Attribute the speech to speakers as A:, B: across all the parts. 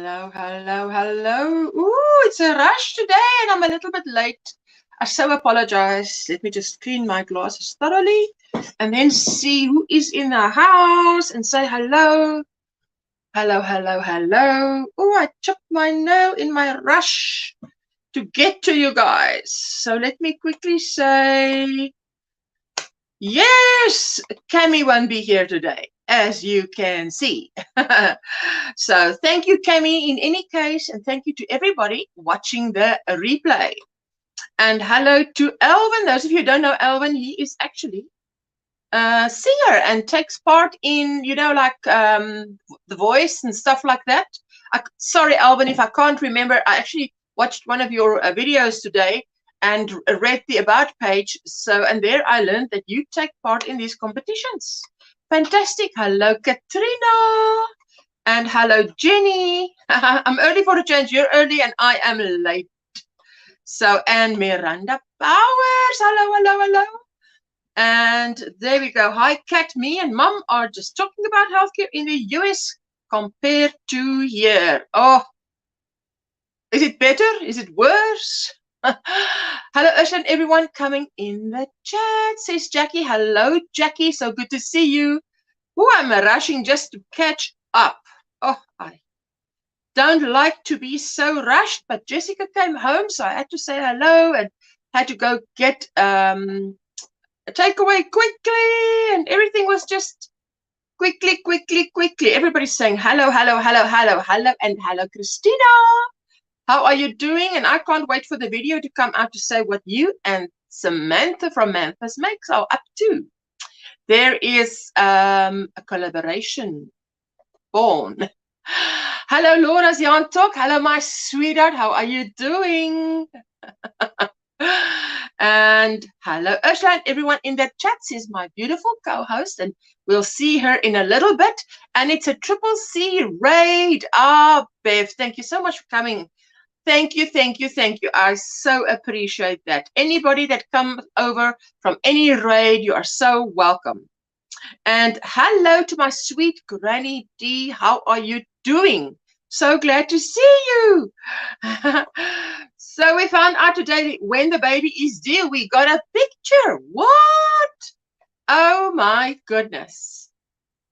A: Hello, hello, hello. Ooh, it's a rush today and I'm a little bit late. I so apologize. Let me just clean my glasses thoroughly and then see who is in the house and say hello. Hello, hello, hello. Oh, I chopped my nail in my rush to get to you guys. So let me quickly say, yes, Cami won't be here today, as you can see. So thank you, Cami, in any case, and thank you to everybody watching the replay. And hello to Elvin. Those of you who don't know Elvin, he is actually a singer and takes part in, you know, like The Voice and stuff like that. Sorry, Elvin, if I can't remember. I actually watched one of your videos today and read the About page. So, and there I learned that you take part in these competitions. Fantastic. Hello, Katrina. And hello, Jenny. I'm early for a change. You're early and I am late. So, and Miranda Powers. Hello, hello, hello. And there we go. Hi, Kat. Me and Mum are just talking about healthcare in the US compared to here. Oh, is it better? Is it worse? Hello, Ursula, and everyone coming in the chat, says Jackie. Hello, Jackie. So good to see you. Oh, I'm rushing just to catch up. Oh, I don't like to be so rushed, but Jessica came home, so I had to say hello and had to go get a takeaway quickly, and everything was just quickly. Everybody's saying hello, hello, hello, hello, hello, and hello, Christina. How are you doing? And I can't wait for the video to come out to say what you and Samantha from Memphis Makes are up to. There is a collaboration born. Hello, Laura Ziantok. Hello, my sweetheart. How are you doing? And hello, Ursula, and everyone in that chat is my beautiful co-host, and we'll see her in a little bit. And it's a Triple C raid. Ah, Bev, thank you so much for coming. Thank you, thank you, thank you. I so appreciate that. Anybody that comes over from any raid, you are so welcome. And hello to my sweet Granny D. How are you doing? So glad to see you. So we found out today when the baby is due. We got a picture. What? Oh my goodness.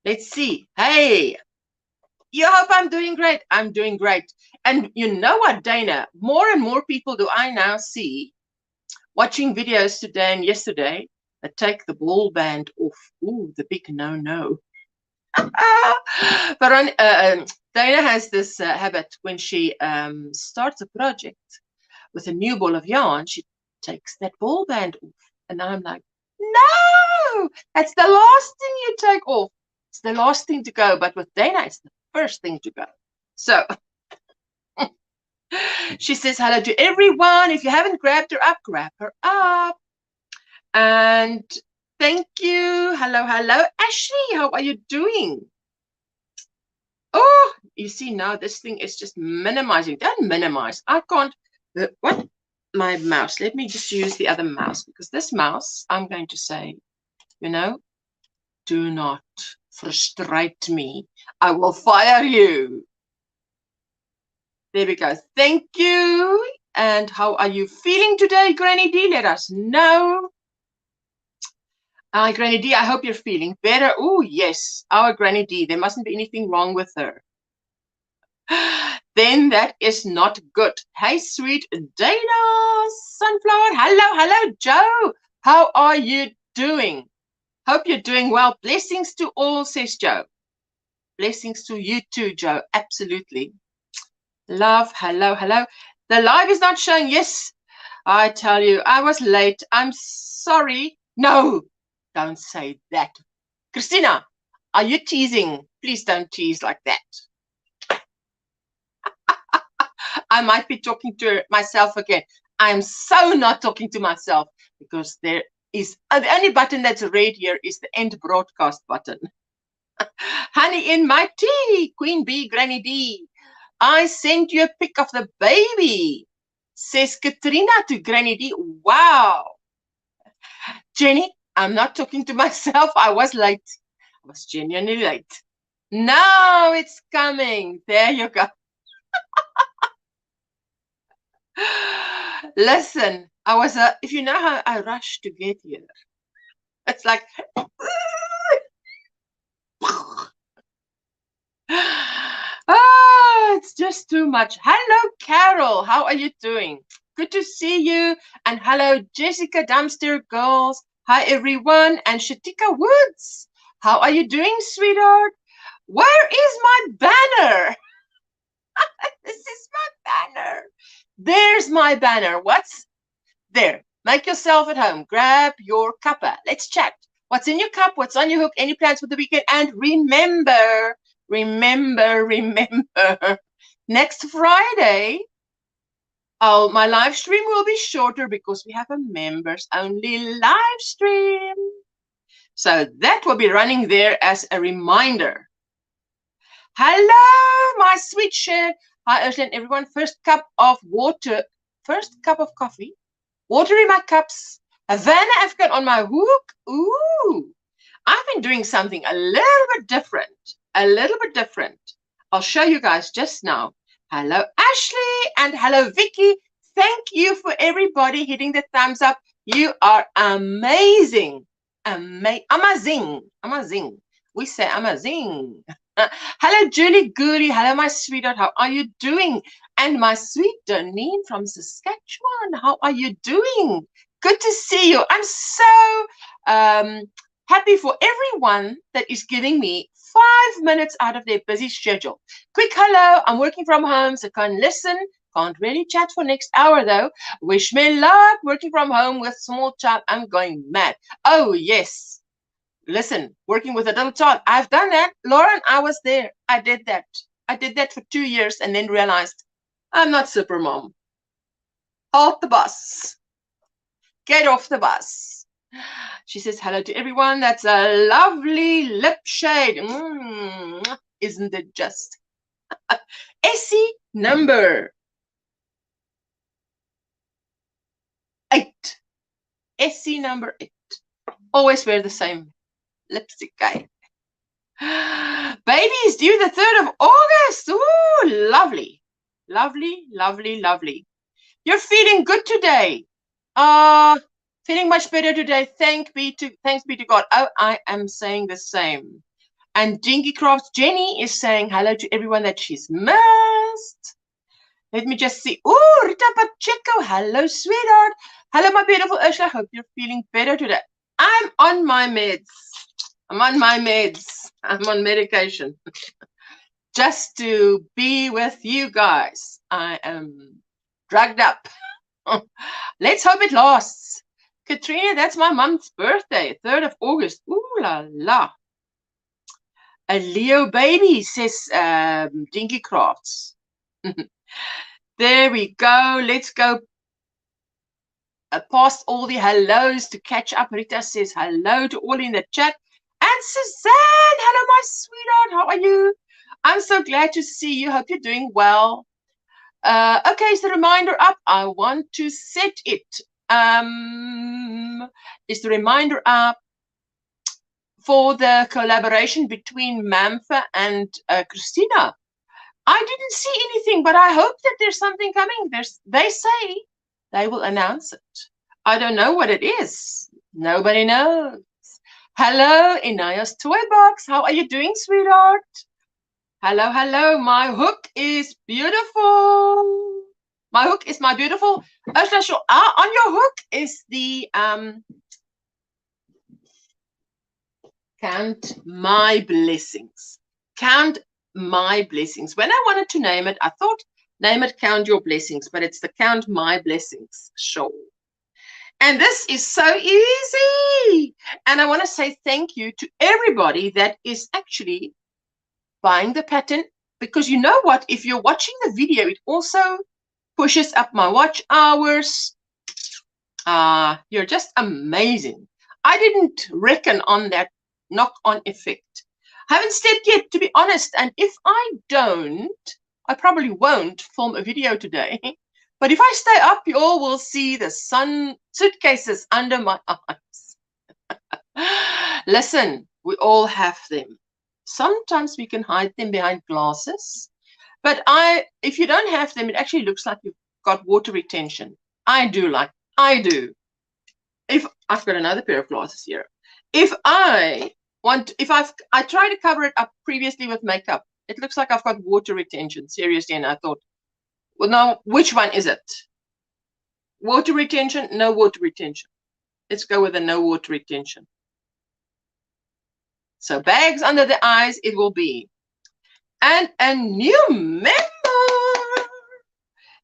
A: Let's see. Hey, you hope I'm doing great. I'm doing great. And you know what, Dana? More and more people do I now see watching videos today and yesterday that take the ball band off. Ooh, the big no-no. But Dana has this habit when she starts a project with a new ball of yarn, she takes that ball band off. And I'm like, no, that's the last thing you take off. It's the last thing to go. But with Dana, it's the first thing to go. So she says hello to everyone. If you haven't grabbed her up, grab her up. And thank you. Hello, hello. Ashley, how are you doing? Oh, you see now this thing is just minimizing. Don't minimize. I can't. What? My mouse. Let me just use the other mouse, because this mouse, I'm going to say, you know, do not frustrate me. I will fire you. There we go. Thank you. And how are you feeling today, Granny D? Let us know. Hi, Granny D. I hope you're feeling better. Oh, yes. Our Granny D. There mustn't be anything wrong with her. Then that is not good. Hey, sweet Dana Sunflower. Hello, hello, Joe. How are you doing? Hope you're doing well. Blessings to all, says Joe. Blessings to you too, Joe. Absolutely. Love. Hello, hello. The live is not showing. Yes, I tell you, I was late. I'm sorry. No, don't say that. Christina, are you teasing? Please don't tease like that. I might be talking to myself again. I'm so not talking to myself, because there is the only button that's red here is the end broadcast button. Honey in my tea, Queen Bee, Granny D. I sent you a pic of the baby, says Katrina to Granny D. Wow. Jenny, I'm not talking to myself. I was late. I was genuinely late. Now it's coming. There you go. Listen, I was if you know how I rushed to get here, it's like it's just too much. Hello, Carol. How are you doing? Good to see you. And hello, Jessica Dumpster Girls. Hi, everyone. And Shatika Woods. How are you doing, sweetheart? Where is my banner? This is my banner. There's my banner. What's there? Make yourself at home. Grab your cuppa. Let's chat. What's in your cup? What's on your hook? Any plans for the weekend? And remember, next Friday, my live stream will be shorter because we have a members only live stream. So that will be running there as a reminder. Hello, my sweet share. Hi, Ursula and everyone. First cup of water. First cup of coffee. Water in my cups. Havana African on my hook. Ooh. I've been doing something a little bit different. I'll show you guys just now. Hello, Ashley, and hello, Vicky. Thank you for everybody hitting the thumbs up. You are amazing. Amazing. We say amazing. Hello, Julie Goody. Hello, my sweetheart. How are you doing? And my sweet Doneen from Saskatchewan. How are you doing? Good to see you. I'm so happy for everyone that is giving me 5 minutes out of their busy schedule. Quick hello. I'm working from home, so can't listen. Can't really chat for next hour, though. Wish me luck. Working from home with small child. I'm going mad. Oh, yes. Listen, working with a little child. I've done that. Lauren, I was there. I did that. I did that for 2 years and then realized I'm not super mom. Halt the bus. Get off the bus. She says hello to everyone. That's a lovely lip shade. Isn't it just? Essie number 8. Essie number 8. Always wear the same lipstick, guy. Baby is due the 3rd of August. Ooh, lovely. Lovely. You're feeling good today. Feeling much better today. Thanks be to God. Oh, I am saying the same. And Dinky Crafts Jenny is saying hello to everyone that she's missed. Let me just see. Oh, Rita Pacheco. Hello, sweetheart. Hello, my beautiful Ursula. Hope you're feeling better today. I'm on my meds. I'm on medication. Just to be with you guys. I am drugged up. Let's hope it lasts. Katrina, that's my mom's birthday, 3rd of August. Ooh la la. A Leo baby, says Dinky Crafts. There we go. Let's go past all the hellos to catch up. Rita says hello to all in the chat. And Suzanne, hello, my sweetheart. How are you? I'm so glad to see you. Hope you're doing well. Okay, is the reminder up? I want to set it. Is the reminder up for the collaboration between Mamfa and Christina? I didn't see anything, but I hope that there's something coming. They say they will announce it. I don't know what it is. Nobody knows. Hello, Inaya's Toy Box. How are you doing, sweetheart? Hello. My hook is beautiful. My hook is my beautiful. On your hook is the Count My Blessings. Count My Blessings. When I wanted to name it, I thought name it Count Your Blessings, but it's the Count My Blessings shawl. And this is so easy. And I want to say thank you to everybody that is actually buying the pattern, because you know what? If you're watching the video, it also pushes up my watch hours. You're just amazing. I didn't reckon on that knock-on effect. I haven't stepped yet, to be honest. And if I don't, I probably won't film a video today. But if I stay up, you all will see the suitcases under my eyes. Listen, we all have them. Sometimes we can hide them behind glasses. But if you don't have them, it actually looks like you've got water retention. I do. If I've got another pair of glasses here. If I try to cover it up previously with makeup, it looks like I've got water retention, seriously. And I thought, well, now, which one is it? Water retention, no water retention. Let's go with a no water retention. So bags under the eyes it will be. And a new member.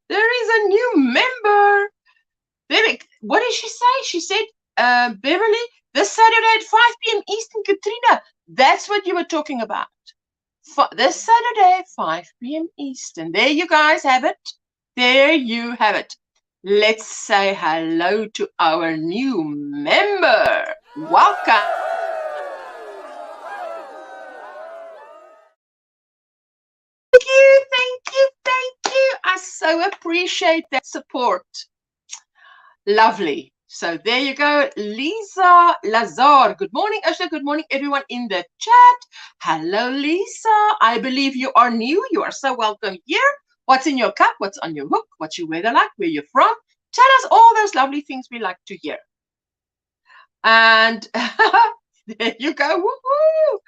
A: There is a new member. What did she say? She said, Beverly, this Saturday at 5 p.m. Eastern, Katrina. That's what you were talking about. This Saturday, 5 p.m. Eastern. There you guys have it. There you have it. Let's say hello to our new member. Welcome. Thank you. I so appreciate that support. Lovely. So there you go, Lisa Lazar. Good morning, Ursula. Good morning, everyone in the chat. Hello, Lisa. I believe you are new. You are so welcome here. What's in your cup? What's on your hook? What's your weather like? Where you're from? Tell us all those lovely things we like to hear. And there you go. Woohoo!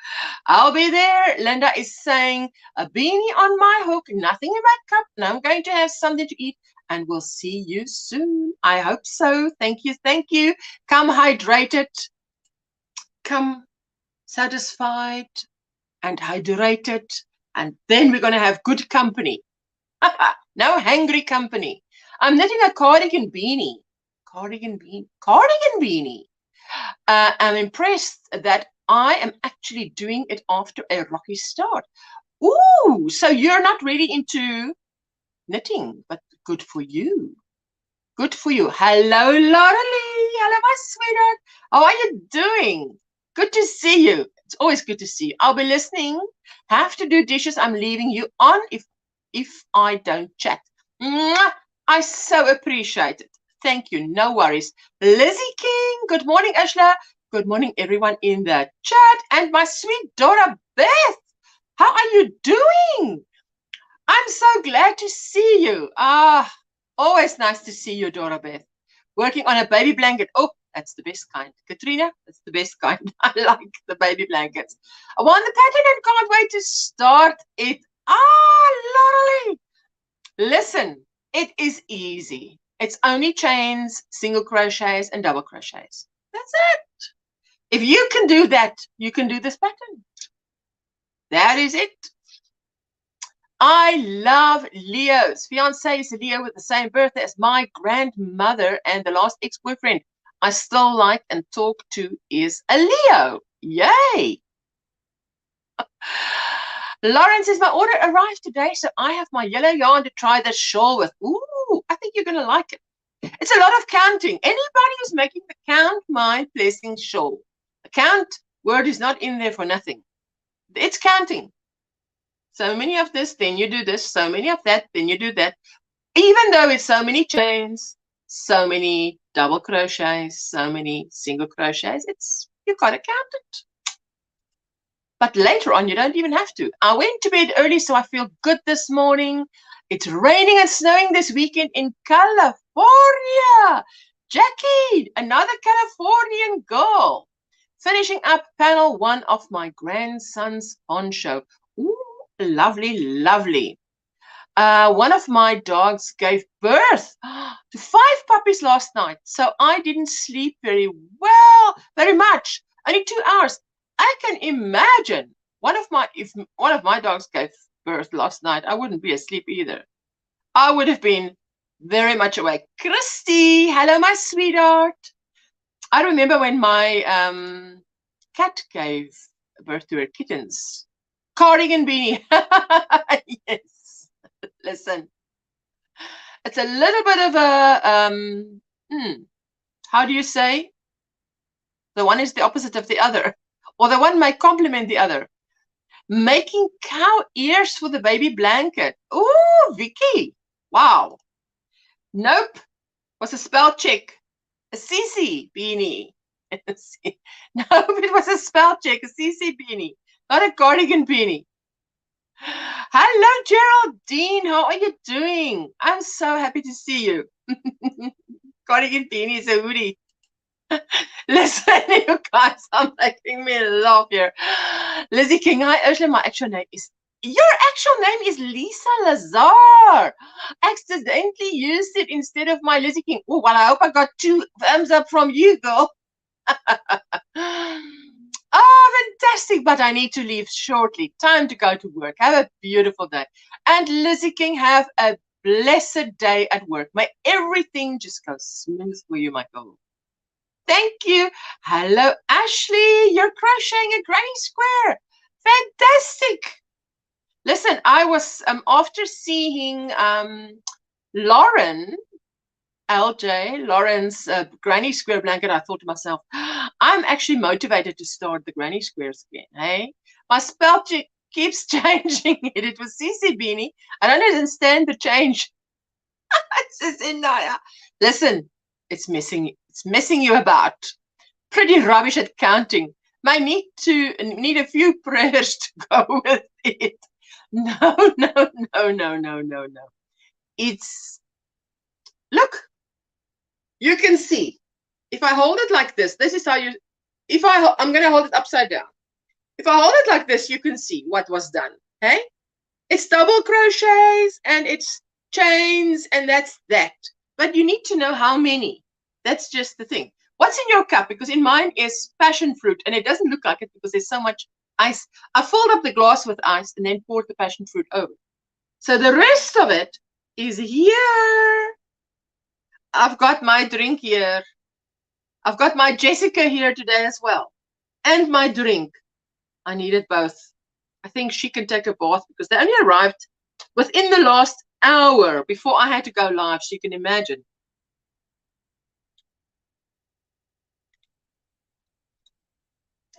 A: I'll be there. Linda is saying, a beanie on my hook, nothing in my cup, and I'm going to have something to eat. And we'll see you soon. I hope so. Thank you. Come hydrated. Come satisfied and hydrated. And then we're going to have good company. No hangry company. I'm knitting a cardigan beanie. Cardigan beanie. I'm impressed that I am actually doing it after a rocky start. Ooh, so you're not really into knitting, but good for you. Good for you. Hello, Laurelie. Hello, my sweetheart. How are you doing? Good to see you. It's always good to see you. I'll be listening. Have to do dishes. I'm leaving you on if I don't chat. Mwah! I so appreciate it. Thank you. No worries. Lizzie King. Good morning, Ursula. Good morning, everyone in the chat. And my sweet daughter, Beth. How are you doing? I'm so glad to see you. Always nice to see you, Dora Beth. Working on a baby blanket. Oh, that's the best kind. Katrina, that's the best kind. I like the baby blankets. I want the pattern and can't wait to start it. Laurelie. Listen, it is easy. It's only chains, single crochets, and double crochets. That's it. If you can do that, you can do this pattern. That is it. I love Leos. Fiancé is a Leo with the same birthday as my grandmother, and the last ex-boyfriend I still like and talk to is a Leo. Yay! Lauren says, my order arrived today, so I have my yellow yarn to try this shawl with. Ooh, I think you're going to like it. It's a lot of counting. Anybody who's making the Count My Blessings shawl. The count word is not in there for nothing. It's counting. So many of this, then you do this. So many of that, then you do that. Even though it's so many chains, so many double crochets, so many single crochets, you got to count it. But later on, you don't even have to. I went to bed early, so I feel good this morning. It's raining and snowing this weekend in California. Jackie, another Californian girl. Finishing up panel 1 of my grandson's poncho. Ooh, lovely, lovely. One of my dogs gave birth to 5 puppies last night, so I didn't sleep very much. Only 2 hours. I can imagine if one of my dogs gave birth last night, I wouldn't be asleep either. I would have been very much awake. Christy, hello, my sweetheart. I remember when my cat gave birth to her kittens. Cardigan beanie. Yes. Listen, it's a little bit of a, how do you say? The one is the opposite of the other. Or the one may complement the other. Making cow ears for the baby blanket. Ooh, Vicky. Wow. Nope. Was a spell check. A CC beanie. No, it was a spell check. A CC beanie. Not a cardigan beanie. Hello, Geraldine. How are you doing? I'm so happy to see you. Corrigan is a hoodie. Listen, you guys, I'm making me laugh here. Lizzie King, hi, Ursula. My actual name is Lisa Lazar. Accidentally used it instead of my Lizzie King. Oh, well, I hope I got 2 thumbs up from you, girl. Oh, fantastic. But I need to leave shortly. Time to go to work. Have a beautiful day. And Lizzie King, have a blessed day at work. May everything just go smooth for you, my girl. Thank you. Hello, Ashley. You're crocheting a granny square. Fantastic. Listen, I was after seeing Lauren's granny square blanket, I thought to myself, I'm actually motivated to start the granny squares again. Hey, my spell keeps changing it. It was CC Beanie. I don't understand the change. Listen, it's messing you about. Pretty rubbish at counting. Might need a few prayers to go with it. No. It's, look, you can see. If I hold it like this is how you, I'm going to hold it upside down. If I hold it like this, you can see what was done. Okay? It's double crochets and it's chains and that's that. But you need to know how many. That's just the thing. What's in your cup? Because in mine is passion fruit and it doesn't look like it because there's so much ice. I filled up the glass with ice and then poured the passion fruit over. So the rest of it is here. I've got my drink here. I've got my Jessica here today as well. And my drink. I needed both. I think she can take a bath because they only arrived within the last hour before I had to go live. So you can imagine.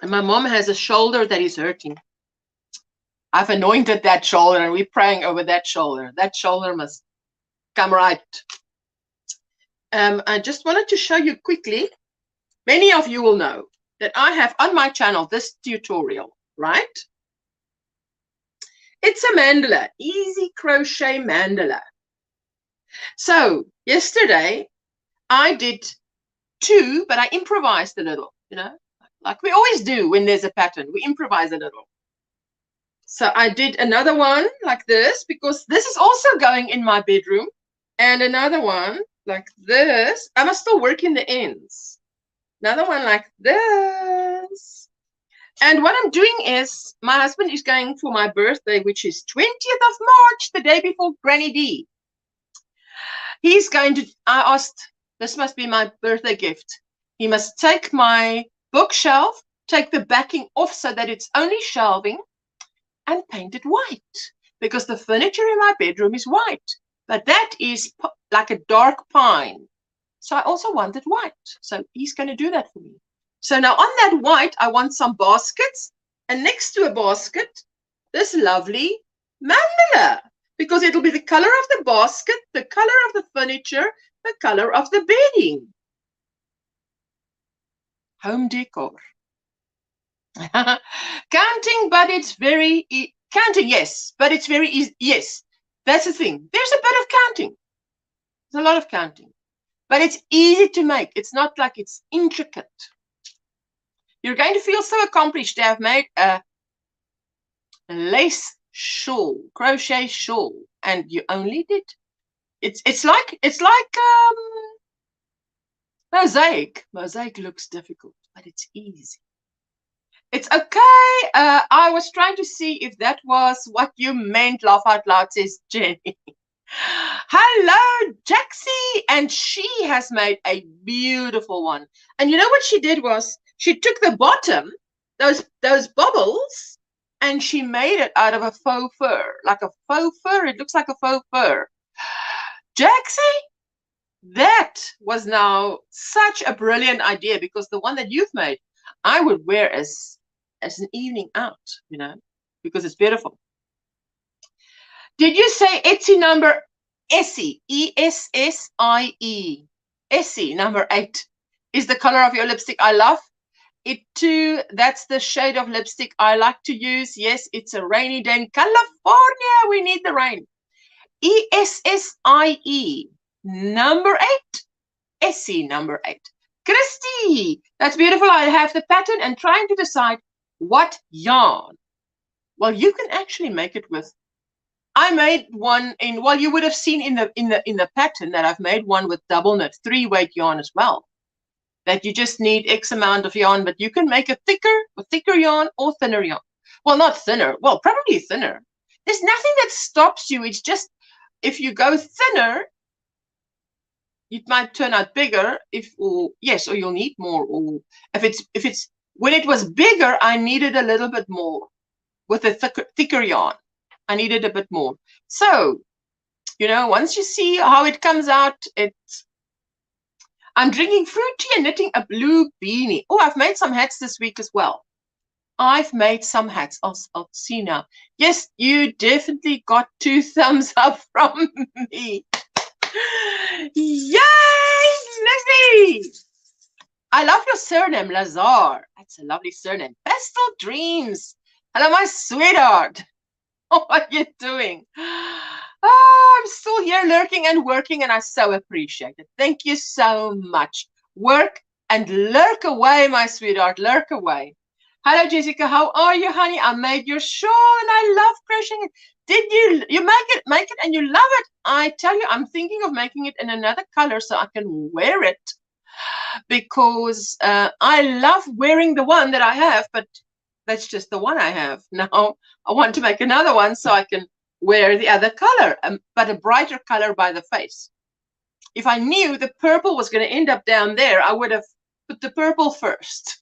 A: And my mom has a shoulder that is hurting. I've anointed that shoulder and we're praying over that shoulder. That shoulder must come right. I just wanted to show you quickly. Many of you will know that I have on my channel this tutorial, right? It's a mandala, easy crochet mandala. So yesterday I did 2, but I improvised a little, you know, like we always do when there's a pattern, we improvise a little. So I did another one like this because this is also going in my bedroom, and another one like this. I must still work in the ends. Another one like this. And what I'm doing is my husband is going for my birthday, which is 20th of March, the day before Granny D. He's going to, I asked, this must be my birthday gift. He must take my bookshelf, take the backing off so that it's only shelving, and paint it white because the furniture in my bedroom is white. But that is like a dark pine. So I also wanted white. So he's going to do that for me. So now on that white, I want some baskets. And next to a basket, this lovely mandala. Because it'll be the color of the basket, the color of the furniture, the color of the bedding. Home decor. Counting, but it's very counting, yes, but it's very easy. Yes, that's the thing. There's a bit of counting. There's a lot of counting, but it's easy to make. It's not like it's intricate. You're going to feel so accomplished to have made a lace shawl, crochet shawl, and you only did. It's like mosaic. Mosaic looks difficult, but it's easy. It's okay. I was trying to see if that was what you meant. Laugh out loud, says Jenny. Hello, Jaxie. And she has made a beautiful one. And you know what she did was she took the bottom, those bubbles, and she made it out of a faux fur. Like a faux fur. It looks like a faux fur. Jaxie, that was now such a brilliant idea because the one that you've made, I would wear as an evening out, you know, because it's beautiful. Did you say Etsy number Essie, E-S-S-I-E? Essie number 8 is the color of your lipstick. I love it too. That's the shade of lipstick I like to use. Yes, it's a rainy day in California. We need the rain. ESSIE, number 8. Essie, number 8. Christy, that's beautiful. I have the pattern and trying to decide what yarn. Well, you can actually make it with. I made one in. Well, you would have seen in the pattern that I've made one with double knit 3-weight yarn as well. That you just need X amount of yarn, but you can make a thicker yarn or thinner yarn. Well, not thinner. Well, probably thinner. There's nothing that stops you. It's just if you go thinner, it might turn out bigger. Or you'll need more. Or if it's when it was bigger, I needed a little bit more with a thicker yarn. I needed a bit more. So, once you see how it comes out, I'm drinking fruit tea and knitting a blue beanie. Oh, I've made some hats this week as well. I've made some hats. I'll see now. Yes, you definitely got 2 thumbs up from me. Yay, Leslie! I love your surname, Lazar. That's a lovely surname. Pastel Dreams. Hello, my sweetheart. How are you doing? Oh, I'm still here lurking and working, and I so appreciate it. Thank you so much. Work and lurk away, my sweetheart. Lurk away. Hello, Jessica. How are you, honey? I made your shawl, and I love crocheting it. Did you make it, and you love it? I tell you, I'm thinking of making it in another color so I can wear it, because I love wearing the one that I have, but that's just the one I have. Now I want to make another one so I can wear the other color, but a brighter color by the face. If I knew the purple was going to end up down there, I would have put the purple first.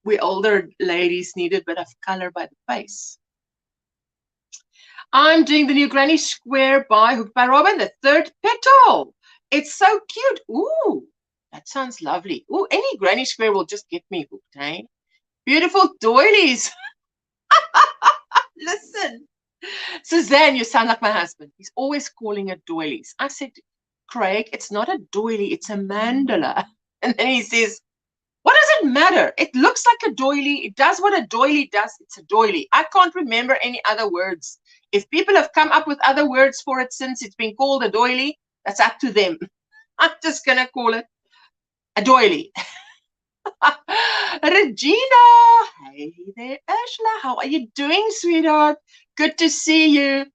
A: We older ladies need a bit of color by the face. I'm doing the new Granny Square by Hooked by Robin, the 3rd petal. It's so cute. Ooh, that sounds lovely. Ooh, any Granny Square will just get me hooked, eh? Beautiful doilies. Listen, Suzanne, you sound like my husband. He's always calling it doilies. I said, Craig, it's not a doily, it's a mandala. And then he says, what does it matter? It looks like a doily. It does what a doily does. It's a doily. I can't remember any other words. If people have come up with other words for it since it's been called a doily, that's up to them. I'm just going to call it a doily. Regina, hey there, Ursula, how are you doing, sweetheart? Good to see you.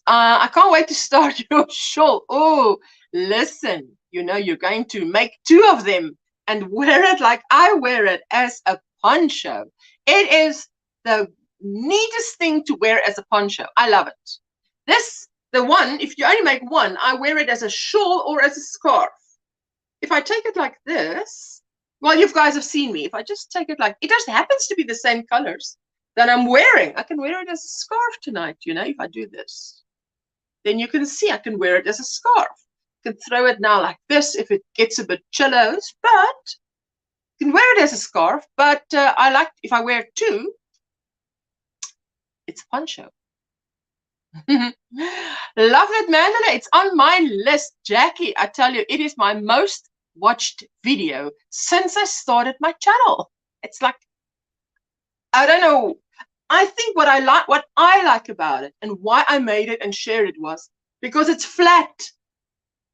A: I can't wait to start your shawl. Oh, listen, you're going to make 2 of them and wear it like I wear it, as a poncho. It is the neatest thing to wear as a poncho. I love it. The one, if you only make one, I wear it as a shawl or as a scarf. If I take it like this, well, you guys have seen me. If I just take it like, it just happens to be the same colors that I'm wearing. I can wear it as a scarf tonight, if I do this. Then you can see I can wear it as a scarf. I can throw it now like this if it gets a bit chillos, but you can wear it as a scarf. But I like, if I wear 2, it's a poncho. Love that mandala. It's on my list, Jackie. I tell you, it is my most watched video since I started my channel. It's like, I don't know. I think what I like about it and why I made it and shared it was because it's flat.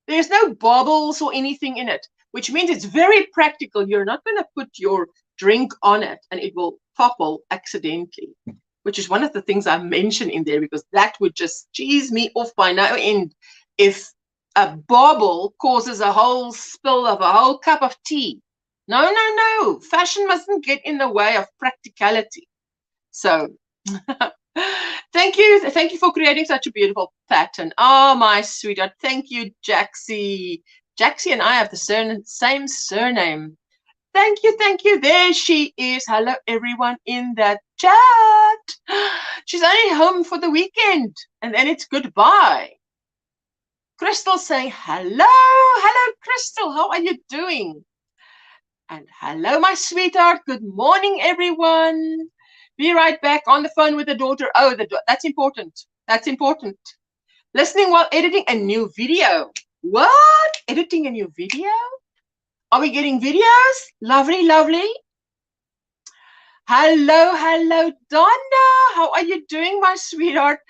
A: There's no bubbles or anything in it, which means it's very practical. You're not going to put your drink on it and it will topple accidentally, which is one of the things I mentioned in there, because that would just cheese me off by no end if a bobble causes a whole spill of a whole cup of tea. No, no, no. Fashion mustn't get in the way of practicality. So thank you for creating such a beautiful pattern. Oh, my sweetheart. Thank you, Jaxie. Jaxie and I have the same surname. Thank you, thank you. There she is. Hello, everyone in that chat. She's only home for the weekend, and then it's goodbye. Crystal saying hello. Hello, Crystal. How are you doing? And hello, my sweetheart. Good morning, everyone. Be right back on the phone with the daughter. Oh, that's important. That's important. Listening while editing a new video. What? Editing a new video? Are we getting videos? Lovely, lovely. Hello, hello, Donna. How are you doing, my sweetheart?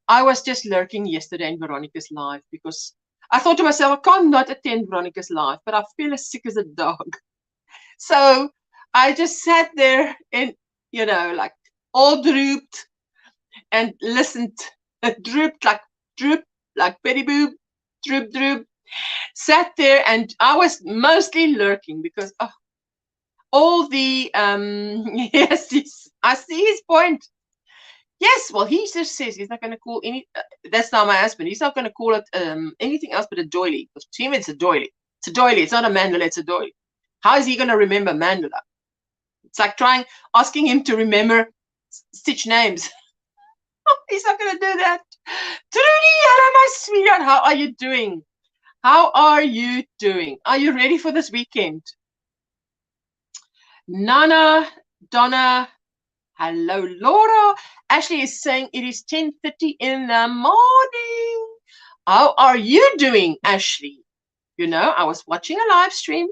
A: I was just lurking yesterday in Veronica's live because I thought to myself, I can't not attend Veronica's live, but I feel as sick as a dog. So I just sat there and, you know, like all drooped and listened, drooped like Betty Boop, droop. Sat there and I was mostly lurking because all the yes, I see his point. Yes, well, he just says he's not going to call any. That's not my husband. He's not going to call it anything else but a doily. Because to him, it's a doily. It's a doily. It's not a mandala. It's a doily. How is he going to remember mandala? It's like asking him to remember stitch names. He's not going to do that. Trudy, hello, my sweetheart. How are you doing? How are you doing? Are you ready for this weekend? Nana, Donna, hello, Laura. Ashley is saying it is 10:30 in the morning. How are you doing, Ashley? You know, I was watching a live stream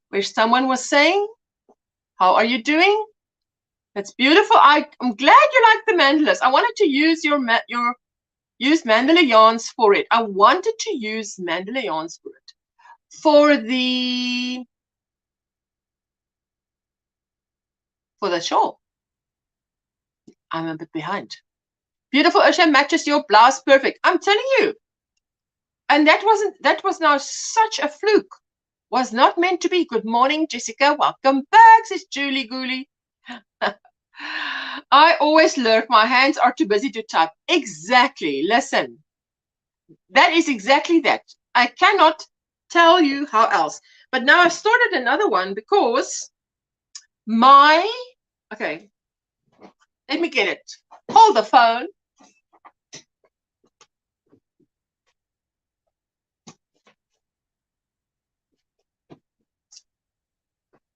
A: where someone was saying, how are you doing? That's beautiful. I'm glad you like the mandalas. I wanted to use use mandala yarns for it. I wanted to use mandala yarns for it. For the shawl. I'm a bit behind. Beautiful, Osha, matches your blouse perfect. I'm telling you. And that was now such a fluke. Was not meant to be. Good morning, Jessica. Welcome back, says Julie Goolie. I always lurk. My hands are too busy to type. Exactly. Listen. That is exactly that. I cannot tell you how else. But now I've started another one because okay, let me get it. Hold the phone.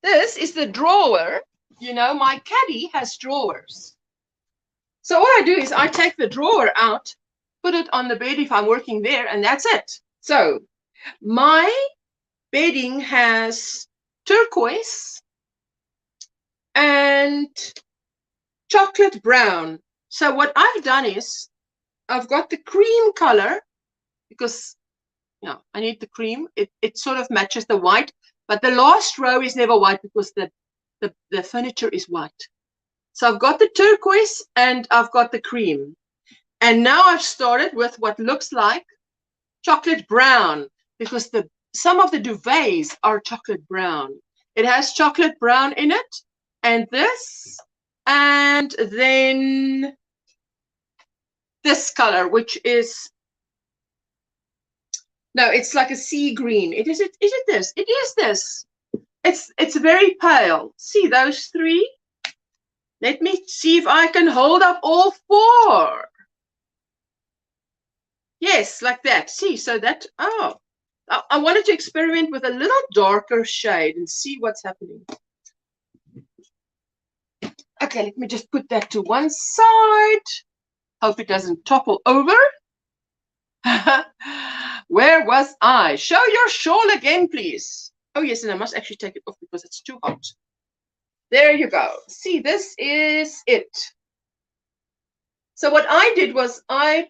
A: This is the drawer. You know, my caddy has drawers. So what I do is I take the drawer out, put it on the bed if I'm working there, and that's it. So my bedding has turquoise and chocolate brown. So what I've done is I've got the cream color because I need the cream. It sort of matches the white, but the last row is never white because the furniture is white. So I've got the turquoise and I've got the cream. And now I've started with what looks like chocolate brown because some of the duvets are chocolate brown. It has chocolate brown in it, and this, and then this color, which is, no, it's like a sea green. Is it this? It is this. It's very pale. See those three? Let me see if I can hold up all four. Yes, like that. See, so that, I wanted to experiment with a little darker shade and see what's happening. Okay, let me just put that to one side. Hope it doesn't topple over. Where was I? Show your shawl again, please. Oh, yes, and I must actually take it off because it's too hot. There you go. See, this is it. So what I did was I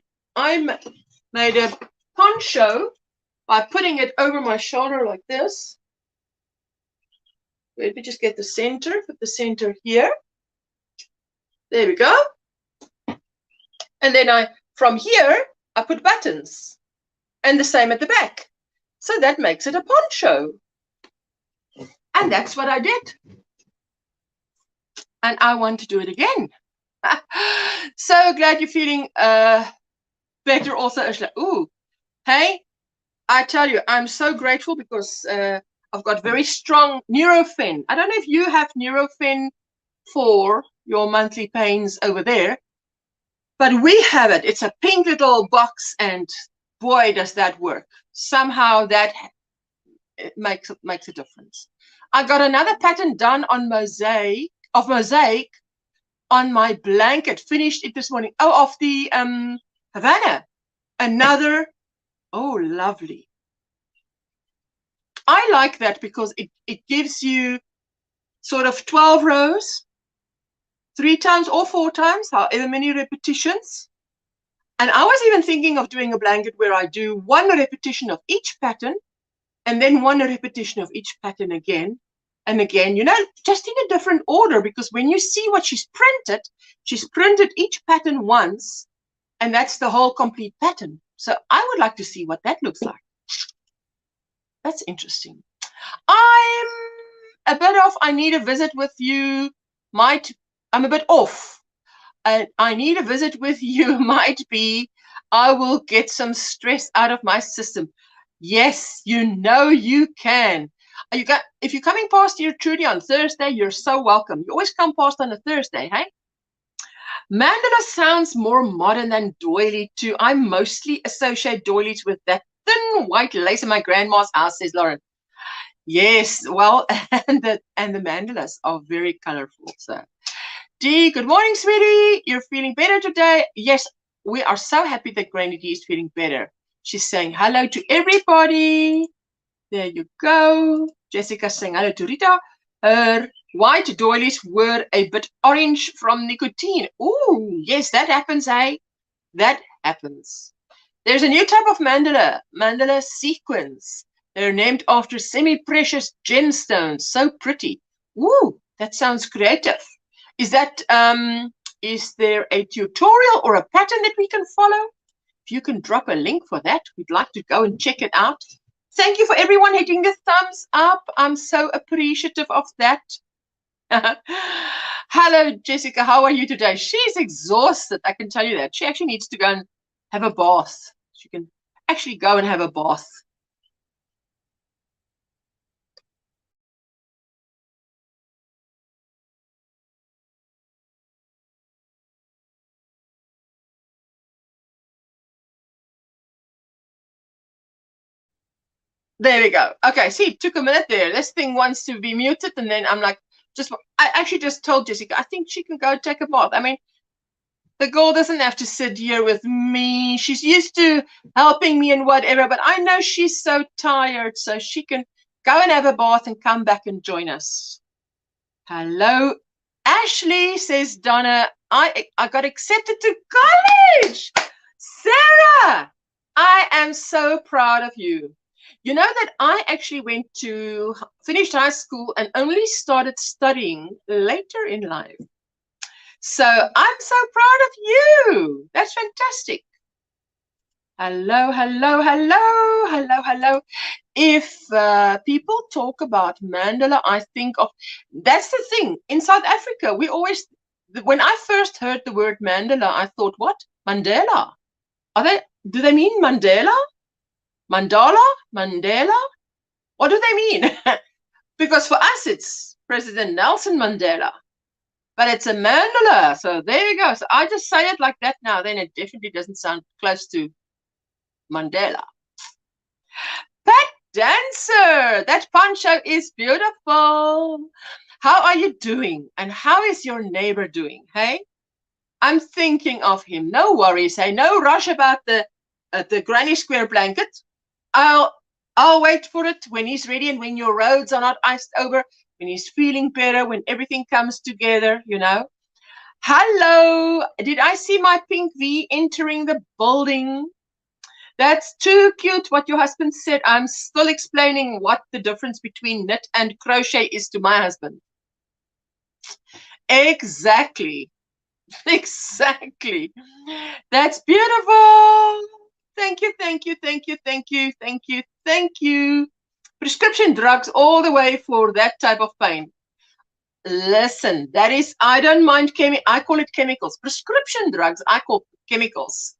A: made a poncho by putting it over my shoulder like this. Let me just get the center, put the center here. There we go. And then from here, I put buttons. And the same at the back. So that makes it a poncho. And that's what I did. And I want to do it again. So glad you're feeling better also, Ursula. Ooh, hey, I tell you, I'm so grateful because I've got very strong Nurofen. I don't know if you have Nurofen for your monthly pains over there, but we have it. It's a pink little box, and boy, does that work. Somehow that makes a difference. I got another pattern done on mosaic on my blanket. Finished it this morning. Oh, of the Havana. Another, oh, lovely. I like that because it gives you sort of 12 rows, 3 times or 4 times, however many repetitions. And I was even thinking of doing a blanket where I do 1 repetition of each pattern and then 1 repetition of each pattern again and again, you know, just in a different order, because when you see what she's printed each pattern once, and that's the whole complete pattern. So I would like to see what that looks like. That's interesting. I'm a bit off. I need a visit with you. I'm a bit off. I need a visit with you. Might be I will get some stress out of my system. Yes, you know you can. If you're coming past here, Trudy, on Thursday, you're so welcome. You always come past on a Thursday, hey? Mandala sounds more modern than doily too. I mostly associate doilies with that thin white lace in my grandma's house, says Lauren. Yes, well, and the mandalas are very colorful. So, Dee, good morning, sweetie. You're feeling better today? Yes, we are so happy that Granny Dee is feeling better. She's saying hello to everybody. There you go. Jessica's saying hello to Rita. Her white doilies were a bit orange from nicotine. Ooh, yes, that happens, hey? That happens. There's a new type of mandala sequins. They're named after semi-precious gemstones. So pretty. Ooh, that sounds creative. Is there a tutorial or a pattern that we can follow? If you can drop a link for that, we'd like to go and check it out. Thank you for everyone hitting the thumbs up. I'm so appreciative of that. Hello, Jessica. How are you today? She's exhausted. I can tell you that. She actually needs to go and have a bath. She can actually go and have a bath. There we go. Okay, see, it took a minute there. This thing wants to be muted, and then I'm like, I actually just told Jessica, I think she can go take a bath. I mean, the girl doesn't have to sit here with me. She's used to helping me and whatever, but I know she's so tired, so she can go and have a bath and come back and join us. Hello, Ashley, says Donna. I got accepted to college. Sarah, I am so proud of you. You know that I actually finished high school and only started studying later in life. So I'm so proud of you. That's fantastic. Hello, hello, hello, hello, hello. If people talk about mandala, I think of, that's the thing. In South Africa, when I first heard the word mandala, I thought, what? Mandela? Do they mean Mandela? Mandala? Mandela? What do they mean? Because for us, it's President Nelson Mandela. But it's a mandala. So there you go. So I just say it like that now. Then it definitely doesn't sound close to Mandela. Pat Dancer. That poncho is beautiful. How are you doing? And how is your neighbor doing? Hey? I'm thinking of him. No worries. Hey, no rush about the GrannySquare blanket. I'll wait for it when he's ready and when your roads are not iced over, when he's feeling better, when everything comes together, you know. Hello. Did I see my pink V entering the building? That's too cute what your husband said. I'm still explaining what the difference between knit and crochet is to my husband. Exactly. Exactly. That's beautiful. Thank you, thank you, thank you, thank you, thank you, thank you. Prescription drugs all the way for that type of pain. Listen, that is, I don't mind I call it chemicals. Prescription drugs, I call chemicals.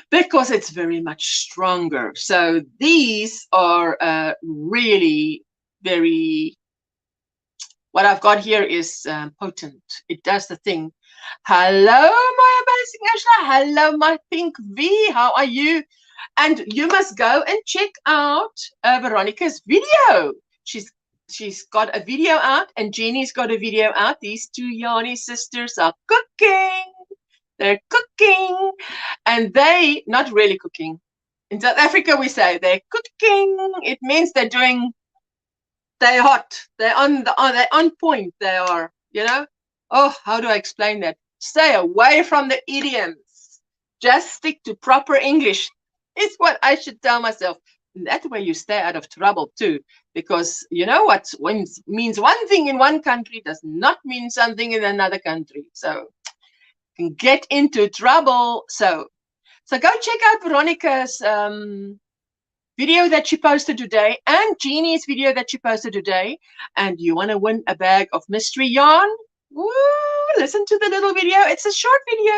A: Because it's very much stronger. So these are really very, what I've got here is potent. It does the thing. Hello, my amazing Ashla. Hello, my pink V. How are you? And you must go and check out Veronica's video. She's got a video out, and Jenny's got a video out. These two Yanni sisters are cooking. They're cooking, and they not really cooking. In South Africa, we say they're cooking. It means they're hot. They're on point. They are, you know. Oh, how do I explain that? Stay away from the idioms. Just stick to proper English. It's what I should tell myself. And that way you stay out of trouble too. Because you know what means one thing in one country does not mean something in another country. So you can get into trouble. So go check out Veronica's video that she posted today and Jeannie's video that she posted today. And you want to win a bag of mystery yarn? Woo! Listen to the little video. It's a short video.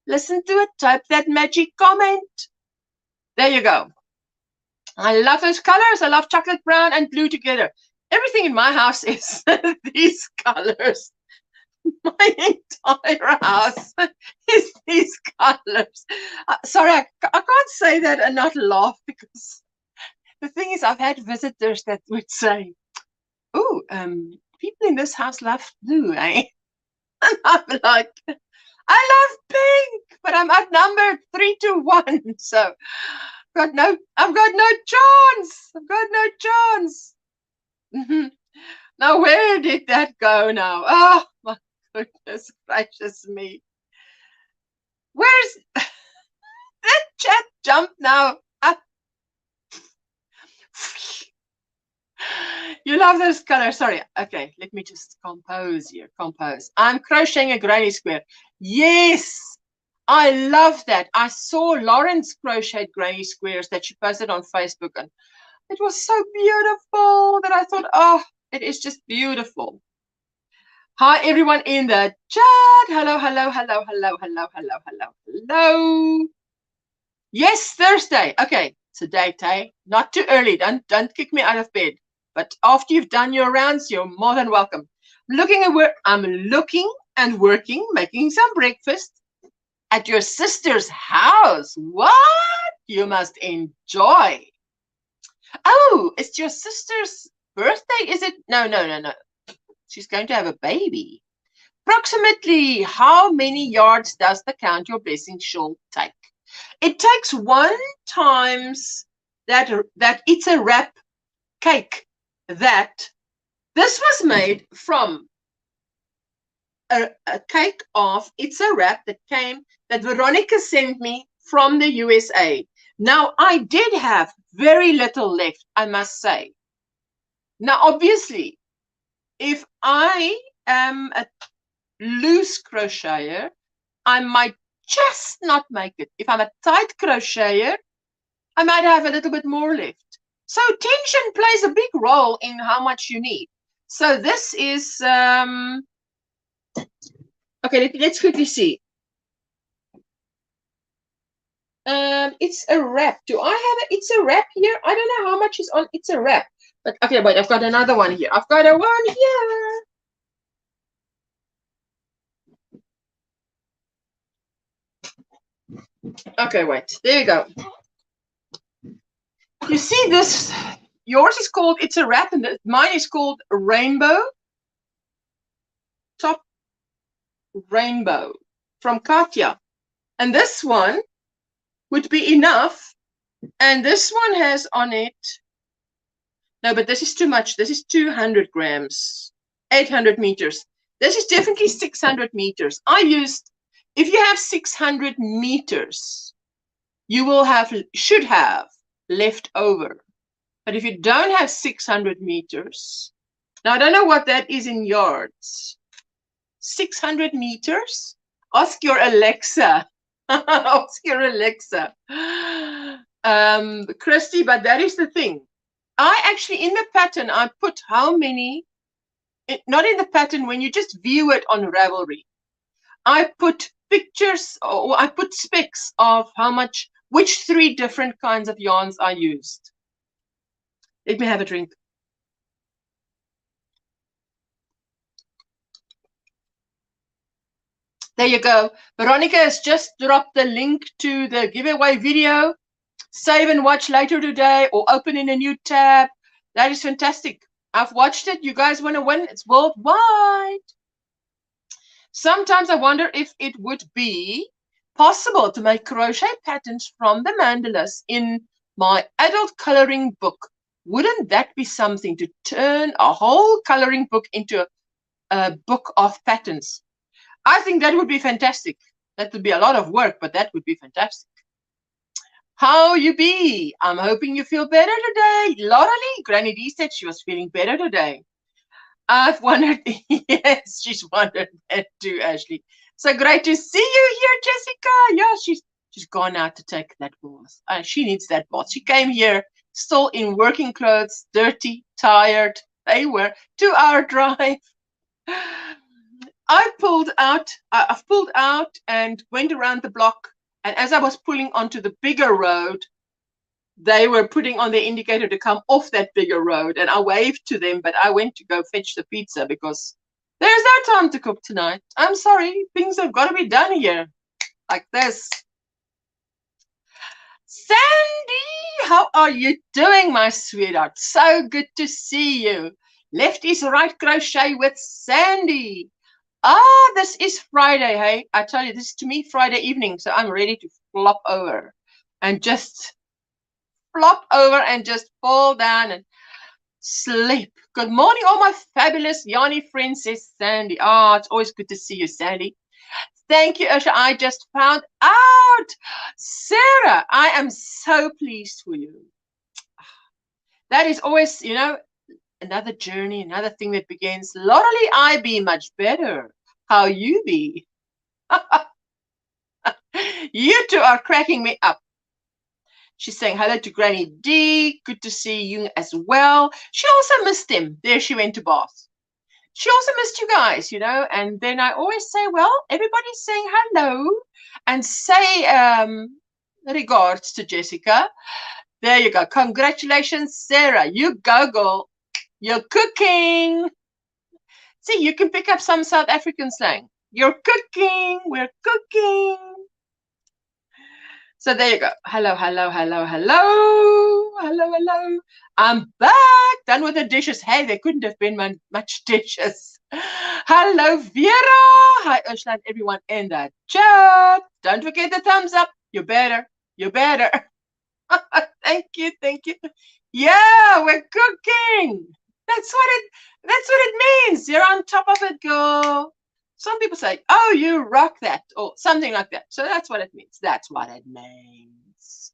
A: Listen to it. Type that magic comment. There you go. I love those colors. I love chocolate brown and blue together. Everything in my house is these colors. My entire house is these colors. Sorry, I can't say that and not laugh, because the thing is, I've had visitors that would say, "Oh, people in this house love blue, eh?" And I'm like, "I love pink, but I'm outnumbered 3-1, so I've got no chance. I've got no chance." Now, where did that go now? Oh my goodness gracious me! Where's that chat jump now? You love those colors. Sorry. Okay, let me just compose here. Compose. I'm crocheting a granny square. Yes, I love that. I saw Lauren's crocheted granny squares that she posted on Facebook, and it was so beautiful that I thought, oh, it is just beautiful. Hi, everyone in the chat. Hello, hello, hello, hello, hello, hello, hello, hello. Yes, Thursday. Okay, today, Tay. Not too early. Don't kick me out of bed. But after you've done your rounds, you're more than welcome. I'm looking and working, making some breakfast at your sister's house. What? You must enjoy. Oh, it's your sister's birthday, is it? No. She's going to have a baby. Approximately how many yards does the Count Your Blessings shawl take? It takes 1 times that It's a Wrap cake. This was made from a cake of It's a Wrap that Veronica sent me from the USA. Now, I did have very little left, I must say. Now, obviously, if I am a loose crocheter, I might just not make it. If I'm a tight crocheter, I might have a little bit more left. So tension plays a big role in how much you need. So this is, okay, let's quickly see. It's a Wrap. Do I have It's a Wrap here? I don't know how much is on It's a Wrap. But okay, wait, I've got another one here. I've got a one here. Okay, wait. There you go. You see this? Yours is called It's a Wrap, and mine is called Rainbow. Top Rainbow from Katja. And this one would be enough. And this one has on it. No, but this is too much. This is 200 grams, 800 meters. This is definitely 600 meters. If you have 600 meters, you should have left over. But if you don't have 600 meters, now I don't know what that is in yards. 600 meters? Ask your Alexa. Ask your Alexa. Christy, but that is the thing. I actually, in the pattern, I put how many, not in the pattern, when you just view it on Ravelry, I put pictures, or I put specs of which 3 different kinds of yarns I used. Let me have a drink. There you go. Veronica has just dropped the link to the giveaway video. Save and watch later today, or open in a new tab. That is fantastic. I've watched it. You guys want to win? It's worldwide. Sometimes I wonder if it would be possible to make crochet patterns from the mandalas in my adult coloring book. Wouldn't that be something to turn a whole coloring book into a book of patterns? I think that would be fantastic. That would be a lot of work, but that would be fantastic. How you be? I'm hoping you feel better today. Lorelei, Granny D said she was feeling better today. I've wondered, yes, she's wondered that too, Ashley. So great to see you here, Jessica. Yeah, she's gone out to take that bath. She needs that bath. She came here still in working clothes, dirty, tired. They were 2-hour drive. I've pulled out and went around the block. And as I was pulling onto the bigger road, they were putting on their indicator to come off that bigger road. And I waved to them, but I went to go fetch the pizza because there's no time to cook tonight. I'm sorry. Things have got to be done here. Like this. Sandy, how are you doing, my sweetheart? So good to see you. Left is right crochet with Sandy. This is Friday, hey? I tell you, this is to me Friday evening, so I'm ready to flop over and just fall down and sleep. Good morning, all my fabulous Yanni friends, says Sandy. It's always good to see you, Sandy. Thank you, Ursha. I just found out. Sarah, I am so pleased for you. That is always, another journey, another thing that begins. Lorelei, I be much better. How you be? You two are cracking me up. She's saying hello to Granny D. Good to see you as well. She also missed him. There she went to bath. She also missed you guys, and then I always say, well, everybody's saying hello and say regards to Jessica. There you go. Congratulations, Sarah. You go, girl. You're cooking. See, you can pick up some South African slang. You're cooking. We're cooking. So there you go. Hello, hello, hello, hello. Hello, hello. I'm back. Done with the dishes. Hey, there couldn't have been much dishes. Hello, Vera. Hi, Ursula and everyone in the chat. Don't forget the thumbs up. You better. You better. Thank you. Thank you. Yeah, we're cooking. That's what it means. You're on top of it, girl. Some people say, oh, you rock that, or something like that. So that's what it means. That's what it means.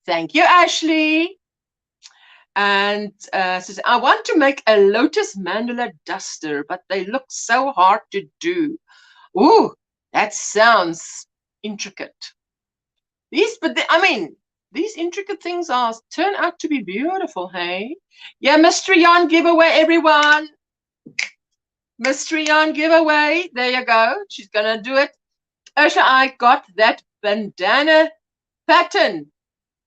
A: Thank you, Ashley. And says, I want to make a lotus mandala duster, but they look so hard to do. Ooh, that sounds intricate. These intricate things turn out to be beautiful, hey? Yeah, Mystery Yarn giveaway, everyone. Mystery Yarn giveaway. There you go. She's going to do it. Ursha, I got that bandana pattern.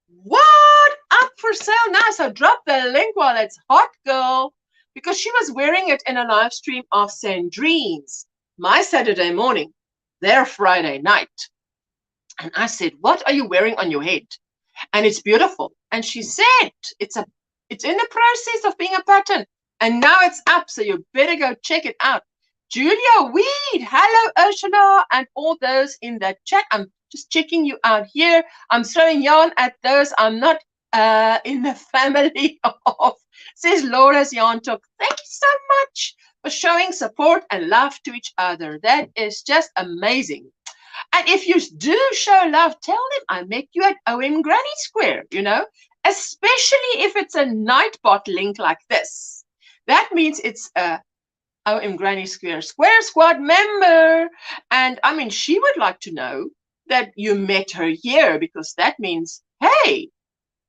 A: What? Up for sale now. So drop the link while it's hot, girl. Because she was wearing it in a live stream of Sandrine's, my Saturday morning, their Friday night. And I said, what are you wearing on your head? And it's beautiful. And she said, it's in the process of being a pattern. And now it's up, so you better go check it out. Julia Weed, hello, Ursula, and all those in the chat. I'm just checking you out here. I'm throwing yarn at those I'm not in the family of, says Laura's Yarn Talk. Thank you so much for showing support and love to each other. That is just amazing. And if you do show love, tell them I met you at OMGrannySquare, especially if it's a Nightbot link like this. That means it's a OMGrannySquare Square Squad member. And she would like to know that you met her here, because that means, hey,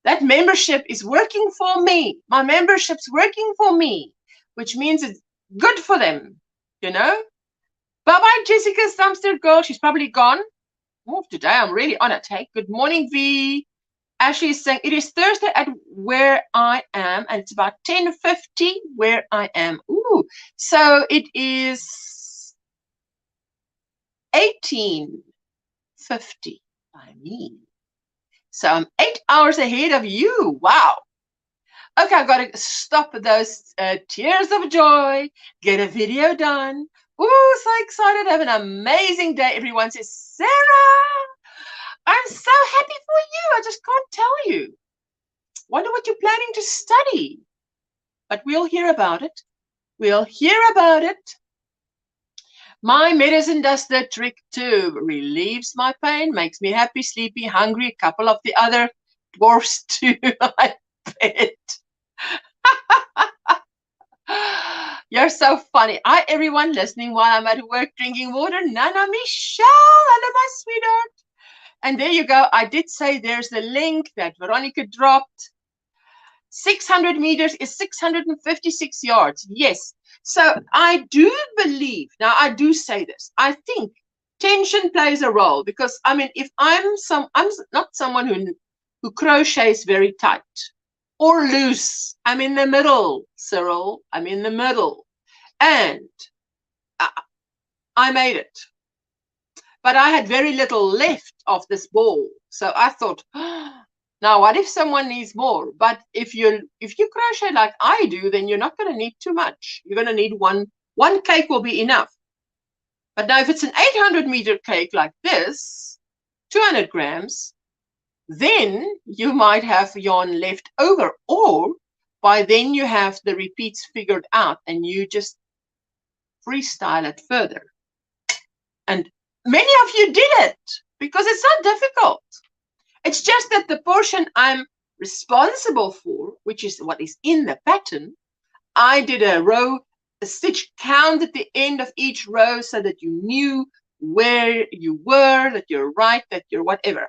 A: that membership is working for me. My membership's working for me, which means it's good for them, Bye-bye, Jessica's dumpster girl. She's probably gone. Oh, today I'm really on it. Hey, good morning, V. Ashley is saying, it is Thursday at where I am, and it's about 10:50 where I am. Ooh, so it is 18:50 by me. So I'm 8 hours ahead of you. Wow. Okay, I've got to stop those tears of joy, get a video done. Ooh, so excited. Have an amazing day. Everyone says, Sarah, I'm so happy for you. I just can't tell you. Wonder what you're planning to study. But we'll hear about it. We'll hear about it. My medicine does the trick too. Relieves my pain, makes me happy, sleepy, hungry. A couple of the other dwarfs too, I bet. You're so funny. Hi, everyone listening while I'm at work drinking water. Nana Michelle, hello, my sweetheart. And there you go. I did say there's the link that Veronica dropped. 600 meters is 656 yards. Yes. So I do believe, now I do say this, I think tension plays a role because, I mean, if I'm not someone who crochets very tight or loose. I'm in the middle, Cyril. I'm in the middle. And I made it. But I had very little left of this ball. So I thought, now what if someone needs more? But if you crochet like I do, then you're not going to need too much. You're going to need one cake will be enough. But now if it's an 800-meter cake like this, 200 grams, then you might have yarn left over, or by then you have the repeats figured out and you just freestyle it further. And many of you did it because it's not difficult. It's just that the portion I'm responsible for, which is what is in the pattern, I did a stitch count at the end of each row so that you knew where you were, that you're right, that you're whatever.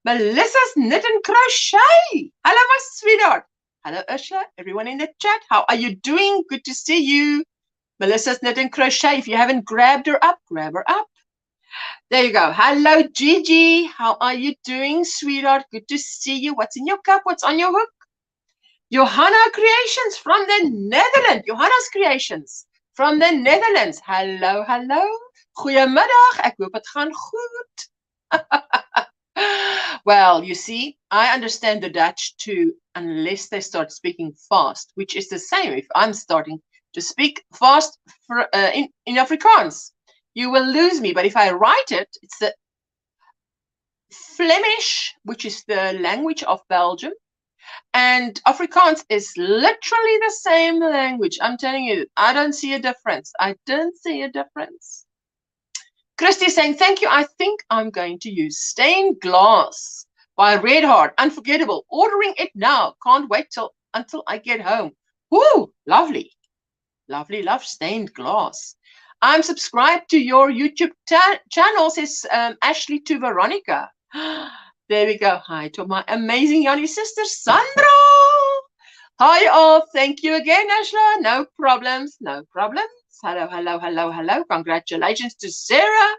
A: Melissa's Knit and Crochet. Hello, my sweetheart. Hello, Ursula. Everyone in the chat. How are you doing? Good to see you. Melissa's Knit and Crochet. If you haven't grabbed her up, grab her up. There you go. Hello, Gigi. How are you doing, sweetheart? Good to see you. What's in your cup? What's on your hook? Johanna Creations from the Netherlands. Johanna's Creations from the Netherlands. Hallo, hallo. Goeiemiddag. Ek hoop het gaan goed. Well, you see, I understand the Dutch too, unless they start speaking fast, which is the same if I'm starting to speak fast in Afrikaans. You will lose me, but if I write it, it's the Flemish, which is the language of Belgium, and Afrikaans is literally the same language. I'm telling you, I don't see a difference. I don't see a difference. Christy saying, thank you. I think I'm going to use Stained Glass by Red Heart. Unforgettable. Ordering it now. Can't wait until I get home. Woo, lovely. Lovely, love Stained Glass. I'm subscribed to your YouTube channel, says Ashley to Veronica. There we go. Hi to my amazing Yanni sister, Sandra. Hi all. Thank you again, Ashla. No problems. No problems. Hello, hello, hello, hello. Congratulations to Sarah.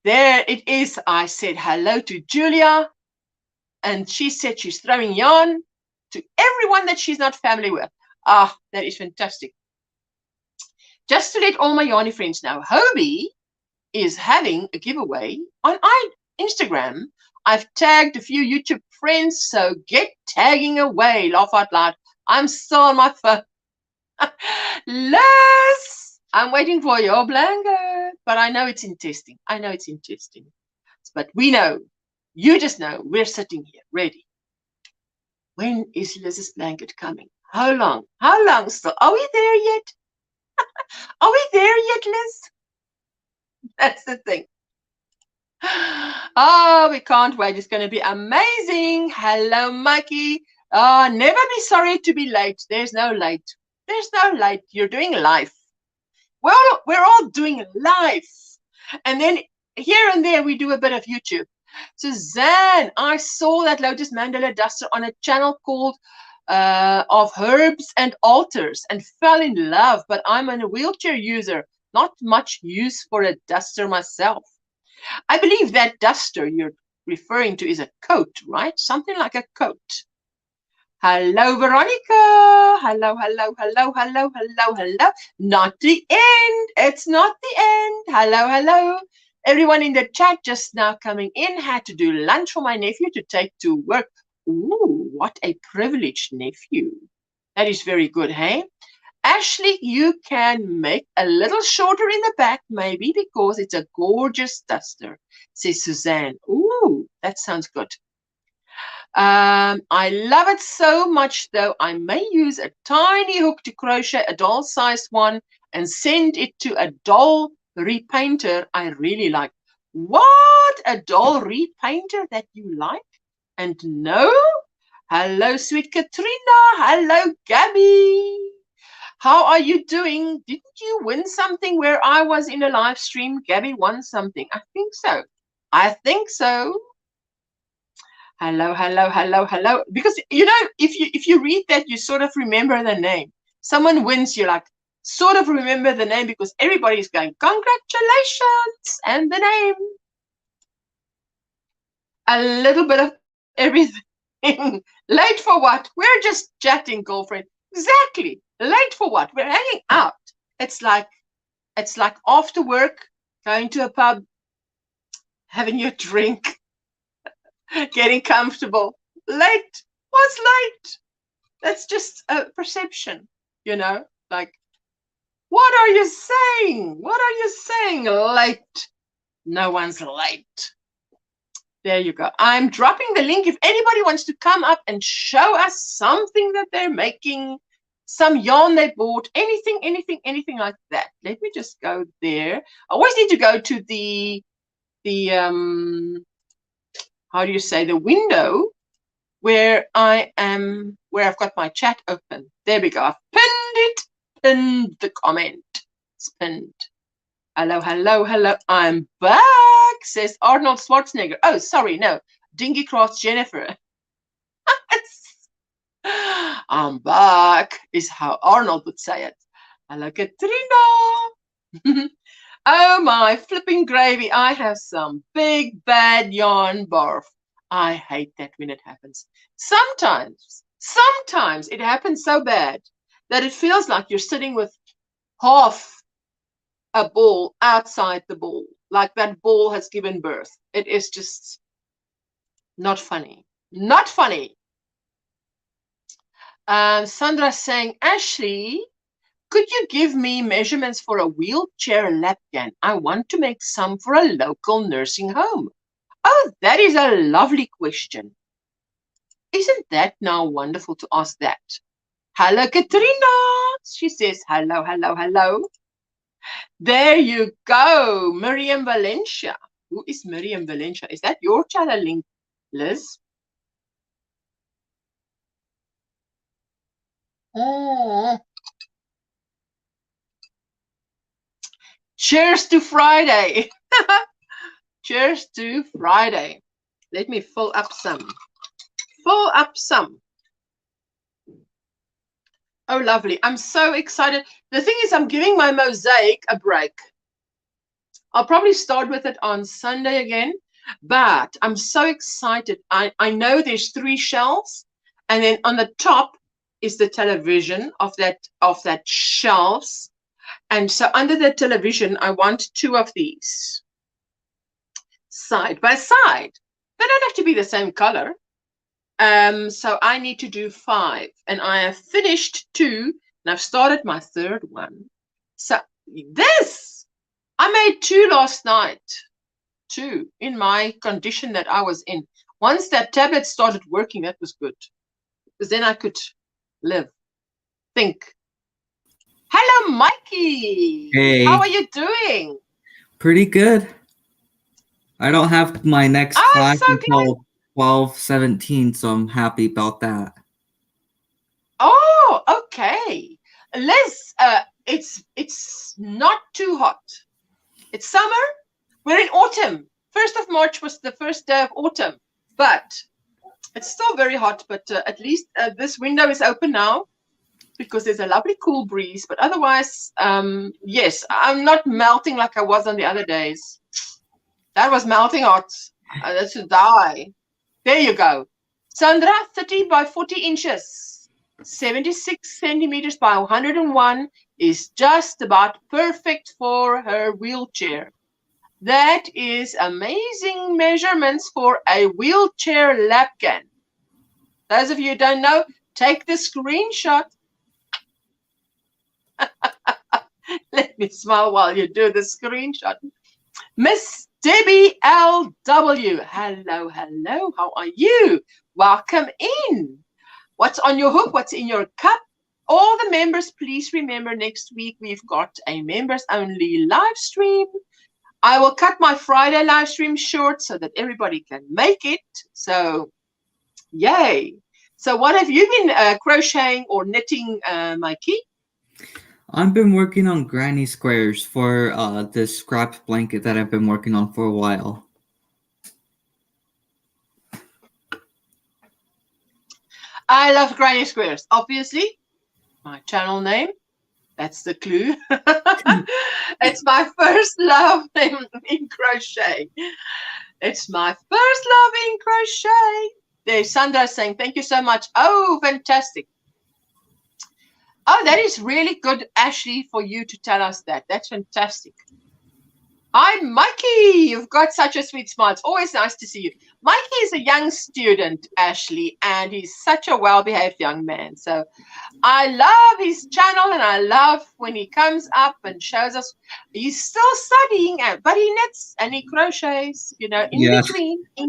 A: There it is. I said hello to Julia. And she said she's throwing yarn to everyone that she's not family with. Ah, that is fantastic. Just to let all my yarny friends know, Hobie is having a giveaway on Instagram. I've tagged a few YouTube friends, so get tagging away. Laugh out loud. I'm still on my phone. Les, I'm waiting for your blanket, but I know it's in testing. I know it's in testing. But we know, you just know, we're sitting here ready. When is Liz's blanket coming? How long? How long still? Are we there yet? Are we there yet, Liz? That's the thing. Oh, we can't wait. It's going to be amazing. Hello, Mikey. Oh, never be sorry to be late. There's no late. There's no late. You're doing life. Well, we're all doing life. And then here and there, we do a bit of YouTube. Suzanne, I saw that Lotus Mandala duster on a channel called of Herbs and Altars and fell in love, but I'm a wheelchair user. Not much use for a duster myself. I believe that duster you're referring to is a coat, right? Something like a coat. Hello, Veronica. Hello, hello, hello, hello, hello, hello. Not the end. It's not the end. Hello, hello. Everyone in the chat just now coming in had to do lunch for my nephew to take to work. Ooh, what a privileged nephew. That is very good, hey? Ashley, you can make a little shorter in the back, maybe, because it's a gorgeous duster, says Suzanne. Ooh, that sounds good. I love it so much, though I may use a tiny hook to crochet a doll-sized one and send it to a doll repainter I really like. What? A doll repainter that you like? And no? Hello, sweet Katrina. Hello, Gabby. How are you doing? Didn't you win something where I was in a live stream? Gabby won something. I think so. I think so. Hello, hello, hello, hello. Because you know, if you read that, you sort of remember the name. Someone wins, you're like, sort of remember the name because everybody's going, congratulations, and the name. A little bit of everything. Late for what? We're just chatting, girlfriend. Exactly. Late for what? We're hanging out. It's like after work, going to a pub, having your drink, getting comfortable. Late. What's late? That's just a perception, you know? Like, what are you saying? What are you saying? Late. No one's late. There you go. I'm dropping the link if anybody wants to come up and show us something that they're making, some yarn they bought, anything like that. Let me just go there. I always need to go to the how do you say, the window where I've got my chat open. There we go. I've pinned the comment. It's pinned. Hello, hello, hello. I'm back, says Arnold Schwarzenegger. Oh, sorry, no. Dingy Crafts Jennifer. I'm back, is how Arnold would say it. Hello, Katrina. Oh, my flipping gravy. I have some big, bad yarn barf. I hate that when it happens. Sometimes it happens so bad that it feels like you're sitting with half a ball outside the ball, like that ball has given birth. It is just not funny. Not funny. Sandra's saying, Ashley, could you give me measurements for a wheelchair lapgan? I want to make some for a local nursing home. Oh, that is a lovely question. Isn't that now wonderful to ask that? Hello, Katrina. She says, hello, hello, hello. There you go, Miriam Valencia. Who is Miriam Valencia? Is that your channel link, Liz? Oh. Cheers to Friday. Cheers to Friday. Let me fill up some. Fill up some. Oh, lovely. I'm so excited. The thing is, I'm giving my mosaic a break. I'll probably start with it on Sunday again, but I'm so excited. I know there's 3 shelves, and then on the top is the television of that shelves. And so under the television, I want 2 of these side by side. They don't have to be the same color. So I need to do 5, and I have finished 2, and I've started my 3rd one. So this, I made 2 last night, 2 in my condition that I was in. Once that tablet started working, that was good, because then I could live, think. Hello, Mikey.
B: Hey.
A: How are you doing?
B: Pretty good. I don't have my next class until 12:17, so I'm happy about that.
A: Oh, okay. Liz, it's not too hot. It's summer. We're in autumn. 1st of March was the first day of autumn, but it's still very hot. But at least this window is open now, because there's a lovely cool breeze. But otherwise, yes, I'm not melting like I was on the other days. That was melting hot. I should die. There you go. Sandra, 30 by 40 inches, 76 centimeters by 101 is just about perfect for her wheelchair. That is amazing measurements for a wheelchair lapgan. Those of you who don't know, take the screenshot. Let me smile while you do the screenshot. Miss Debbie LW. Hello, hello. How are you? Welcome in. What's on your hook? What's in your cup? All the members, please remember next week we've got a members only live stream. I will cut my Friday live stream short so that everybody can make it. So, yay. So what have you been crocheting or knitting, Mikey?
B: I've been working on granny squares for this scrap blanket that I've been working on for a while.
A: I love granny squares. Obviously, my channel name. That's the clue. It's my first love in crochet. It's my first love in crochet. There's Sandra saying, thank you so much. Oh, fantastic. Oh, that is really good, Ashley, for you to tell us that. That's fantastic. Hi, Mikey. You've got such a sweet smile. It's always nice to see you. Mikey is a young student, Ashley, and he's such a well-behaved young man. So I love his channel, and I love when he comes up and shows us. He's still studying, but he knits and he crochets, you know, in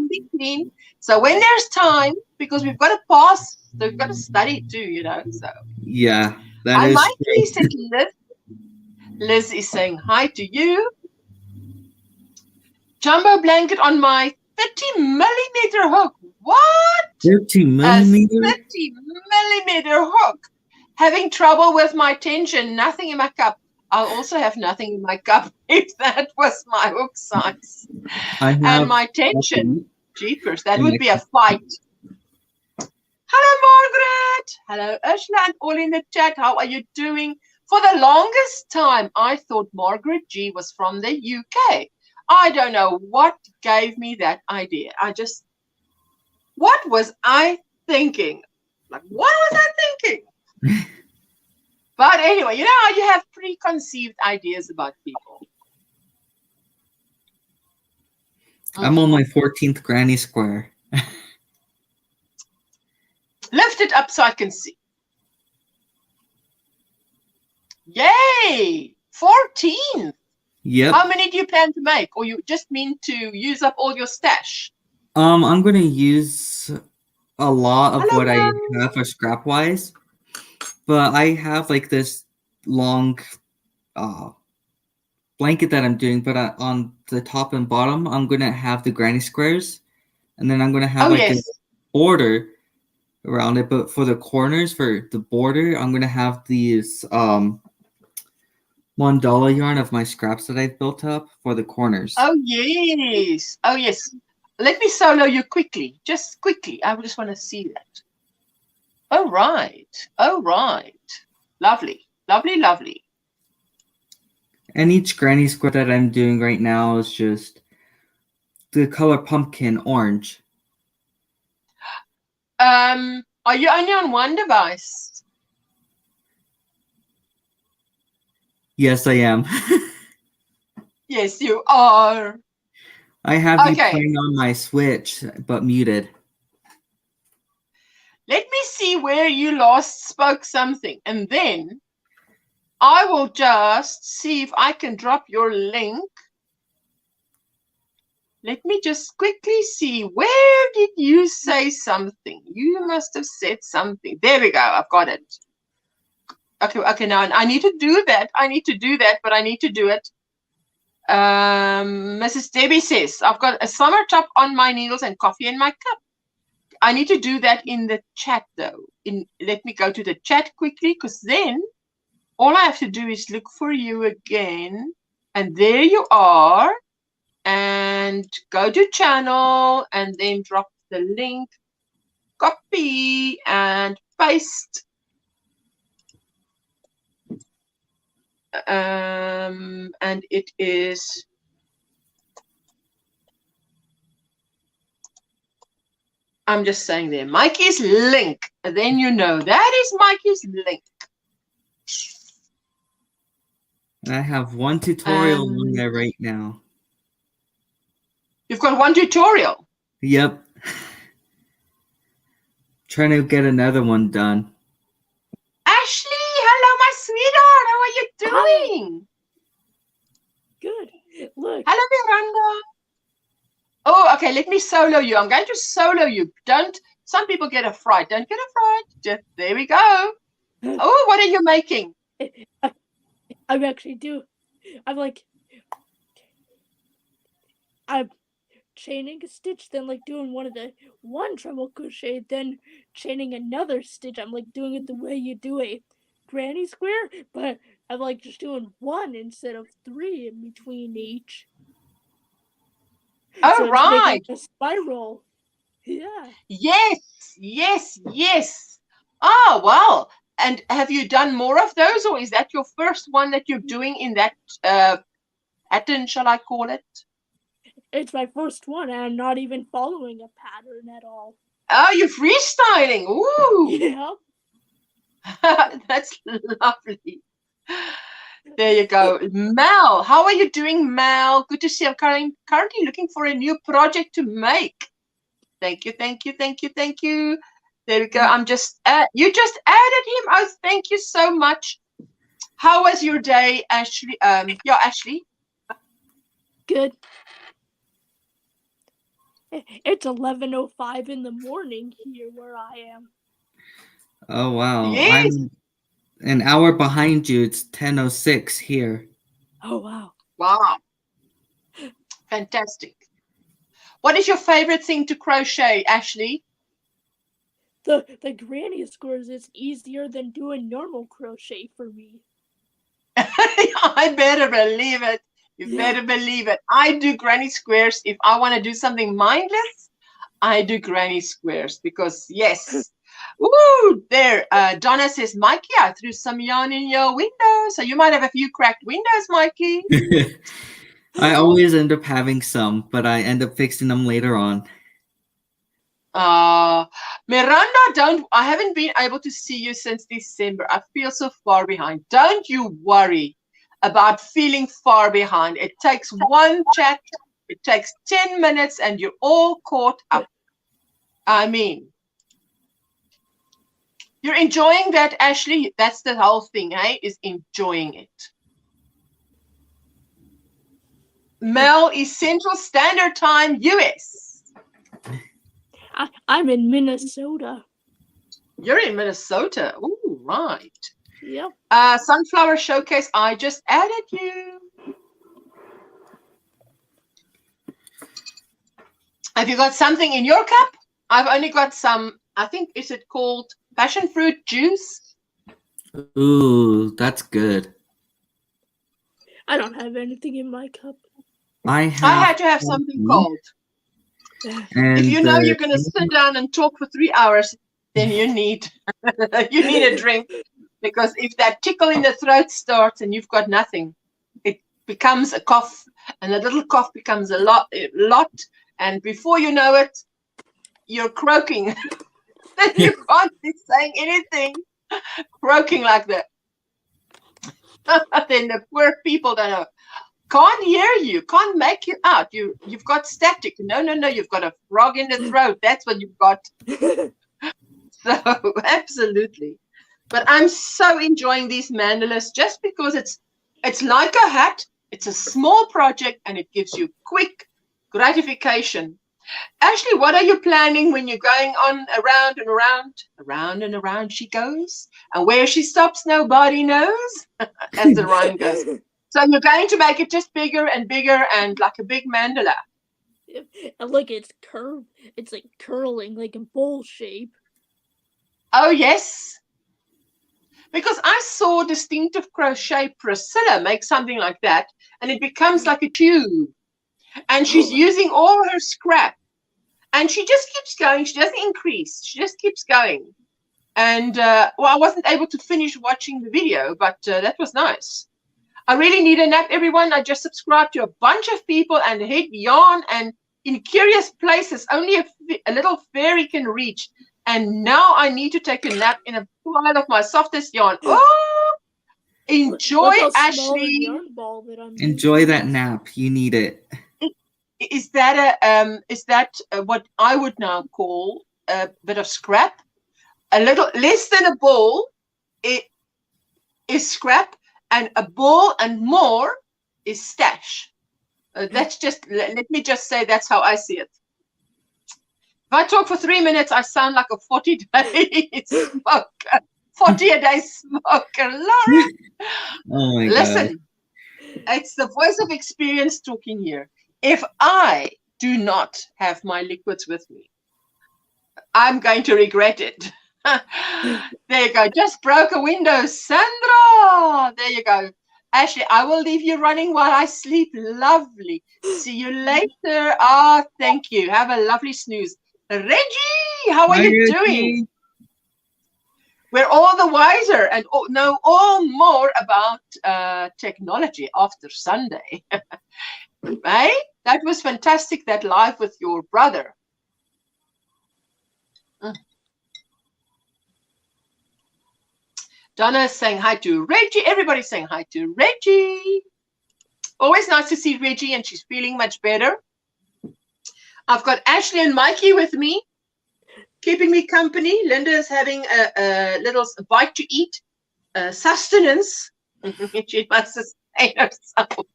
A: between. So when there's time, because we've got to pass, so we've got to study too, you know. So
B: yeah, that is.
A: Mikey said Liz. Liz is saying hi to you. Jumbo blanket on my 30mm hook. What?
B: 30mm?
A: A 30mm hook. Having trouble with my tension. Nothing in my cup. I'll also have nothing in my cup if that was my hook size. And my tension. Jeepers, that would be a fight. Hello, Margaret. Hello, Ursula, and all in the chat. How are you doing? For the longest time, I thought Margaret G was from the UK. I don't know what gave me that idea. What was I thinking? Like, what was I thinking? But anyway, you know how you have preconceived ideas about people.
B: I'm on my 14th granny square.
A: Lift it up so I can see. Yay! 14.
B: Yep.
A: How many do you plan to make? Or you just mean to use up all your stash?
B: I'm going to use a lot of what I have for scrap-wise. But I have like this long blanket that I'm doing. But on the top and bottom, I'm going to have the granny squares. And then I'm going to have a border around it. But for the corners, for the border, I'm going to have these... $1 yarn of my scraps that I've built up for the corners.
A: Oh, yes. Oh, yes. Let me solo you quickly. Just quickly. I just want to see that. Oh, right. Oh, right. Lovely. Lovely, lovely.
B: And each granny square that I'm doing right now is just the color pumpkin orange.
A: Are you only on one device?
B: Yes, I am.
A: Yes, you are.
B: I have you playing on my Switch, but muted.
A: Let me see where you last spoke something, and then I will just see if I can drop your link. Let me just quickly see. Where did you say something? You must have said something. There we go. I've got it. Okay, now I need to do that. But I need to do it. Mrs. Debbie says, I've got a summer top on my needles and coffee in my cup. I need to do that in the chat, though. Let me go to the chat quickly, because then all I have to do is look for you again. And there you are. And go to channel and then drop the link. Copy and paste. And it is I'm just saying there, Mikey's link. And then you know that is Mikey's link.
B: I have one tutorial on there right now.
A: You've got one tutorial?
B: Yep. Trying to get another one done.
A: Ashley, hello, my sweetheart. How are you doing?
C: Good. Look.
A: Hello, Miranda. Oh, okay. Let me solo you. I'm going to solo you. Don't. Some people get a fright. Don't get a fright. Just, there we go. Oh, what are you making?
C: I'm actually I'm chaining a stitch, then like doing one treble crochet, then chaining another stitch. I'm like doing it the way you do a granny square, but I'm like just doing one instead of three in between each.
A: Oh,
C: So it's
A: right.
C: making a spiral. Yeah.
A: Yes. Oh, well. And have you done more of those, or is that your first one that you're doing in that pattern, shall I call it?
C: It's my first one, and I'm not even following a pattern at all.
A: Oh, you're freestyling. Ooh.
C: Yeah.
A: That's lovely. There you go. Mel, how are you doing, Mel? Good to see you. I'm currently looking for a new project to make. Thank you. There we go. I'm just, you just added him. Oh, thank you so much. How was your day, Ashley? Yeah, Ashley.
C: Good. It's 11:05 in the morning here where I am.
B: Oh wow.
A: Yes.
B: I'm an hour behind you. It's 10:06 here.
C: Oh wow.
A: Wow. Fantastic. What is your favorite thing to crochet, Ashley?
C: The granny squares is easier than doing normal crochet for me.
A: I better believe it. You better believe it. I do granny squares. If I want to do something mindless, I do granny squares because, yes. Woo! There. Donna says, Mikey, I threw some yarn in your window. So you might have a few cracked windows, Mikey.
B: I always end up having some, but I end up fixing them later on.
A: Miranda, I haven't been able to see you since December. I feel so far behind. Don't you worry about feeling far behind. It takes one chat, it takes 10 minutes, and you're all caught up. I mean, you're enjoying that, Ashley. That's the whole thing, hey, is enjoying it. Mel is Central Standard Time, US.
C: I'm in Minnesota.
A: You're in Minnesota. Ooh, right.
C: Yep.
A: Sunflower Showcase, I just added you. Have you got something in your cup? I've only got some, I think, is it called passion fruit juice?
B: Ooh, that's good.
C: I don't have anything in my cup.
B: I
A: had to have something cold. If you know you're going to sit down and talk for 3 hours, then you need a drink, because if that tickle in the throat starts and you've got nothing, it becomes a cough, and a little cough becomes a lot, and before you know it, you're croaking. Then you can't be saying anything, croaking like that. Then the poor people don't know. Can't hear you, can't make you out. You've got static. No, you've got a frog in the throat. That's what you've got. So absolutely. But I'm so enjoying these mandalas just because it's like a hat. It's a small project and it gives you quick gratification. Ashley, what are you planning when you're going on around and around she goes, and where she stops nobody knows, as the rhyme goes. So you're going to make it just bigger and bigger and like a big mandala.
C: And look, it's curved. It's like curling, like a bowl shape.
A: Oh, yes. Because I saw Distinctive Crochet Priscilla make something like that, and it becomes like a tube. And she's using all her scrap. And she just keeps going. She doesn't increase. She just keeps going. And, well, I wasn't able to finish watching the video, but that was nice. I really need a nap, everyone. I just subscribed to a bunch of people and hit yarn, and in curious places only a little fairy can reach. And now I need to take a nap in a pile of my softest yarn. Oh, enjoy, Ashley.
B: Enjoy that nap. You need it.
A: Is that what I would now call a bit of scrap? A little less than a ball, it is scrap. And a ball and more is stash. That's just, let me just say, that's how I see it. If I talk for 3 minutes, I sound like a 40-day smoker. 40-a-day smoker, Laura.
B: Oh my
A: Listen, it's the voice of experience talking here. If I do not have my liquids with me, I'm going to regret it. There you go. Just broke a window, Sandra. There you go. Ashley, I will leave you running while I sleep. Lovely. See you later. Ah, thank you. Have a lovely snooze. Reggie, how are you doing? We're all the wiser and know all more about technology after Sunday. Right? That was fantastic, that live with your brother. Donna is saying hi to Reggie. Everybody's saying hi to Reggie. Always nice to see Reggie, and she's feeling much better. I've got Ashley and Mikey with me, keeping me company. Linda is having a little bite to eat, sustenance. She must sustain herself.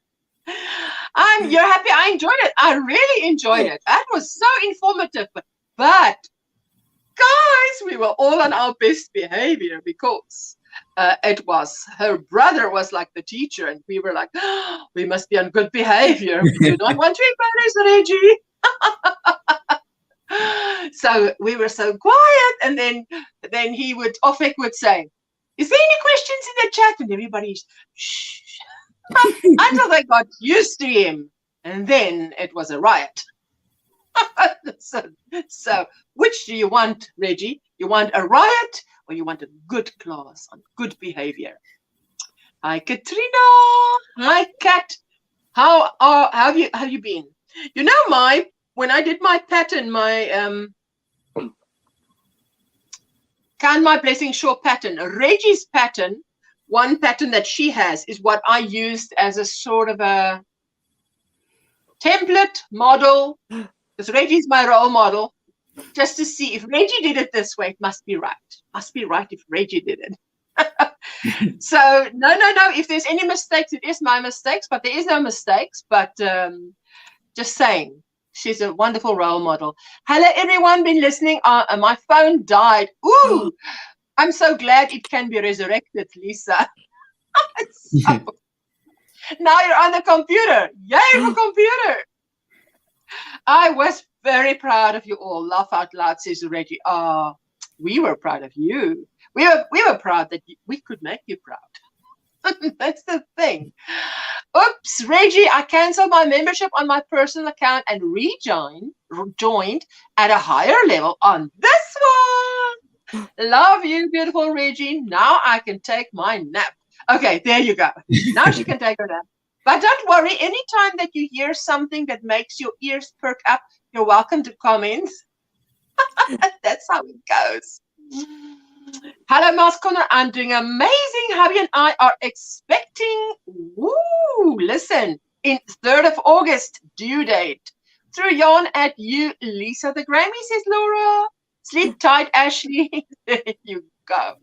A: You're happy? I enjoyed it. I really enjoyed it. That was so informative. But guys, we were all on our best behavior because it was her brother was like the teacher, and we were like, oh, we must be on good behavior. We do not want to embarrass Reggie. So we were so quiet, and then he would would say, is there any questions in the chat? And everybody's shh. Until they got used to him, and then it was a riot. So which do you want, Reggie? You want a riot, or you want a good class on good behavior? Hi, Katrina. Hi, Kat. How have you been? You know, when I did my pattern, my Count My Blessing short pattern, Reggie's pattern, one pattern that she has is what I used as a sort of a template model, because Reggie's my role model, just to see if Reggie did it this way, it must be right. Must be right if Reggie did it. So no. If there's any mistakes, it is my mistakes, but there is no mistakes. But just saying, she's a wonderful role model. Hello, everyone, been listening. My phone died. Ooh, I'm so glad it can be resurrected, Lisa. So, now you're on the computer. Yay for computer. I was very proud of you all. Laugh out loud, says Reggie. Oh, we were proud of you. We were proud that we could make you proud. That's the thing. Oops, Reggie, I canceled my membership on my personal account and rejoined at a higher level on this one. Love you, beautiful Reggie. Now I can take my nap. Okay, there you go. Now she can take her nap. But don't worry, anytime that you hear something that makes your ears perk up, you're welcome to comment. That's how it goes. Hello, Mouse Corner. I'm doing amazing. Hubby and I are expecting, listen, in 3rd of August, due date. Through yarn at you, Lisa the Grammy, says Laura. Sleep tight, Ashley. There you go.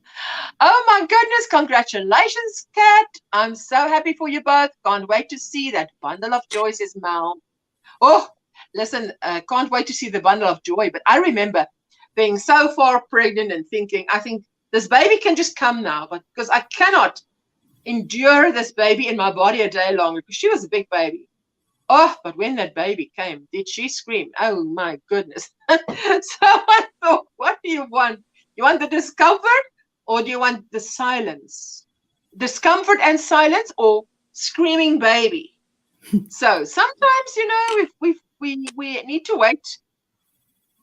A: Oh, my goodness. Congratulations, Kat. I'm so happy for you both. Can't wait to see that bundle of joy, says Mel. Oh, listen, can't wait to see the bundle of joy. But I remember being so far pregnant and thinking, I think this baby can just come now, but because I cannot endure this baby in my body a day longer, because she was a big baby. Oh, but when that baby came, did she scream? Oh, my goodness. So I thought, what do you want? You want the discomfort, or do you want the silence? Discomfort and silence, or screaming baby? So sometimes, you know, we need to wait.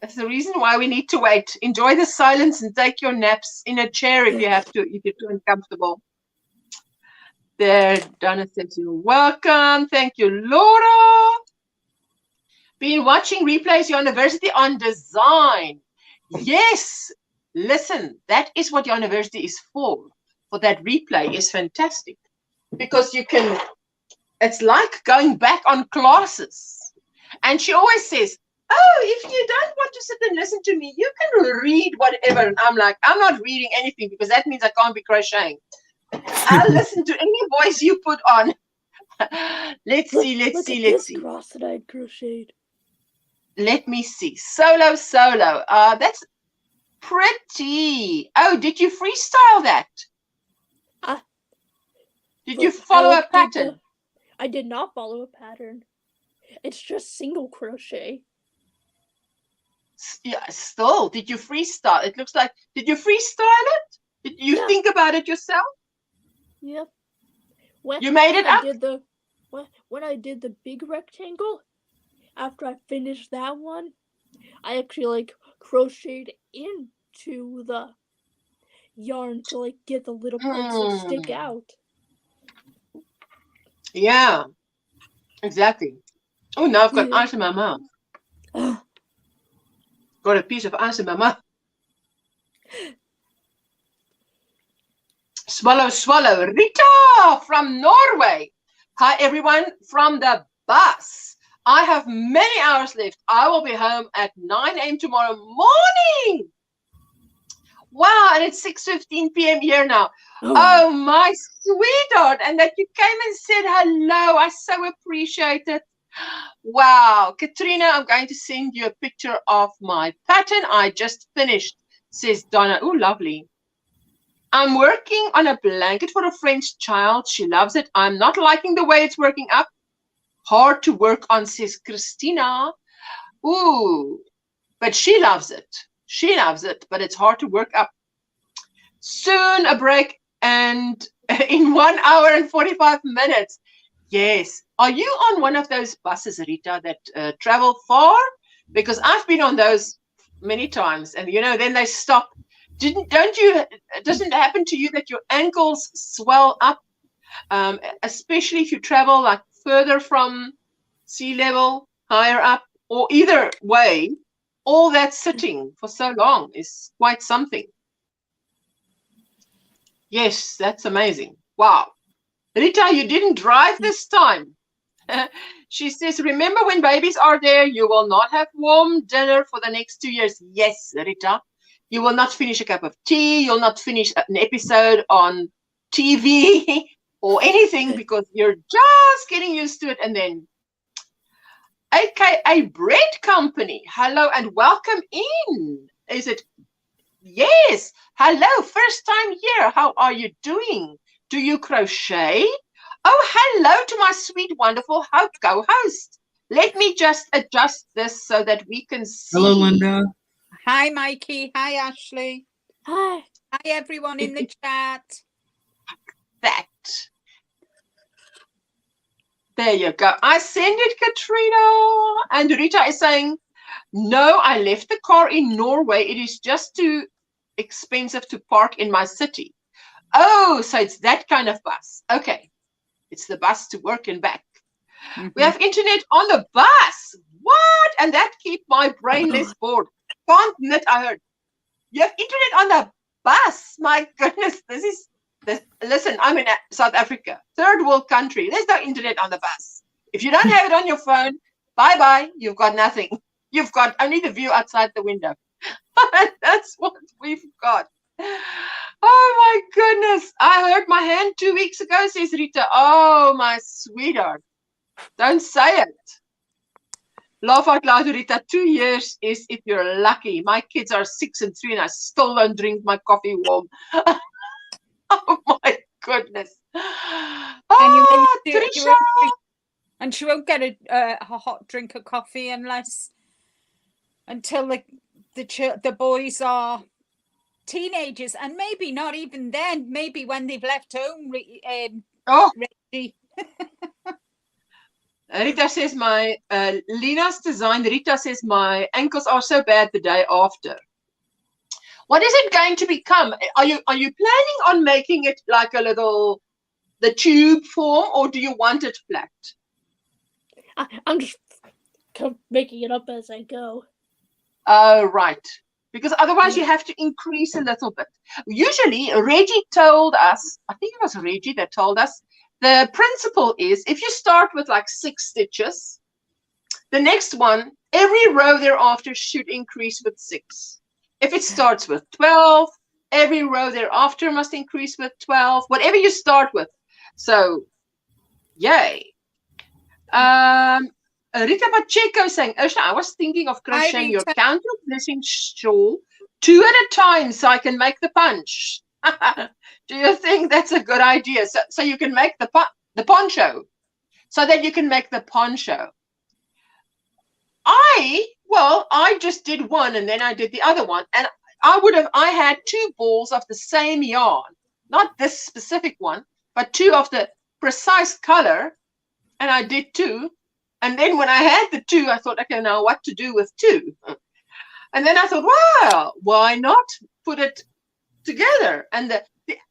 A: That's the reason why we need to wait. Enjoy the silence and take your naps in a chair if you have to, if you're too uncomfortable. There, Donna says you're welcome. Thank you, Laura. Been watching replays University on design. Yes. Listen, that is what University is for. For that replay is fantastic. Because you can, it's like going back on classes. And she always says, oh, if you don't want to sit and listen to me, you can read whatever. And I'm like, I'm not reading anything because that means I can't be crocheting. I'll listen to any voice you put on. Let's see.
C: Look at this cross that I crocheted.
A: Let me see. Solo. That's pretty. Oh, did you freestyle that? Did you follow a pattern?
C: I did not follow a pattern. It's just single crochet.
A: Yeah, still, did you freestyle? It looks like, did you freestyle it? Did you think about it yourself?
C: Yep.
A: You made it up?
C: When I did the big rectangle, after I finished that one, I actually like crocheted into the yarn to like get the little parts that stick out.
A: Yeah, exactly. Oh, now I've got ice in my mouth. Got a piece of ice in my mouth. Swallow. Rita from Norway. Hi, everyone from the bus. I have many hours left. I will be home at 9 a.m. tomorrow morning. Wow, and it's 6:15 p.m. here now. Oh, my sweetheart. And that you came and said hello. I so appreciate it. Wow. Katrina, I'm going to send you a picture of my pattern. I just finished, says Donna. Oh, lovely. I'm working on a blanket for a French child. She loves it. I'm not liking the way it's working up. Hard to work on, says Christina. Ooh, but she loves it. She loves it, but it's hard to work up. Soon a break, and in 1 hour and 45 minutes. Yes. Are you on one of those buses, Rita, that travel far? Because I've been on those many times, and then they stop. Doesn't it happen to you that your ankles swell up, especially if you travel like further from sea level, higher up, or either way, all that sitting for so long is quite something. Yes, that's amazing. Wow. Rita, you didn't drive this time. She says, remember when babies are there, you will not have warm dinner for the next 2 years. Yes, Rita. You will not finish a cup of tea. You'll not finish an episode on TV or anything because you're just getting used to it. And then, AKA Bread Company, hello and welcome in. Is it? Yes. Hello, first time here. How are you doing? Do you crochet? Oh, hello to my sweet, wonderful co-host. Let me just adjust this so that we can see.
B: Hello, Linda.
D: Hi, Mikey. Hi, Ashley.
C: Hi.
D: Hi, everyone in the chat.
A: There you go. I send it, Katrina. And Rita is saying, no, I left the car in Norway. It is just too expensive to park in my city. Oh, so it's that kind of bus. Okay. It's the bus to work and back. We have internet on the bus. What? And that keep my brain less bored. Can't knit, I heard. You have internet on the bus. My goodness, listen, I'm in South Africa, third world country. There's no internet on the bus. If you don't have it on your phone, bye-bye. You've got nothing. You've got only the view outside the window. That's what we've got. Oh, my goodness. I hurt my hand 2 weeks ago, says Rita. Oh, my sweetheart. Don't say it. Laugh out loud, Rita. 2 years is if you're lucky. My kids are 6 and 3, and I still don't drink my coffee warm. Oh, my goodness. Oh, Trisha.
D: And she won't get a hot drink of coffee until the boys are teenagers, and maybe not even then. Maybe when they've left home. Ready.
A: Rita says Lina's design. Rita says my ankles are so bad the day after. What is it going to become? Are you planning on making it like the tube form, or do you want it flat?
C: I'm just making it up as I go.
A: Oh, right. Because otherwise you have to increase a little bit. Usually Reggie told us, I think it was Reggie that told us, the principle is if you start with like 6 stitches, the next one, every row thereafter should increase with 6. If it starts with 12, every row thereafter must increase with 12, whatever you start with. So Yay. Rita Pacheco saying, Ursula, I was thinking of crocheting your counter-blessing shawl 2 at a time so I can make the punch. Do you think that's a good idea? So you can make the poncho. So that you can make the poncho. I just did one and then I did the other one. And I had 2 balls of the same yarn. Not this specific one, but 2 of the precise color. And I did 2. And then when I had the 2, I thought, okay, now what to do with 2? And then I thought, wow, why not put it together? And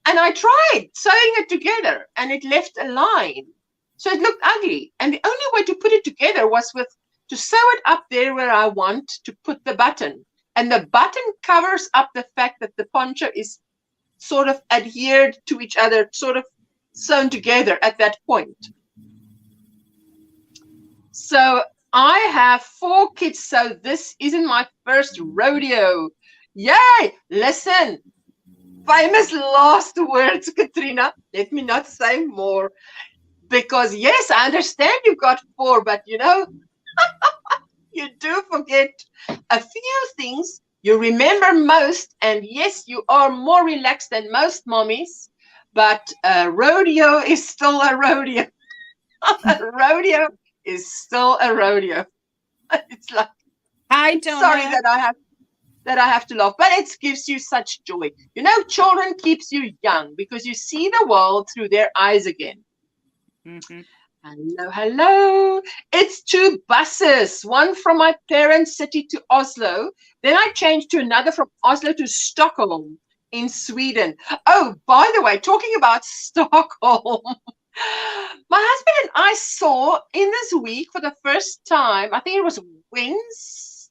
A: I tried sewing it together, and it left a line. So it looked ugly. And the only way to put it together was to sew it up there where I want to put the button. And the button covers up the fact that the poncho is sort of adhered to each other, sort of sewn together at that point. So I have 4 kids, so this isn't my first rodeo. Yay! Listen, famous last words, Katrina. Let me not say more. Because, yes, I understand you've got 4, but, you know, you do forget a few things. You remember most, and, yes, you are more relaxed than most mommies, but a rodeo is still a rodeo. A rodeo is still a rodeo. It's like,
D: I don't
A: sorry
D: know.
A: that I have to laugh, but it gives you such joy. You know, children keeps you young because you see the world through their eyes again.
D: Mm-hmm.
A: Hello, hello. It's 2 buses, one from my parents' city to Oslo. Then I changed to another from Oslo to Stockholm in Sweden. Oh, by the way, talking about Stockholm, my husband and I saw in this week for the first time, I think it was Wednesday.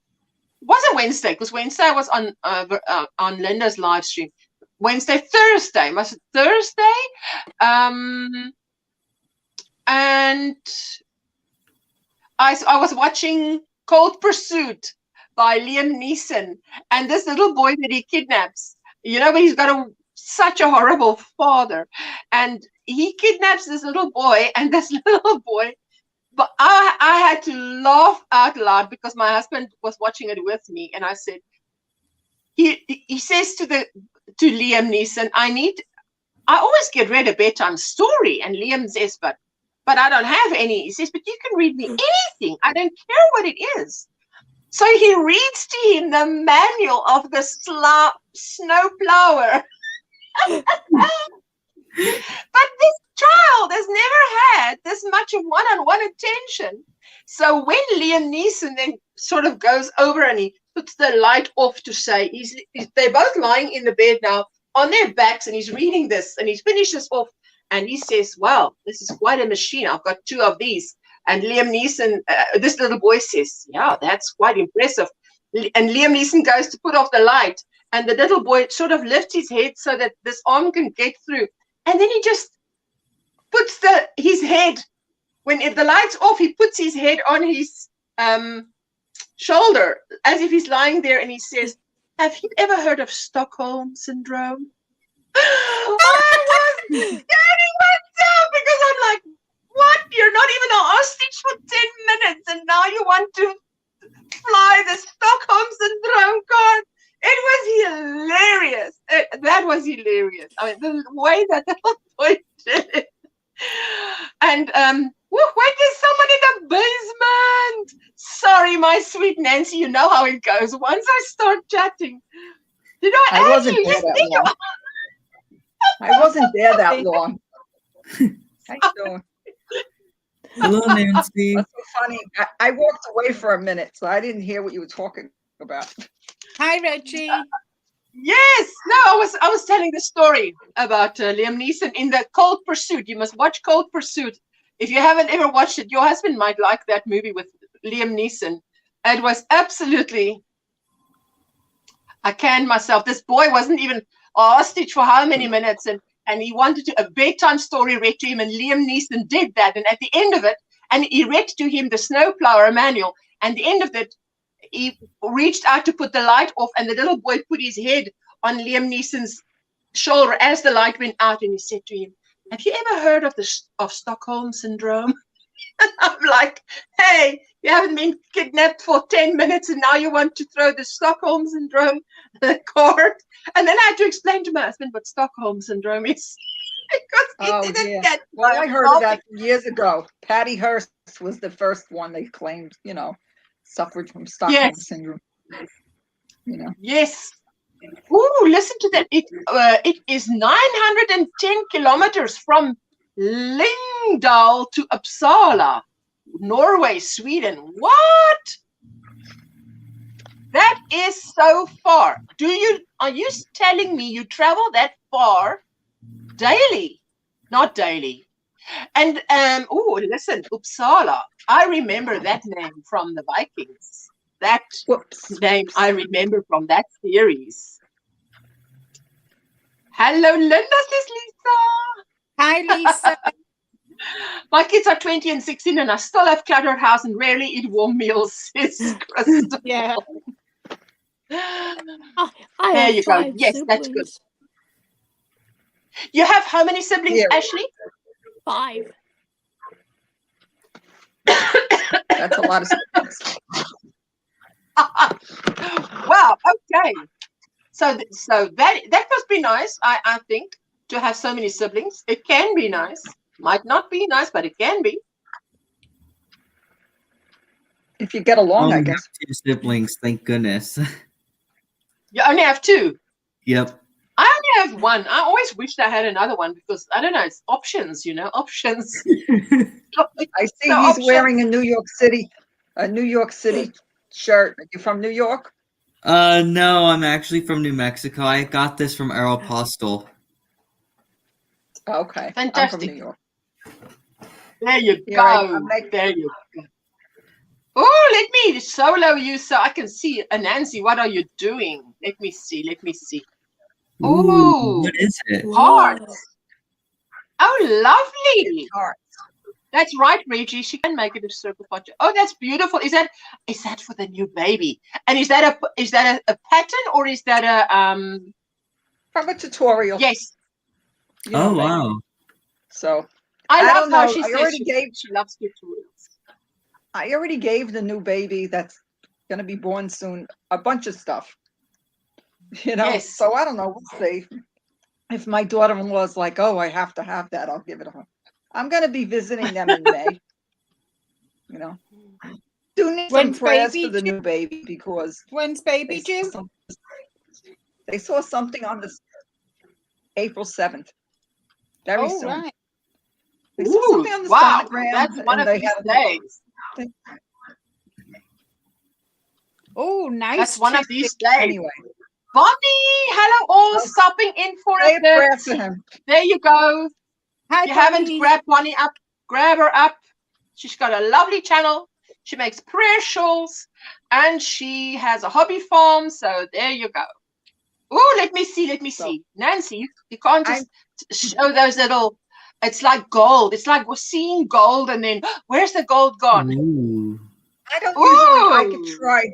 A: It wasn't Wednesday, because Wednesday I was on Linda's live stream. Thursday. Was it Thursday? And I was watching Cold Pursuit by Liam Neeson, and this little boy that he kidnaps, you know, but he's got such a horrible father, and he kidnaps this little boy, and this little boy, but I had to laugh out loud because my husband was watching it with me, and I said, he says to Liam Neeson, I always get read a bedtime story, and Liam says, but I don't have any. He says, but you can read me anything. I don't care what it is. So he reads to him the manual of the snowplower. But this child has never had this much of one-on-one attention. So when Liam Neeson then sort of goes over and he puts the light off to say, they're both lying in the bed now on their backs, and he's reading this, and he's finished this off, and he says, wow, this is quite a machine. I've got 2 of these. And Liam Neeson, this little boy says, yeah, that's quite impressive. And Liam Neeson goes to put off the light, and the little boy sort of lifts his head so that this arm can get through. And then he just puts his head, when the light's off, he puts his head on his shoulder as if he's lying there, and he says, have you ever heard of Stockholm Syndrome? I was getting myself because I'm like, what? You're not even an ostrich for 10 minutes, and now you want to fly the Stockholm Syndrome card? It was hilarious. That was hilarious. I mean, the way that the little boy did it. And wait, there's someone in the basement. Sorry, my sweet Nancy, you know how it goes. Once I start chatting, did I
E: wasn't there that long. I wasn't there that long. How you doing?
B: Hello, Nancy.
E: That's so funny. I walked away for a minute, so I didn't hear what you were talking about.
D: Hi, Reggie.
A: Yes, no, I was telling the story about Liam Neeson in the Cold Pursuit. You must watch Cold Pursuit. If you haven't ever watched it, your husband might like that movie with Liam Neeson. It was absolutely, I canned myself. This boy wasn't even hostage for how many minutes, and he wanted a bedtime story read to him, and Liam Neeson did that. And at the end of it, and he read to him the Snowplower manual, and the end of it, he reached out to put the light off, and the little boy put his head on Liam Neeson's shoulder as the light went out, and he said to him, Have you ever heard of Stockholm syndrome? I'm like, hey, you haven't been kidnapped for 10 minutes and now you want to throw the Stockholm syndrome card. And then I had to explain to my husband what Stockholm syndrome is. Because he didn't get
E: well, I heard of that years ago. Patty Hearst was the first one they claimed, you know, suffered from Stockholm syndrome. You know.
A: Yes. Ooh, listen to that. It is 910 kilometers from Lyngdal to Uppsala, Norway, Sweden. What? That is so far. Are you telling me you travel that far daily? Not daily. And oh, listen, Uppsala. I remember that name from the Vikings. That name I remember from that series. Hello, Linda, says Lisa.
D: Hi, Lisa.
A: My kids are 20 and 16 and I still have cluttered house and rarely eat warm meals, says Crystal.
D: Yeah.
A: There you go. Yes,
C: siblings.
A: that's good. You have how many siblings, Ashley?
C: 5.
E: That's a lot of siblings.
A: Wow, okay. So that must be nice, I think, to have so many siblings. It can be nice. Might not be nice, but it can be.
E: If you get along, I guess.
B: 2 siblings, thank goodness.
A: You only have 2?
B: Yep.
A: I only have 1. I always wished I had another one because, I don't know, it's options, you know, options.
E: I see he's wearing a New York City shirt. Are you from New York?
B: No, I'm actually from New Mexico. I got this from Aeropostale.
E: Okay.
A: Fantastic.
E: I'm from New York.
A: There you go. There you go. Oh, let me solo you so I can see. Nancy, what are you doing? Let me see. Let me see.
B: Ooh, what is it?
A: Hearts. Oh, lovely.
E: Hearts.
A: That's right, Reggie. She can make it a circle part. Oh, that's beautiful. Is that for the new baby? And is that a pattern or is that a
E: from a tutorial?
A: Yes.
E: You know,
B: oh wow.
E: So
A: I love
E: don't
A: how
E: know.
A: she says she loves tutorials.
E: I already gave the new baby that's going to be born soon a bunch of stuff. You know,
A: yes.
E: So I don't know. We'll see. If my daughter-in-law is like, oh, I have to have that, I'll give it to her. I'm going to be visiting them in May. You know, do need some prayers for the new baby because
D: when's baby due?
E: They saw something on this April 7th. Very soon.
D: Right.
E: They saw something on the sonogram.
A: That's one of these days.
D: Oh, nice.
A: That's one of these days.
E: Anyway.
A: Bonnie, hello all, stopping in for a bit. There you go. If you haven't grabbed Bonnie up, grab her up. She's got a lovely channel. She makes prayer shawls and she has a hobby farm. So there you go. Oh, let me see. Nancy, you can't just show those little, it's like gold. It's like we're seeing gold and then where's the gold gone?
B: Ooh.
E: I don't usually, I could try.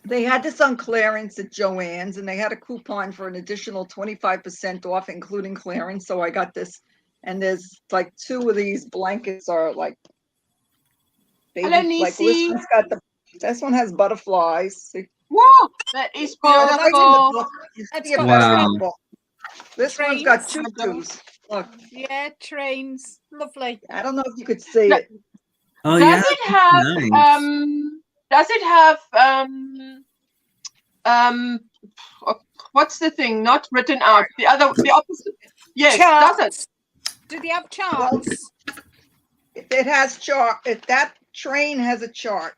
E: They had this on clearance at Joann's and they had a coupon for an additional 25% off, including clearance. So I got this. And there's like 2 of these blankets are like, baby,
A: hello, Nisi.
E: Like this one has butterflies. See?
A: Whoa, that is beautiful.
B: Wow.
E: This one's got tutus. Look.
D: Yeah, trains. Lovely.
E: I don't know if you could see it.
B: Oh,
A: does it have what's the thing not written out? The opposite. Yes,
D: charts.
A: Does it?
D: Do they have charts?
E: Well, it has chart. That train has a chart.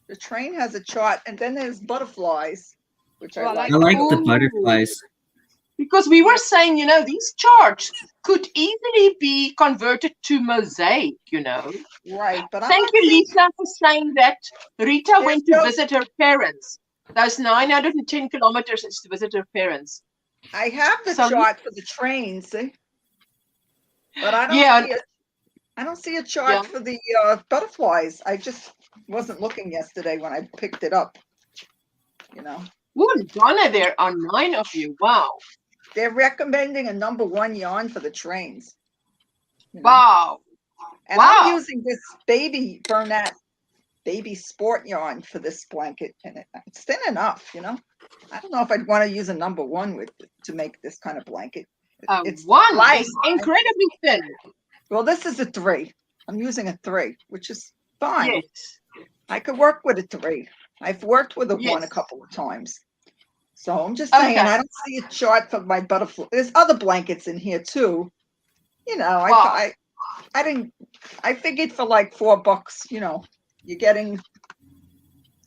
E: The train has a chart, and then there's butterflies, which I like.
B: I like the butterflies.
A: Because we were saying, you know, these charts could easily be converted to mosaic, you know.
E: Right, but
A: thank you, Lisa, for saying that. Rita went to visit her parents. Those 910 kilometers is to visit her parents.
E: I have the chart for the train, see? But I don't see a chart for the butterflies. I just wasn't looking yesterday when I picked it up, you know.
A: Ooh, Donna, there are 9 of you. Wow.
E: they're recommending a #1 yarn for the trains. You know?
A: Wow.
E: And
A: Wow.
E: I'm using this baby Bernat baby sport yarn for this blanket, and it's thin enough, you know. I don't know if I'd want to use a #1 with to make this kind of blanket. It's
A: One
E: light.
A: is incredibly thin.
E: Well, this is a 3. I'm using a 3, which is fine.
A: Yes.
E: I could work with a 3. I've worked with a 1 a couple of times. So I'm just saying,
A: Okay.
E: I don't see a chart for my butterfly. There's other blankets in here too. You know,
A: Wow.
E: I figured for like $4, you know, you're getting,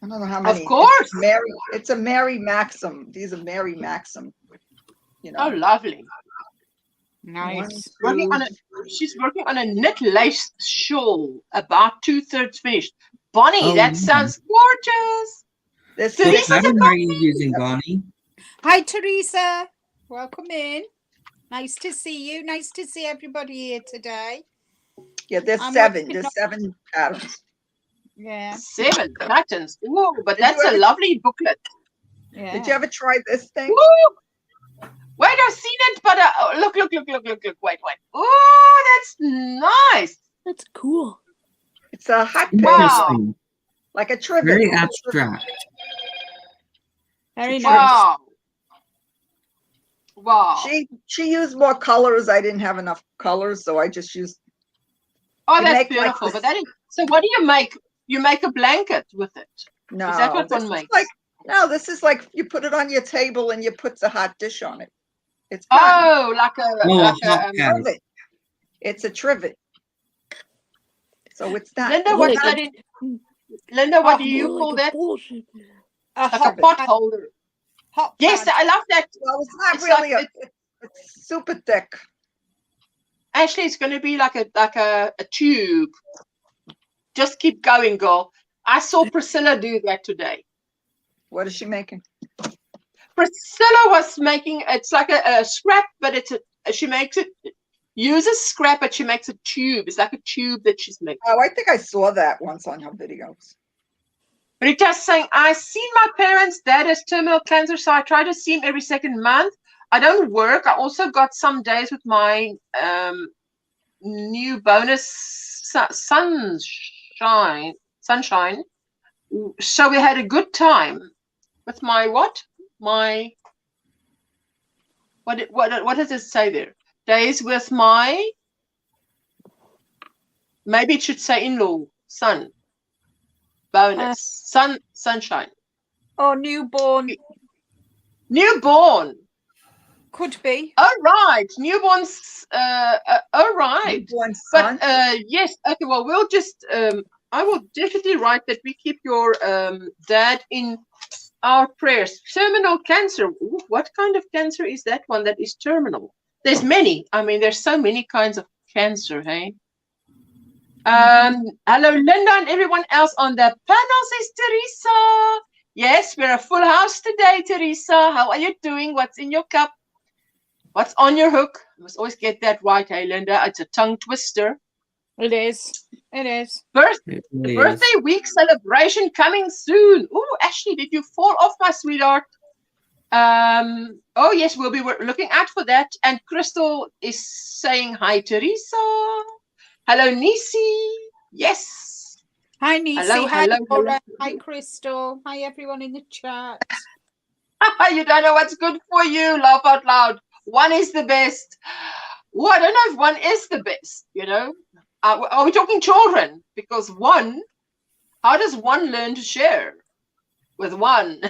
E: I don't know how many.
A: Of course.
E: It's a Mary Maxim. These are Mary Maxim. You know.
A: Oh, lovely.
D: Nice.
A: She's working on a knit lace shawl, about 2/3 finished. Bonnie,
B: Oh,
A: that
B: yeah.
A: sounds gorgeous.
E: This
B: What
A: Teresa's
B: pattern are you using, Bonnie?
D: Hi, Teresa. Welcome in. Nice to see you. Nice to see everybody here today.
E: Yeah, there's
D: I'm
E: 7.
D: working
E: There's
D: on-
E: 7 patterns.
D: Yeah.
A: 7 patterns. Ooh, but
E: Did you
A: that's a
E: ever-
A: lovely booklet.
D: Yeah.
E: Did you ever try this thing?
A: Woo! Wait, I've seen it, but look. Wait. Oh, that's nice.
C: That's cool.
E: It's a hot pin,
A: Wow.
B: Interesting.
E: like a trivet.
B: Very abstract.
D: Very nice.
A: Wow. Wow.
E: She used more colors. I didn't have enough colors, so I just used.
A: Oh,
E: You
A: that's
E: make like
A: beautiful.
E: this-
A: But that is, so what do you make? You make a blanket with it.
E: No,
A: Is that what
E: this
A: one
E: is
A: makes?
E: this is like you put it on your table and you put the hot dish on it. It's
A: Oh, like a
B: hot pan.
E: trivet. It's a trivet. So it's not.
A: Linda,
E: it's
A: what
E: not-
A: that is? Linda, what do
C: More
A: you
C: like
A: call
C: a
A: that?
C: bullshit.
D: A
A: Like a
D: hot
A: pot
D: pan-
A: holder.
D: hot
A: Yes,
D: pan.
A: I love that.
E: well, it's not
A: It's
E: really
A: like-
E: it's super thick.
A: Actually, it's going to be like a tube. Just keep going, girl. I saw Priscilla do that today.
E: What is she making?
A: Priscilla was making, it's like a scrap, but she makes it, uses scrap, but she makes a tube. It's like a tube that she's making.
E: Oh, I think I saw that once on her videos.
A: But it just saying, I seen my parents' dad has terminal cancer, so I try to see him every second month. I don't work. I also got some days with my new bonus sunshine. So we had a good time with my what? My what does it say there? Days with my, maybe it should say in-law, son. Bonus. Sunshine.
D: Or newborn.
A: Newborn.
D: Could be.
A: All right. Newborns. All right.
E: Newborn son.
A: But yes. Okay. Well, we'll just. I will definitely write that we keep your dad in our prayers. Terminal cancer. Ooh, what kind of cancer is that one that is terminal? There's many. I mean, there's so many kinds of cancer. Hey. Hello, Linda, and everyone else on the panel, says Teresa. Yes, we're a full house today, Teresa. How are you doing? What's in your cup? What's on your hook? You must always get that right, hey, Linda. It's a tongue twister.
D: It is. It is.
B: It really is.
A: Birthday week celebration coming soon. Oh, Ashley, did you fall off, my sweetheart? Oh, yes, we'll be looking out for that. And Crystal is saying hi, Teresa. Hello, Nisi. Yes.
D: Hi, Nisi.
A: Hello,
D: Hi,
A: hello,
D: Laura.
A: hello.
D: Hi, Crystal. Hi, everyone in the chat.
A: You don't know what's good for you. Laugh out loud. One is the best. Oh, I don't know if one is the best, you know. Are we talking children? Because one, how does one learn to share with one?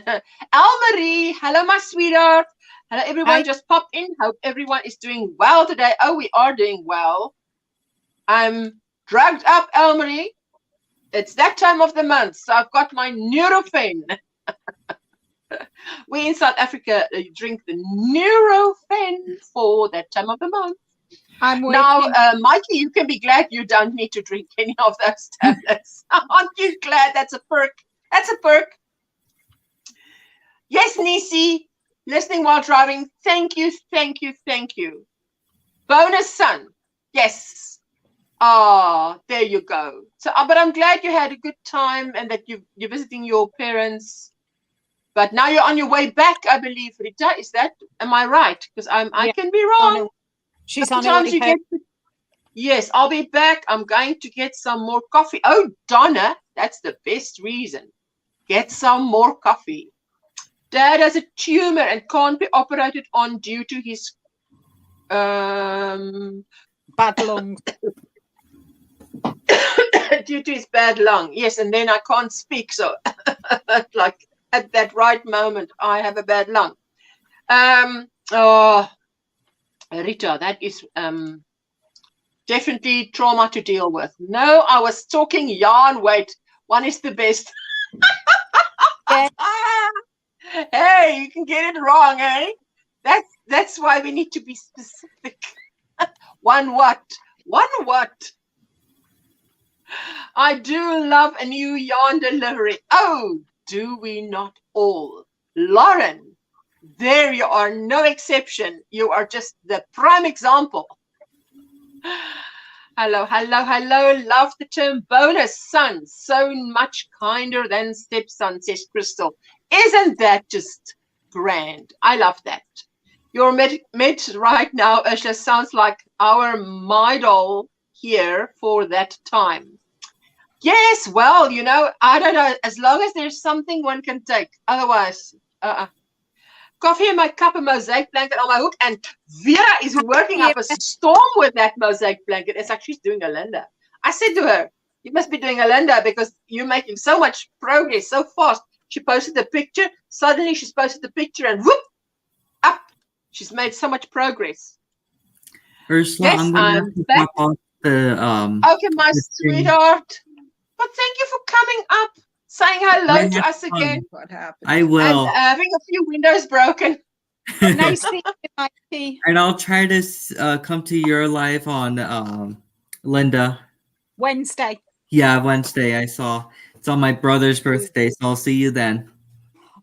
A: Almarie, hello, my sweetheart. Hello, everyone.
D: Hi.
A: Just popped in. Hope everyone is doing well today. Oh, we are doing well. I'm drugged up, Almarie. It's that time of the month, so I've got my Nurofen. We in South Africa drink the Nurofen for that time of the month.
D: I'm waiting.
A: Now, Mikey, you can be glad you don't need to drink any of those tablets. Aren't you glad? That's a perk. That's a perk. Yes, Nisi, listening while driving. Thank you, thank you, thank you. Bonus son. Yes. Ah, there you go. So, but I'm glad you had a good time and that you're visiting your parents' But now you're on your way back, I believe, Rita. Am I right? Because I can be wrong.
D: She's on her way home.
A: Yes, I'll be back. I'm going to get some more coffee. Oh, Donna, that's the best reason. Get some more coffee. Dad has a tumor and can't be operated on due to his
D: bad lung.
A: Due to his bad lung. Yes, and then I can't speak. So, like at that right moment, I have a bad lung. Oh, Rita, that is definitely trauma to deal with. No, I was talking yarn. Wait, one is the best. Hey, you can get it wrong, eh? That's why we need to be specific. One what? One what? I do love a new yarn delivery. Oh, do we not all? Lauren, there you are, no exception. You are just the prime example. Hello, hello, hello. Love the term bonus son. So much kinder than stepson, says Crystal. Isn't that just grand? I love that. Your med right now, Ursula, sounds like our model here for that time. Yes, well, you know, I don't know. As long as there's something one can take. Otherwise, coffee in my cup, a mosaic blanket on my hook, and Vera is working up a storm with that mosaic blanket. It's like she's doing a Linda. I said to her, you must be doing a Linda because you're making so much progress so fast. She posted the picture. Suddenly she's posted the picture and whoop, up. She's made so much progress.
B: Ursula,
A: yes,
B: I'm going to pop off the
A: okay, my sweetheart. But thank you for coming up, saying hello to us again.
E: What happened?
B: I will.
A: And having a few windows broken.
D: Nice to meet you, Mikey.
B: And I'll try to come to your live on Linda.
D: Wednesday.
B: Yeah, Wednesday. I saw. It's on my brother's birthday, so I'll see you then.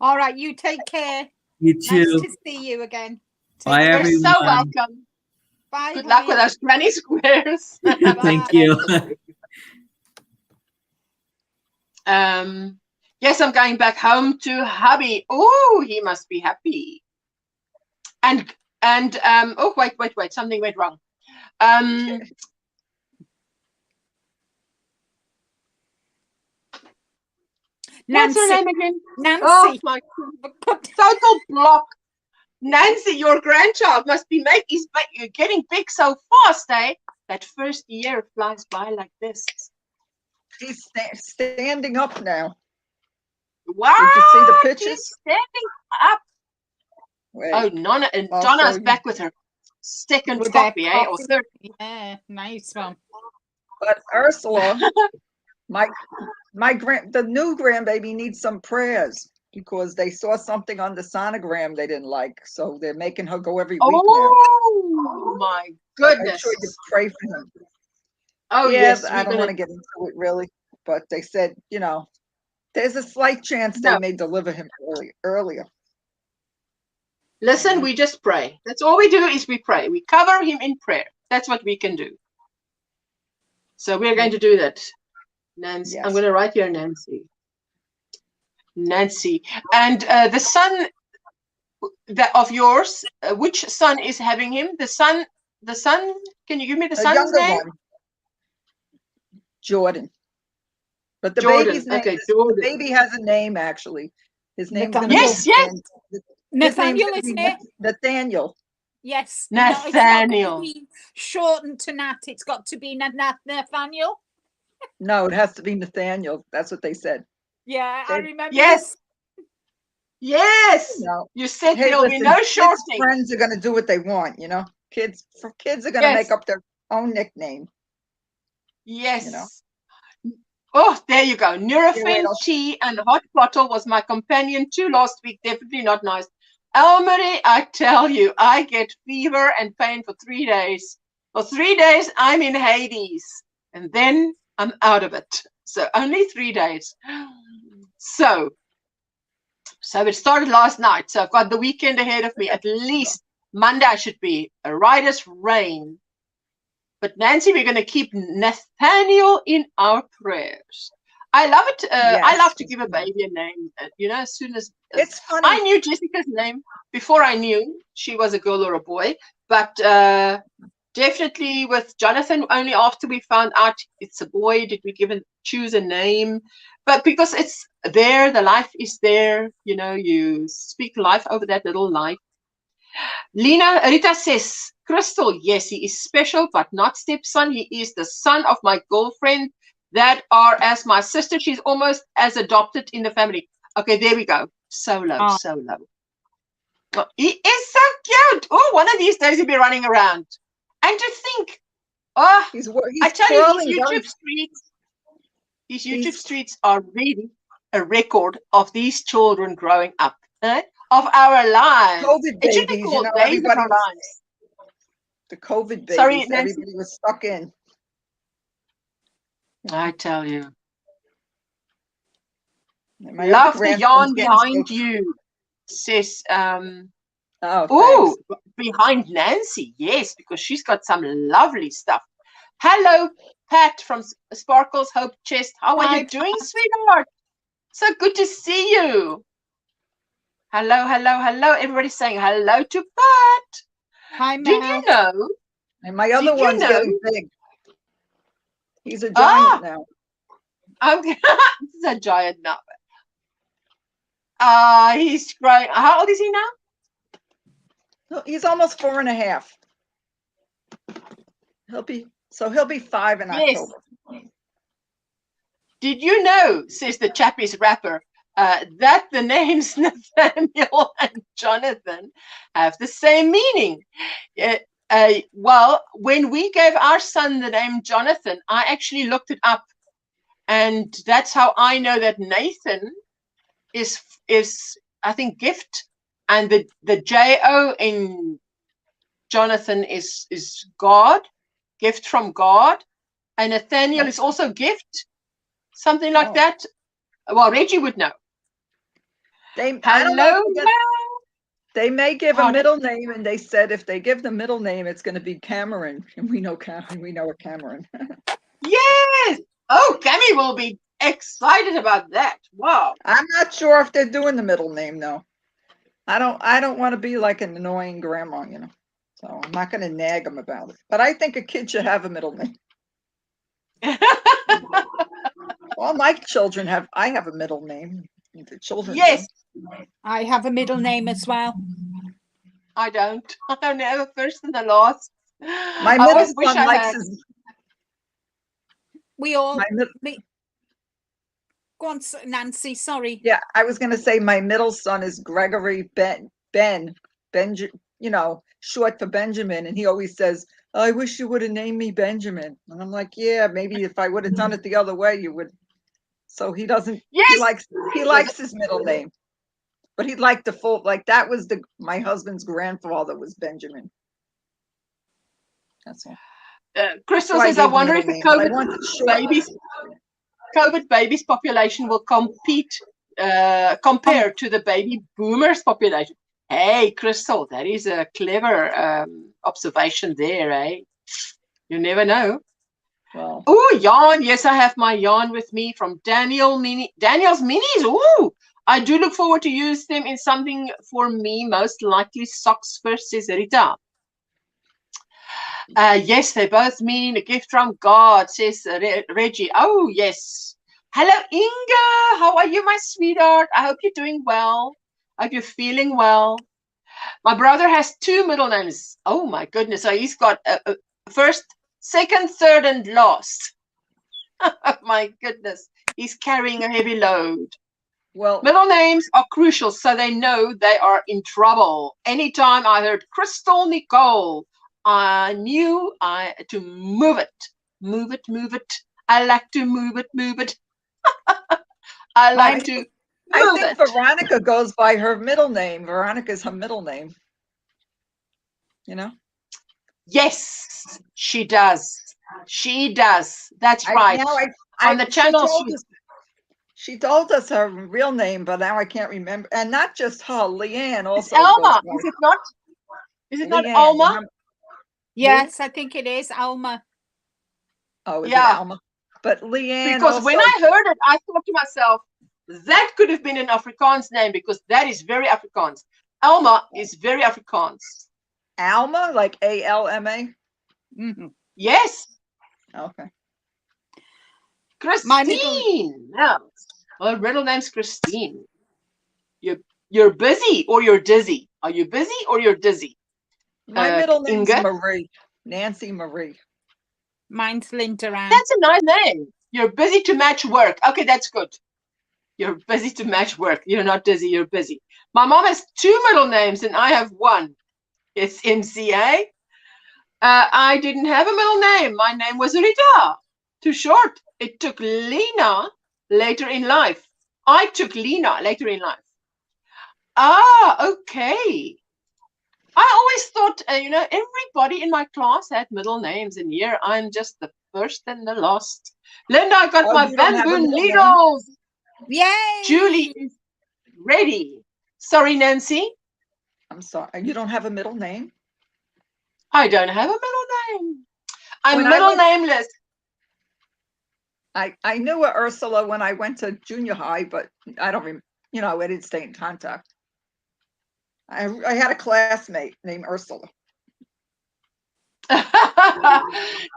D: All right, you take care.
B: You too.
D: Nice to see you again.
B: Bye, everyone.
A: You're so welcome.
D: Bye.
A: Good luck with those granny squares.
B: Thank you.
A: Yes, I'm going back home to hubby. Oh, he must be happy. And oh, wait, something went wrong.
D: Nancy.
A: What's her name again?
D: Nancy.
A: Oh my God. Total block. Nancy, your grandchild must be you're getting big so fast, eh? That first year flies by like this.
E: She's standing up now.
A: Wow!
E: Did you see the pictures?
A: She's standing up.
E: Wait,
A: oh, Donna's back with her second copy, eh? Or third.
D: Yeah, nice one.
E: But Ursula, the new grandbaby needs some prayers because they saw something on the sonogram they didn't like, so they're making her go every week now.
A: Oh my goodness!
E: I'm sure you pray for him.
A: Oh
E: yes, I don't want to get into it really, but they said, you know, there's a slight chance they may deliver him earlier.
A: Listen, we just pray. That's all we do is we pray. We cover him in prayer. That's what we can do. So we're going to do that. Nancy, yes. I'm going to write here Nancy. Nancy. And the son of yours, which son is having him? The son, can you give me the son's name?
E: One. Jordan. But the baby's name the baby has a name actually. His name
A: Yes.
D: Nathaniel is here.
E: Nathaniel.
D: Yes.
A: Nathaniel.
D: No, it's not be shortened to Nat. It's got to be Nathaniel.
E: No, it has to be Nathaniel. That's what they said.
D: Yeah, I remember.
A: Yes. Yes.
E: No.
A: You said there'll be no shortening.
E: Friends are going to do what they want, you know. Kids are going to make up their own nickname.
A: Yes.
E: You know?
A: Oh, there you go. Nurofen tea and hot bottle was my companion too last week. Definitely not nice. Elmarie, I tell you, I get fever and pain for 3 days. For 3 days, I'm in Hades. And then I'm out of it. So only 3 days. So it started last night. So I've got the weekend ahead of me. At least Monday I should be a rider's rain. But Nancy, we're going to keep Nathaniel in our prayers. I love it. I
E: Yes.
A: love to give a baby a name. You know, as soon as
E: It's funny.
A: I knew Jessica's name before I knew she was a girl or a boy, but definitely with Jonathan, only after we found out it's a boy did we choose a name. But because it's there, the life is there, you know, you speak life over that little life. Rita says, Crystal, yes, he is special, but not stepson. He is the son of my girlfriend that are as my sister. She's almost as adopted in the family. Okay, there we go. So low, so low. Oh, he is so cute. Oh, one of these days he'll be running around. And to think, oh,
E: He's
A: I tell you, these YouTube streets are really a record of these children growing up, of our lives.
E: COVID
A: It should be
E: babies,
A: called
E: you know,
A: Days of Our
E: everybody
A: Lives.
E: The COVID babies,
A: Sorry, Nancy.
E: everybody was stuck in.
A: I tell you.
E: Love
A: the yarn behind you, says
E: oh,
A: behind Nancy. Yes, because she's got some lovely stuff. Hello, Pat from Sparkles Hope Chest. How are you doing, sweetheart? So good to see you. Hello, hello, hello. Everybody's saying hello to Pat.
D: Hi, Mel.
A: Did you know?
E: And my other one's getting big. He's a giant now.
A: Okay, he's a giant now. He's growing. How old is he now?
E: He's almost 4.5. He'll be 5 in October.
A: Did you know, says the Chappies rapper, that the names Nathaniel and Jonathan have the same meaning? Well, when we gave our son the name Jonathan, I actually looked it up, and that's how I know that Nathan is I think gift, and the J-O in Jonathan is God, gift from God, and Nathaniel is also gift, something like that. Well, Reggie would know.
E: They may give a middle name, and they said if they give the middle name, it's going to be Cameron, and we know a Cameron.
A: Yes. Oh, Cammy will be excited about that. Wow.
E: I'm not sure if they're doing the middle name though. I don't want to be like an annoying grandma, you know. So I'm not going to nag them about it. But I think a kid should have a middle name. All my children I have a middle name. The children.
A: Yes.
D: I have a middle name as well.
A: I don't. I don't have a first and a last.
E: My middle son likes his.
D: We all. Go on, Nancy. Sorry.
E: Yeah, I was going to say my middle son is Gregory Ben, you know, short for Benjamin, and he always says, "I wish you would have named me Benjamin." And I'm like, "Yeah, maybe if I would have done it the other way, you would." So he doesn't. Yes. He likes his middle name, but he'd like the full. Like that was my husband's grandfather was Benjamin. That's all.
A: Crystal says, "I wonder if the COVID babies population will compare to the baby boomers population." Hey, Crystal, that is a clever observation there, eh? You never know.
E: Well.
A: Oh, yarn. Yes, I have my yarn with me from Daniel's Minis. Oh, I do look forward to use them in something for me, most likely socks first, says Rita. Yes, they both mean a gift from God, says Reggie. Oh, yes. Hello, Inga. How are you, my sweetheart? I hope you're doing well. I hope you're feeling well. My brother has 2 middle names. Oh, my goodness. So he's got first, second, third, and last. My goodness. He's carrying a heavy load.
E: Well,
A: middle names are crucial, so they know they are in trouble. Anytime I heard Crystal Nicole, I knew to move it. Move it, move it. I like to move it, move it. I think
E: Veronica goes by her middle name. Veronica's her middle name. You know?
A: Yes, she does. She does. That's right. On the channel,
E: she told us her real name, but now I can't remember. And not just her, Leanne also.
A: It's Alma, is it not? Is it not Alma?
D: Yes, I think it is Alma.
E: Oh, is it Alma? But Leanne
A: Because
E: also,
A: when I heard it, I thought to myself, that could have been an Afrikaans name because that is very Afrikaans. Alma is very Afrikaans.
E: Alma, like ALMA?
D: Mm-hmm.
A: Yes.
E: Okay.
A: Christine. No. Her middle name's Christine. You're busy or you're dizzy. Are you busy or you're dizzy?
E: My middle name's
A: Inga?
E: Marie. Nancy Marie.
D: Mine's Linda Ann.
A: That's a nice name. You're busy to match work. Okay, that's good. You're busy to match work. You're not dizzy, you're busy. My mom has 2 middle names and I have 1. It's MCA. I didn't have a middle name. My name was Rita. Too short. It took Lena later in life. I took Lena later in life. Ah, okay. I always thought, everybody in my class had middle names, and here I'm just the first and the last. Linda, I got my bamboo needles.
D: Yay!
A: Julie is ready. Sorry, Nancy.
E: I'm sorry. You don't have a middle name?
A: I don't have a middle name. I'm middle nameless.
E: I knew Ursula when I went to junior high, but I don't remember, I didn't stay in contact. I had a classmate named Ursula.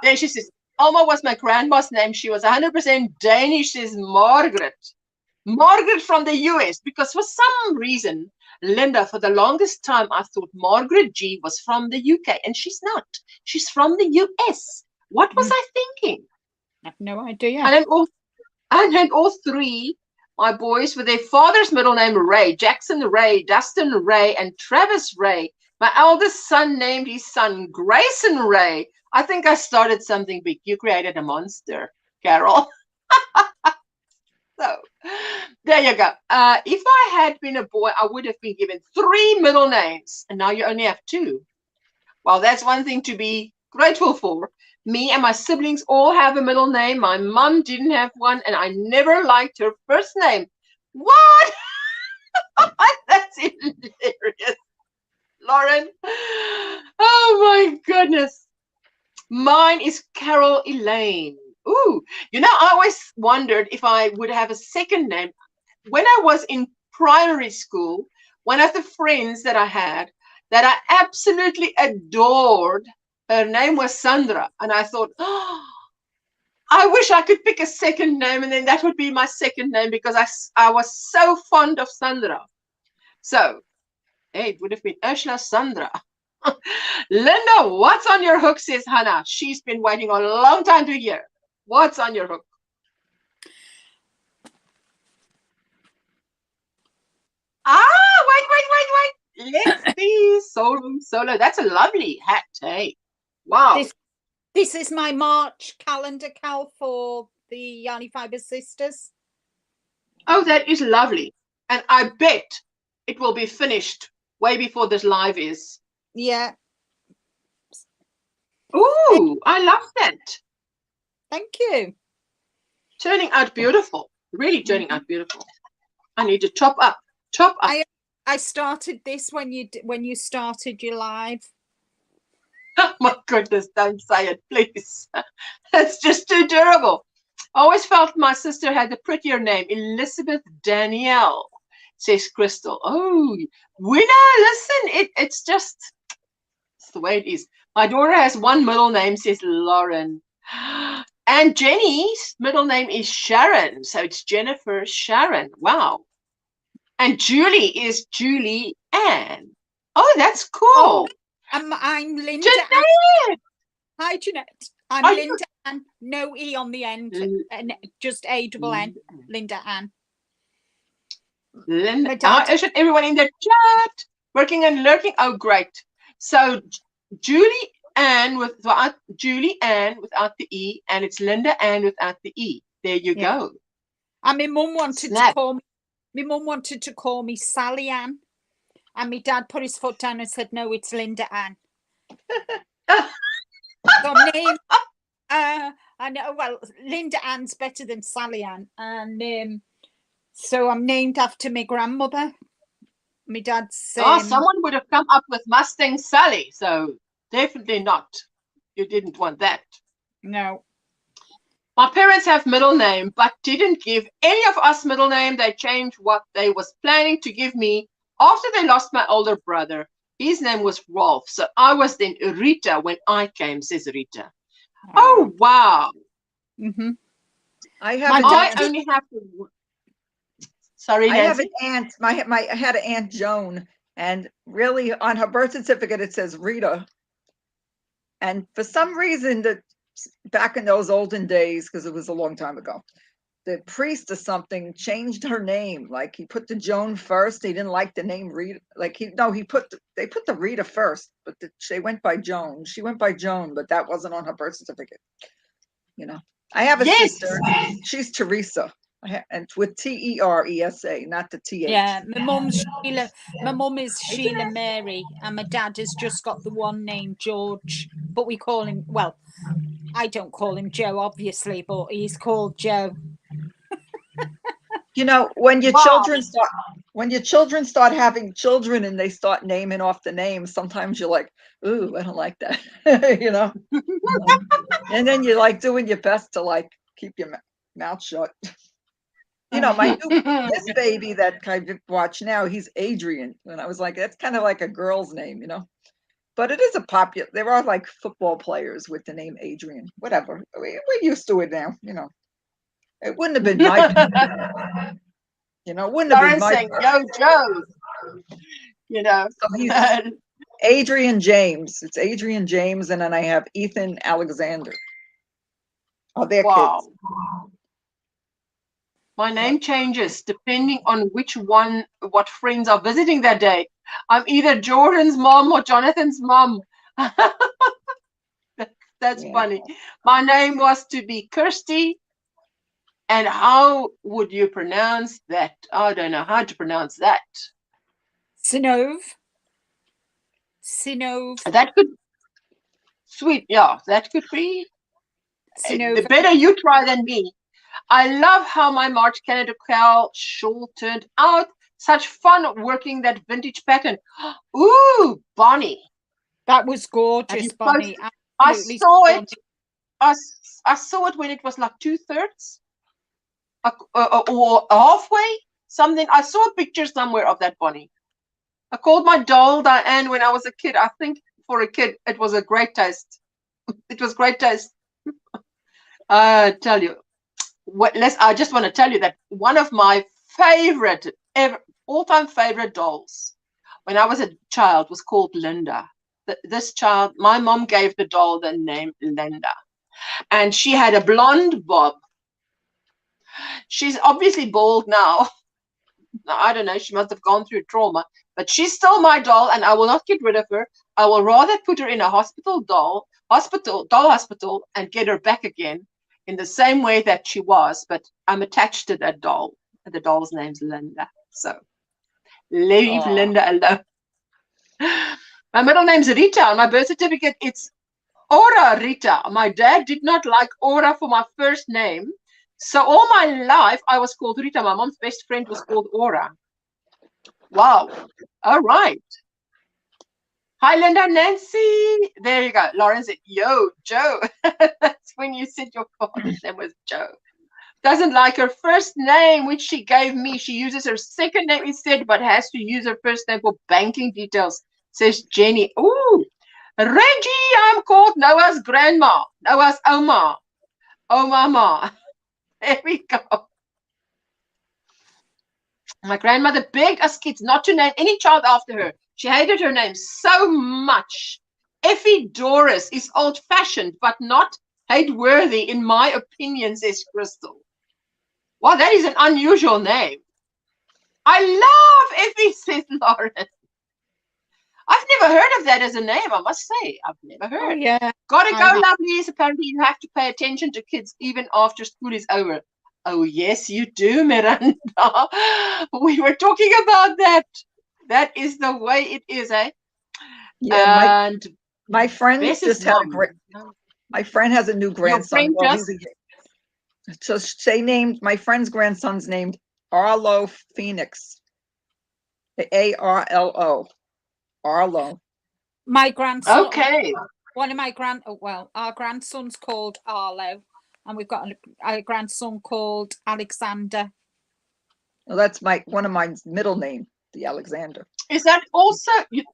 A: Then she says, Alma was my grandma's name. She was 100% Danish. She's Margaret. Margaret from the US, because for some reason, Linda, for the longest time, I thought Margaret G was from the UK, and she's not. She's from the US. What was I thinking?
D: I have no idea.
A: And then all 3, my boys, with their father's middle name Ray, Jackson Ray, Dustin Ray, and Travis Ray. My eldest son named his son Grayson Ray. I think I started something big. You created a monster, Carol. So, there you go. If I had been a boy, I would have been given 3 middle names, and now you only have 2. Well, that's one thing to be grateful for. Me and my siblings all have a middle name. My mom didn't have one, and I never liked her first name. What? That's hilarious, Lauren. Oh, my goodness. Mine is Carol Elaine. Ooh, I always wondered if I would have a second name. When I was in primary school, one of the friends that I had that I absolutely adored, her name was Sandra. And I thought, I wish I could pick a second name, and then that would be my second name, because I was so fond of Sandra. So, hey, it would have been Ursula Sandra. Linda, what's on your hook, says Hannah. She's been waiting a long time to hear. What's on your hook? Wait. Let's be solo. That's a lovely hat, hey. Wow.
D: This is my March calendar, Cal, for the Yarny Fiber Sisters.
A: Oh, that is lovely. And I bet it will be finished way before this live is.
D: Yeah.
A: Ooh, I love that.
D: Thank you.
A: Turning out beautiful. Really turning out beautiful. I need to chop up.
D: I started this when you started your live.
A: Oh my goodness, don't say it, please. It's just too terrible. I always felt my sister had a prettier name, Elizabeth Danielle, says Crystal. Oh, winner, listen, it's the way it is. My daughter has 1 middle name, says Lauren. And Jenny's middle name is Sharon, so it's Jennifer Sharon. Wow. And Julie is Julie Ann. Oh, that's cool.
D: Oh, I'm Linda Ann. Hi, Jeanette. I'm Linda Ann. No E on the end. And just A-double-N. Linda Ann.
A: Isn't everyone in the chat working and lurking? Oh, great. So Julie Ann without the E, and it's Linda Ann without the E. There you go.
D: And my mum wanted to call me Sally Ann, and my dad put his foot down and said, "No, it's Linda Ann." So I know. Well, Linda Ann's better than Sally Ann, and so I'm named after my grandmother. My dad's.
A: Someone would have come up with Mustang Sally, so definitely not. You didn't want that.
D: No.
A: My parents have middle name, but didn't give any of us middle name. They changed what they was planning to give me after they lost my older brother. His name was Rolf. So I was then Rita when I came, says Rita. Oh, wow.
D: Mm-hmm.
E: I have
A: I only have to... Sorry, Nancy?
E: I have an aunt. I had an Aunt Joan, and really on her birth certificate it says Rita. And for some reason, that back in those olden days, because it was a long time ago, the priest or something changed her name. Like he put the Joan first. He didn't like the name Rita. Like they put the Rita first, but they went by Joan. She went by Joan, but that wasn't on her birth certificate. You know, I have a sister. She's Teresa, and with Teresa, not the TH.
D: Yeah, my mum's Sheila. My mum is Sheila Mary, and my dad has just got the one name George, but we call him. Well, I don't call him Joe, obviously, but he's called Joe.
E: You know, when your children start having children and they start naming off the names, sometimes you're like, ooh, I don't like that. You know. And then you're like doing your best to like keep your mouth shut. You know, this baby that I watch now, he's Adrian. And I was like, that's kind of like a girl's name, you know. But it is a popular. There are like football players with the name Adrian. Whatever. We're used to it now, you know. It wouldn't have been my, you know, it wouldn't have been my.
A: Saying, yo, Joe. You know.
E: So he's Adrian James. It's Adrian James, and then I have Ethan Alexander. Oh, they're kids.
A: My name changes depending on what friends are visiting that day. I'm either Jordan's mom or Jonathan's mom. That's funny. My name was to be Kirsty. And how would you pronounce that? I don't know how to pronounce that.
D: Sinove.
A: That could... Sweet. Yeah, that could be.
D: Sinove.
A: The better you try than me. I love how my March Canada Cow shawl turned out. Such fun working that vintage pattern. Ooh, Bonnie.
D: That was gorgeous, Bonnie.
A: I saw it. I saw it when it was like 2/3 or halfway, something. I saw a picture somewhere of that Bonnie. I called my doll Diane when I was a kid. I think for a kid, it was a great taste. It was great taste. I tell you. I just want to tell you that one of my favorite, all-time favorite dolls when I was a child was called Linda. This child, my mom gave the doll the name Linda. And she had a blonde bob. She's obviously bald now. I don't know, she must have gone through trauma. But she's still my doll, and I will not get rid of her. I will rather put her in a doll hospital, and get her back again in the same way that she was. But I'm attached to that doll. And the doll's name's Linda. So leave Linda alone. My middle name's Rita. On my birth certificate, it's Aura Rita. My dad did not like Aura for my first name. So all my life, I was called Rita. My mom's best friend was called Aura. Wow. All right. Hi, Linda, Nancy. There you go. Lauren said, yo, Joe. That's when you said your father's name was Joe. Doesn't like her first name, which she gave me. She uses her second name instead, but has to use her first name for banking details, says Jenny. Ooh, Reggie, I'm called Noah's grandma, Noah's Oma. Oh, mama. There we go. My grandmother begged us kids not to name any child after her. She hated her name so much. Effie Doris is old-fashioned, but not hate-worthy, in my opinion, says Crystal. Wow, that is an unusual name. I love Effie, says Lauren. I've never heard of that as a name, I must say. I've never heard.
D: Oh, yeah.
A: Gotta go, lovelies. Apparently, you have to pay attention to kids even after school is over. Oh, yes, you do, Miranda. We were talking about that. That is the way it is, eh?
E: Yeah,
A: and
E: my friend just had my friend has a new grandson. So they named my friend's grandson's named Arlo Phoenix. Arlo. Arlo.
D: My grandson.
A: Okay.
D: One of my our grandson's called Arlo, and we've got a grandson called Alexander.
E: Well, that's one of my middle name, the Alexander.
A: Is that also,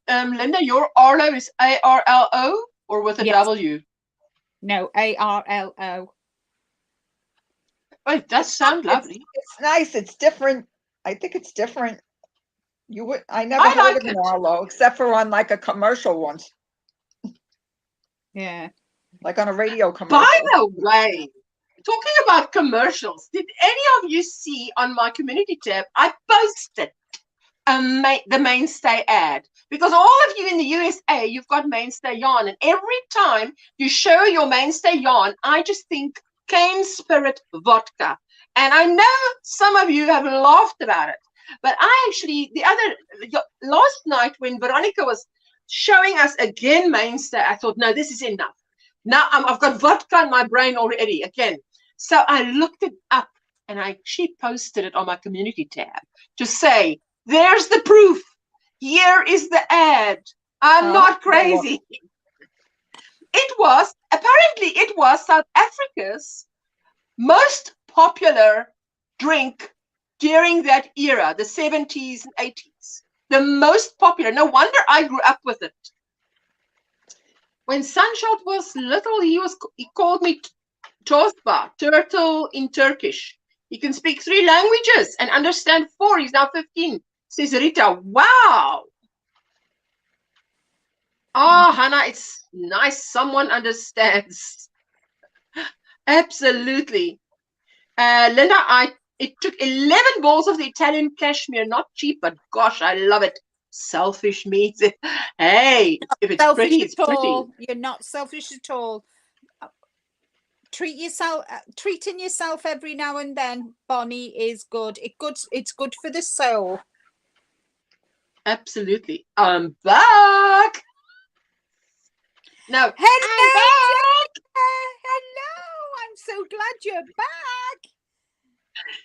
A: Linda, your Arlo is A-R-L-O or with a W?
D: No, A-R-L-O.
A: Oh, it does sound lovely.
E: It's nice. It's different. I think it's different. I never heard of an Arlo except for on like a commercial once.
D: Yeah.
E: Like on a radio commercial.
A: By the way, talking about commercials, did any of you see on my community tab, I posted the Mainstay ad? Because all of you in the USA, you've got Mainstay yarn. And every time you show your Mainstay yarn, I just think cane spirit vodka. And I know some of you have laughed about it. But I actually, last night when Veronica was showing us again Mainstay, I thought, no, this is enough. Now I've got vodka in my brain already again. So I looked it up and I actually posted it on my community tab to say, there's the proof. Here is the ad. I'm not crazy. Apparently it was South Africa's most popular drink during that era, the 70s and 80s. The most popular. No wonder I grew up with it. When Sunshot was little, he called me Tosba, turtle in Turkish. He can speak 3 languages and understand 4. He's now 15, says Rita. Wow. Hannah, it's nice. Someone understands. Absolutely. Linda, it took 11 balls of the Italian cashmere. Not cheap, but gosh, I love it. Selfish means it. Hey, if it's pretty, it's pretty.
D: You're not selfish at all. Treating yourself every now and then, Bonnie, is good. It's good for the soul.
A: Absolutely. I'm back. No.
D: Hello. Hello. I'm so glad you're back.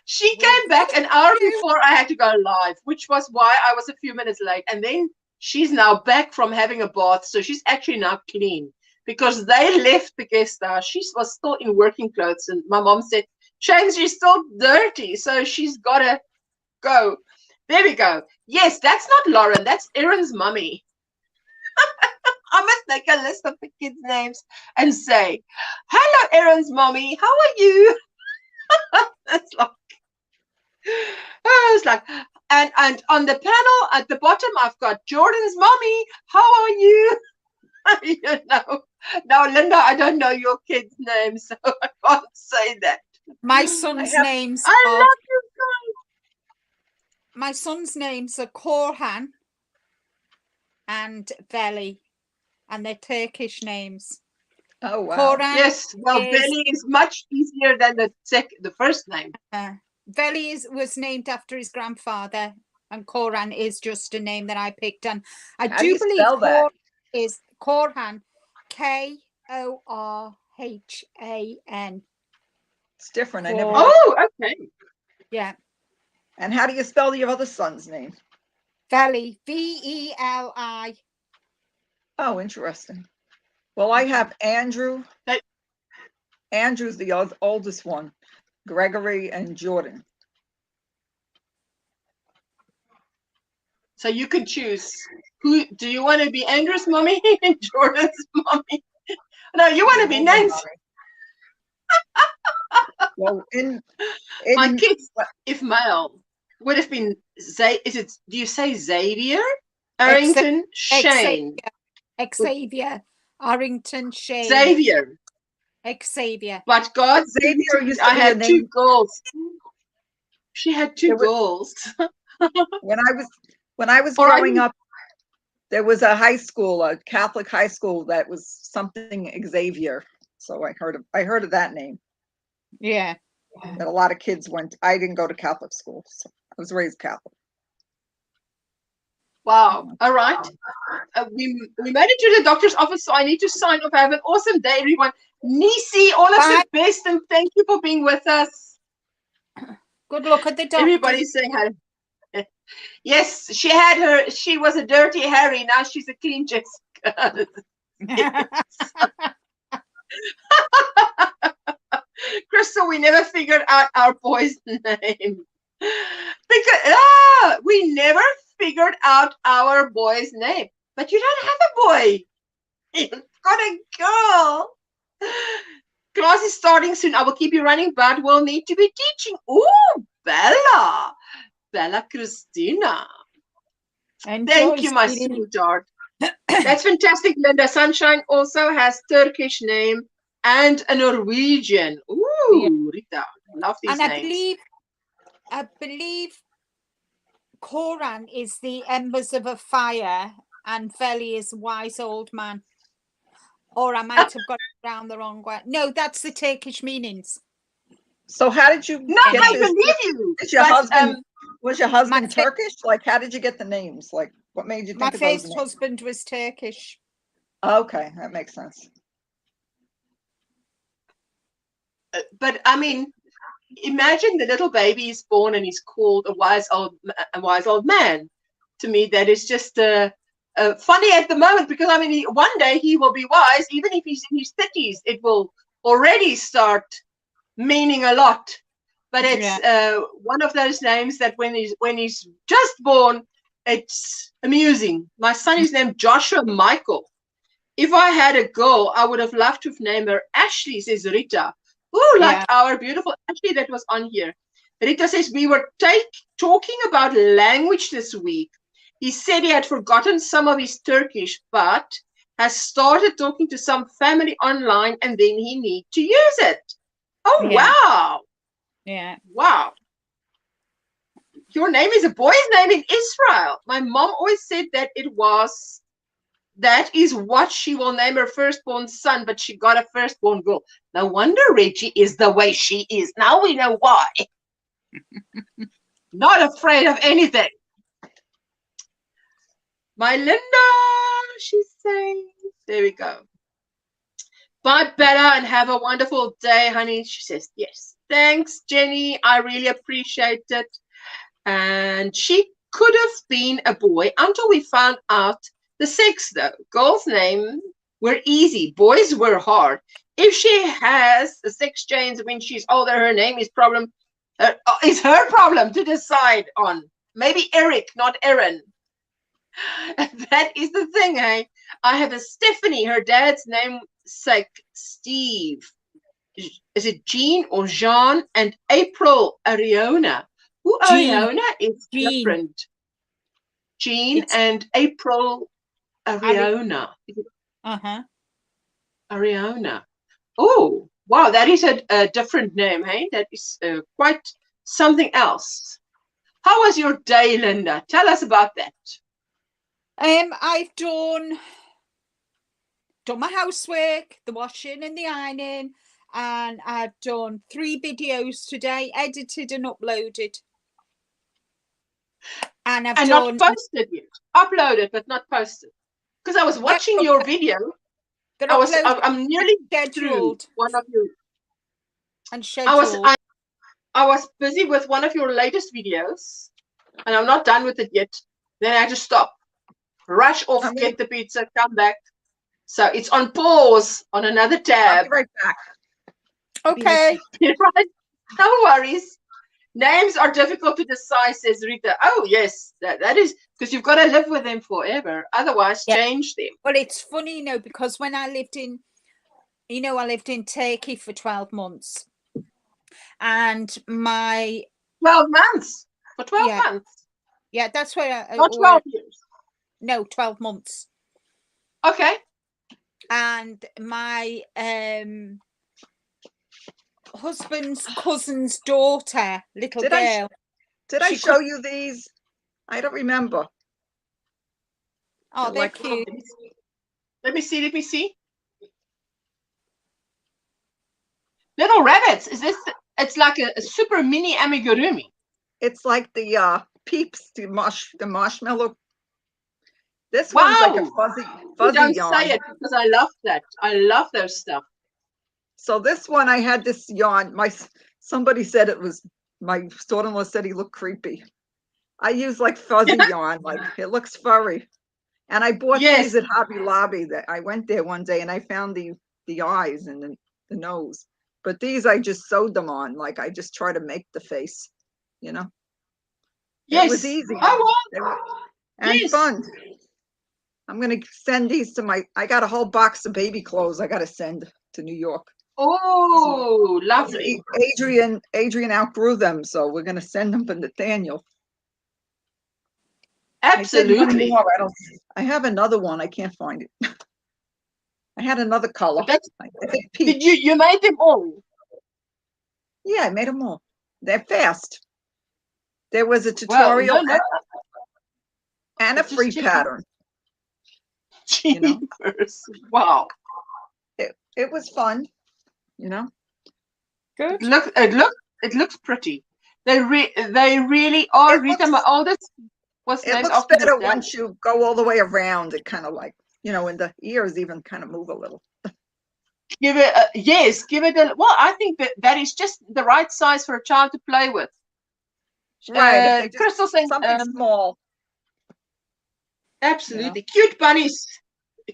A: She came back an hour before I had to go live, which was why I was a few minutes late. And then she's now back from having a bath. So she's actually now clean because they left the guest house. She was still in working clothes. And my mom said, Shane, she's still dirty. So she's got to go. There we go. Yes, that's not Lauren. That's Erin's mummy. I must make a list of the kids' names and say, hello, Erin's mommy. How are you? It's like, and on the panel at the bottom, I've got Jordan's mommy. How are you? You know, now Linda, I don't know your kids' names, so I can't say that.
D: My son's names.
A: I love you guys.
D: My son's names are Korhan and Veli, and they're Turkish names.
E: Oh wow!
D: Korhan
A: yes, well, Veli is much easier than the first name.
D: Veli was named after his grandfather, and Korhan is just a name that I picked. And I do believe Korhan is Korhan, Korrhan.
E: It's different. I never.
A: Oh, okay.
D: Yeah.
E: And how do you spell your other son's name?
D: Veli, V-E-L-I.
E: Oh, interesting. Well, I have Andrew. Andrew's the oldest one. Gregory and Jordan.
A: So you can choose. Who do you want to be? Andrew's mommy and Jordan's mommy? No, you want to be Nancy.
E: Well, in
A: my kids, if male, would have been do you say Xavier? Arrington, Shane.
D: Xavier. Arrington, Shane.
A: Xavier.
D: Xavier.
A: But God,
E: Xavier
A: I had 2 girls. She had 2 girls.
E: When I was growing up, there was a high school, a Catholic high school that was something Xavier. So I heard of that name.
D: Yeah.
E: That a lot of kids went. I didn't go to Catholic school, so I was raised Catholic.
A: Wow. All right. We made it to the doctor's office, so I need to sign off. Have an awesome day, everyone. Nisi, all of the best, and thank you for being with us.
D: Good luck at the doctor.
A: Everybody's saying hi. Yes, she was a dirty Harry. Now she's a clean Jessica. so we never figured out our boy's name. Because we never figured out our boy's name. But you don't have a boy. You've got a girl. Class is starting soon. I will keep you running, but we'll need to be teaching. Ooh, Bella Christina. Thank you, my sweetheart. That's fantastic, Linda. Sunshine also has Turkish name and a Norwegian. Ooh, Rita, love these
D: and
A: names.
D: I believe Koran is the embers of a fire and Veli is wise old man. Or I might have got it down the wrong way. No, that's the Turkish meanings.
E: So how did you?
A: No, I believe you.
E: Is your husband was your husband Turkish? Like, how did you get the names? Like, what made you think of those names?
D: My first husband was Turkish.
E: Okay, that makes sense.
A: But I mean, imagine the little baby is born and he's called a wise old man. To me, that is just funny at the moment, because I mean, one day he will be wise. Even if he's in his 30s, it will already start meaning a lot. But it's one of those names that when he's just born, it's amusing. My son is named Joshua Michael. If I had a girl, I would have loved to have named her Ashley, says Rita. Ooh, like our beautiful Ashley that was on here. Rita says, we were talking about language this week. He said he had forgotten some of his Turkish, but has started talking to some family online, and then he needs to use it. Oh, wow.
D: Yeah.
A: Wow. Your name is a boy's name in Israel. My mom always said that that is what she will name her firstborn son, but she got a firstborn girl. No wonder Reggie is the way she is. Now we know why. Not afraid of anything. My Linda, she's saying, there we go. Bye, Bella, and have a wonderful day, honey. She says, yes. Thanks, Jenny. I really appreciate it. And she could have been a boy until we found out the sex, though. Girls' names were easy. Boys were hard. If she has a sex change when she's older, her name is her problem to decide on. Maybe Eric, not Aaron. That is the thing, hey? I have a Stephanie. Her dad's namesake Steve. Is it Jean or Jean? And April Ariona. Who Ariona is different. Jean and April Ariona. Ariona. Oh, wow, that is a different name, hey? That is quite something else. How was your day, Linda? Tell us about that.
D: I've done my housework, the washing and the ironing, and I've done 3 videos today, edited and uploaded. And I've
A: not posted yet. Uploaded, but not posted. Because I was watching your video. I'm nearly scheduled one of you.
D: And scheduled.
A: I was busy with one of your latest videos, and I'm not done with it yet. Then I had to stop, rush off, get the pizza, come back. So it's on pause on another tab.
E: I'll be right back.
D: Okay.
A: Right. No worries. Names are difficult to decide, says Rita. Oh, yes, that is because you've got to live with them forever. Otherwise, change them.
D: Well, it's funny, because when I lived in, I lived in Turkey for 12 months. And my
A: 12 months for 12 months.
D: Yeah, that's where I
A: not 12 years.
D: No, 12 months.
A: Okay.
D: And my husband's cousin's daughter, little girl.
E: Did I show you these? I don't remember.
D: Oh, they're cute.
A: Let me see. Little rabbits. Is this? It's like a super mini amigurumi.
E: It's like the Peeps, the marshmallow. This one's like a fuzzy
A: don't
E: yarn.
A: Say it because I love that. I love those stuff.
E: So this one, I had this yarn. Somebody said it was, my daughter-in-law said he looked creepy. I use like fuzzy yarn, like it looks furry. And I bought these at Hobby Lobby. That I went there one day and I found the eyes and the nose. But these, I just sewed them on. Like, I just try to make the face, you know?
A: Yes.
E: It was easy.
A: Oh,
E: And
A: yes.
E: fun. I'm going to send these to I got a whole box of baby clothes I got to send to New York.
A: Oh, lovely.
E: Adrian outgrew them, so we're going to send them for Nathaniel.
A: Absolutely.
E: I have another one. I can't find it. I had another color. I think peach.
A: Did you made them all?
E: Yeah, I made them all. They're fast. There was a tutorial and a free pattern. You know?
A: Wow.
E: It was fun, you know.
D: Good.
A: It looks pretty. They really are. Rita, my oldest, was named
E: It looks
A: after
E: better
A: his dad.
E: once you go all the way around. It kind of like, you know, and the ears even kind of move a little.
A: Give it a, well, I think that is just the right size for a child to play with.
E: Right.
A: Crystal saying
E: something small.
A: Absolutely. You know? Cute bunnies.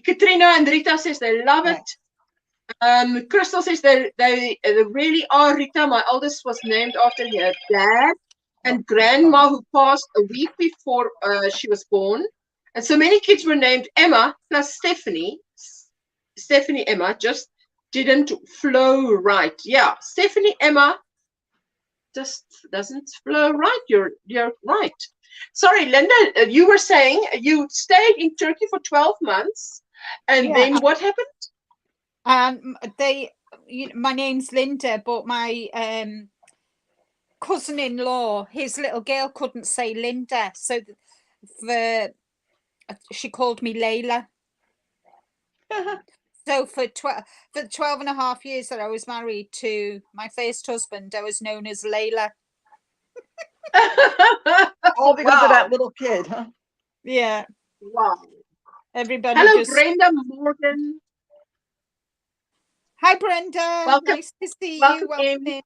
A: Katrina and Rita says they love it. Crystal says they really are. Rita, my oldest, was named after her dad and grandma, who passed a week before she was born. And so many kids were named Emma plus Stephanie. Stephanie Emma just didn't flow right. Yeah, Stephanie Emma just doesn't flow right. You're right. Sorry, Linda, you were saying you stayed in Turkey for 12 months, and then what happened?
D: My name's Linda, but my cousin-in-law, his little girl couldn't say Linda, so she called me Layla. So for 12 and a half years that I was married to my first husband, I was known as Layla.
E: All because of that little kid, huh?
D: Yeah.
A: Wow.
D: Everybody.
A: Hello, Brenda Morgan.
D: Hi, Brenda.
A: Welcome.
D: Nice to see you. Welcome.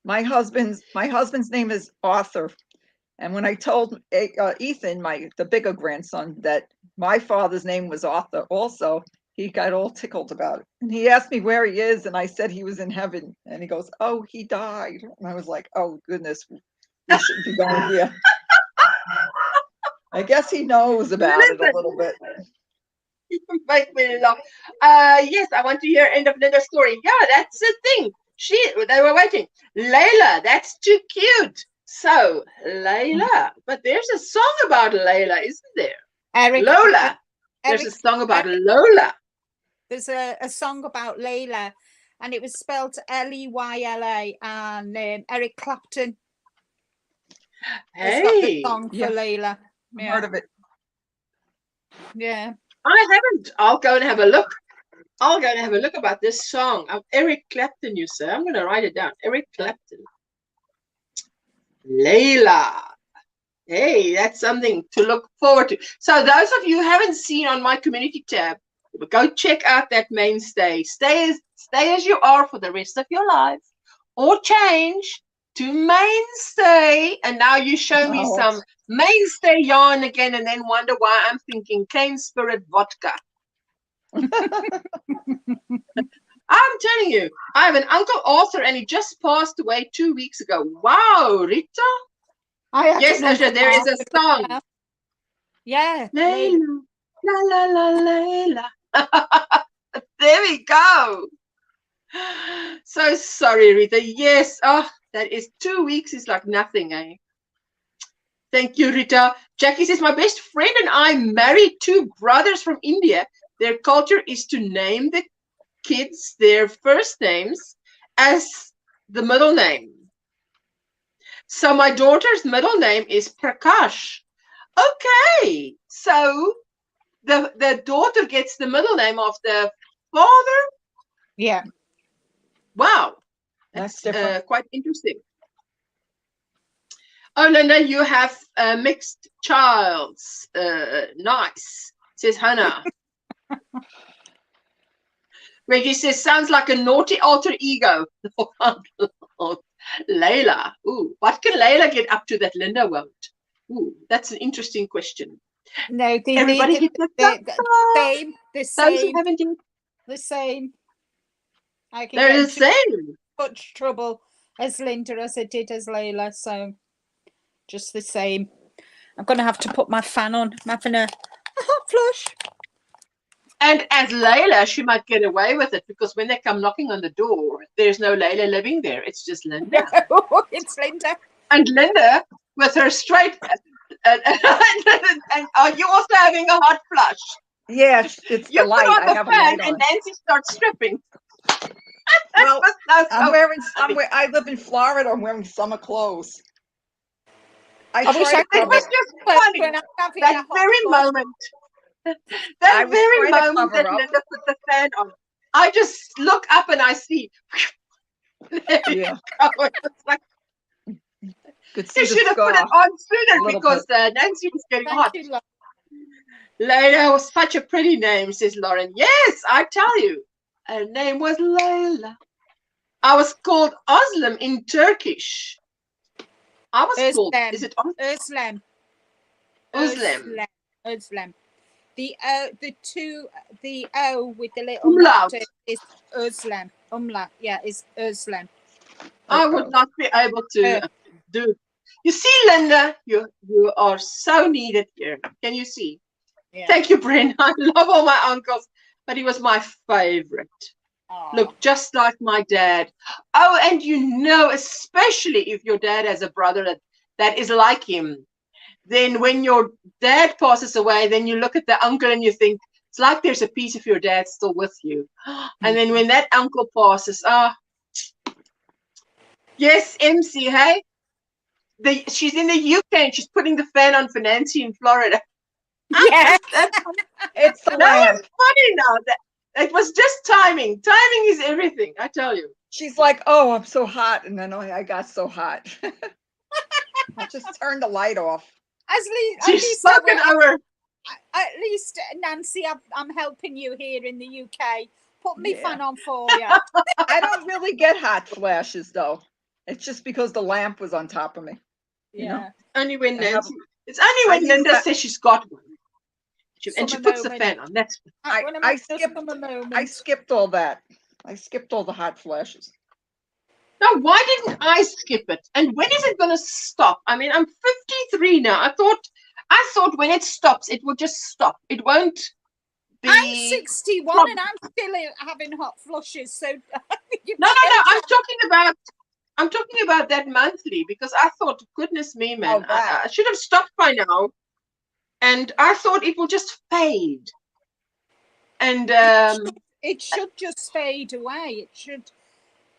E: My husband's name is Arthur. And when I told Ethan, the bigger grandson, that my father's name was Arthur also, he got all tickled about it. And he asked me where he is, and I said he was in heaven. And he goes, "Oh, he died." And I was like, "Oh, goodness, we shouldn't be going here." I guess he knows about it a little bit.
A: You make me laugh. Yes, I want to hear end of Linda's story. Yeah, that's the thing. They were waiting. Layla, that's too cute. So, Layla. But there's a song about Layla, isn't there? Lola. There's a song about Lola.
D: There's a song about Layla, and it was spelled Leyla, and Eric Clapton has got the song for Layla.
E: Yeah. Heard of it.
D: Yeah.
A: I haven't. I'll go and have a look. I'll go and have a look about this song of Eric Clapton, you say. I'm going to write it down. Eric Clapton. Layla. Hey, that's something to look forward to. So those of you who haven't seen on my community tab, go check out that mainstay. Stay as you are for the rest of your life, or change to mainstay. And now you show me some mainstay yarn again, and then wonder why I'm thinking cane spirit vodka. I'm telling you, I have an uncle Arthur, and he just passed away 2 weeks ago. Wow, Rita. Yes, Asha, there is a song.
D: Yeah.
A: Layla, la la la Layla. There we go. So sorry, Rita. Yes. Oh, that is 2 weeks is like nothing, eh? Thank you, Rita. Jackie says, my best friend and I married 2 brothers from India. Their culture is to name the kids their first names as the middle name. So my daughter's middle name is Prakash. Okay. So the daughter gets the middle name of the father.
D: Yeah.
A: Wow.
E: That's
A: quite interesting. Oh, Linda, you have a mixed child. Nice, says Hannah. Reggie says, sounds like a naughty alter ego. Layla. Ooh, what can Layla get up to that Linda won't? Ooh, that's an interesting question.
D: No,
A: everybody hit the
D: same. The same. I can
A: They're
D: get
A: the
D: into
A: same.
D: much trouble as Linda as I did as Layla, so just the same. I'm going to have to put my fan on. I'm having a hot flush.
A: And as Layla, she might get away with it because when they come knocking on the door, there's no Layla living there. It's just Linda.
D: It's Linda.
A: And Linda, with her straight, and are you also having a hot flush?
E: Yes, it's
A: You
E: the light.
A: put on
E: I
A: the
E: have a
A: fan
E: light
A: and
E: on.
A: Nancy starts stripping.
E: Well,
A: funny.
E: I live in Florida. I'm wearing summer clothes. I
D: wish
E: tried
D: I
E: to
D: could
A: It
E: cover
A: was
E: it.
A: just
D: But
A: funny.
D: when I'm having a
A: That
D: hot
A: very
D: flush,
A: moment.
E: I
A: That
E: was
A: very
E: trying to
A: moment
E: cover
A: that
E: up.
A: Linda put the fan on. I just look up and I see. There you
E: Yeah,
A: go. It's like,
E: could see
A: you
E: the
A: should have put it
E: scar.
A: on
E: A
A: sooner
E: little
A: because Nancy was getting
D: thank
A: hot.
D: you, love.
A: Layla was such a pretty name, says Lauren. Yes, I tell you. Her name was Layla. I was called Özlem in Turkish. I was called, is it
D: Özlem.
A: Özlem?
D: Özlem. The O with the little
A: Umlaut.
D: letter is Özlem. Umlaut, yeah, is Özlem.
A: I would not be able to do. You see, Linda, you are so needed here. Can you see?
D: Yeah.
A: Thank you, Bryn. I love all my uncles, but he was my favorite.
D: Aww.
A: Look, just like my dad. Oh, and you know, especially if your dad has a brother that is like him, then when your dad passes away, then you look at the uncle and you think, it's like there's a piece of your dad still with you. And then when that uncle passes, yes, MC, hey? She's in the UK and she's putting the fan on for Nancy in Florida.
D: Yeah.
E: It's the lamp.
A: It's funny now. It was just timing. Timing is everything, I tell you.
E: She's like, oh, I'm so hot. And then I got so hot. I just turned the light off.
D: At least, Nancy, I'm helping you here in the UK. Put me fan on for you.
E: I don't really get hot flashes, though. It's just because the lamp was on top of me. You know?
A: Only when Nancy. It's only when Linda says she's got one. And she puts the fan on. That's
E: I skipped all that. I skipped all the hot flashes.
A: Now, why didn't I skip it? And when is it going to stop? I mean, I'm 53 now. I thought when it stops, it will just stop. It won't be.
D: I'm 61 and I'm still having hot flushes. So
A: no. I'm talking about that monthly because I thought, goodness me, man, I should have stopped by now. And I thought it will just fade. And
D: it should just fade away.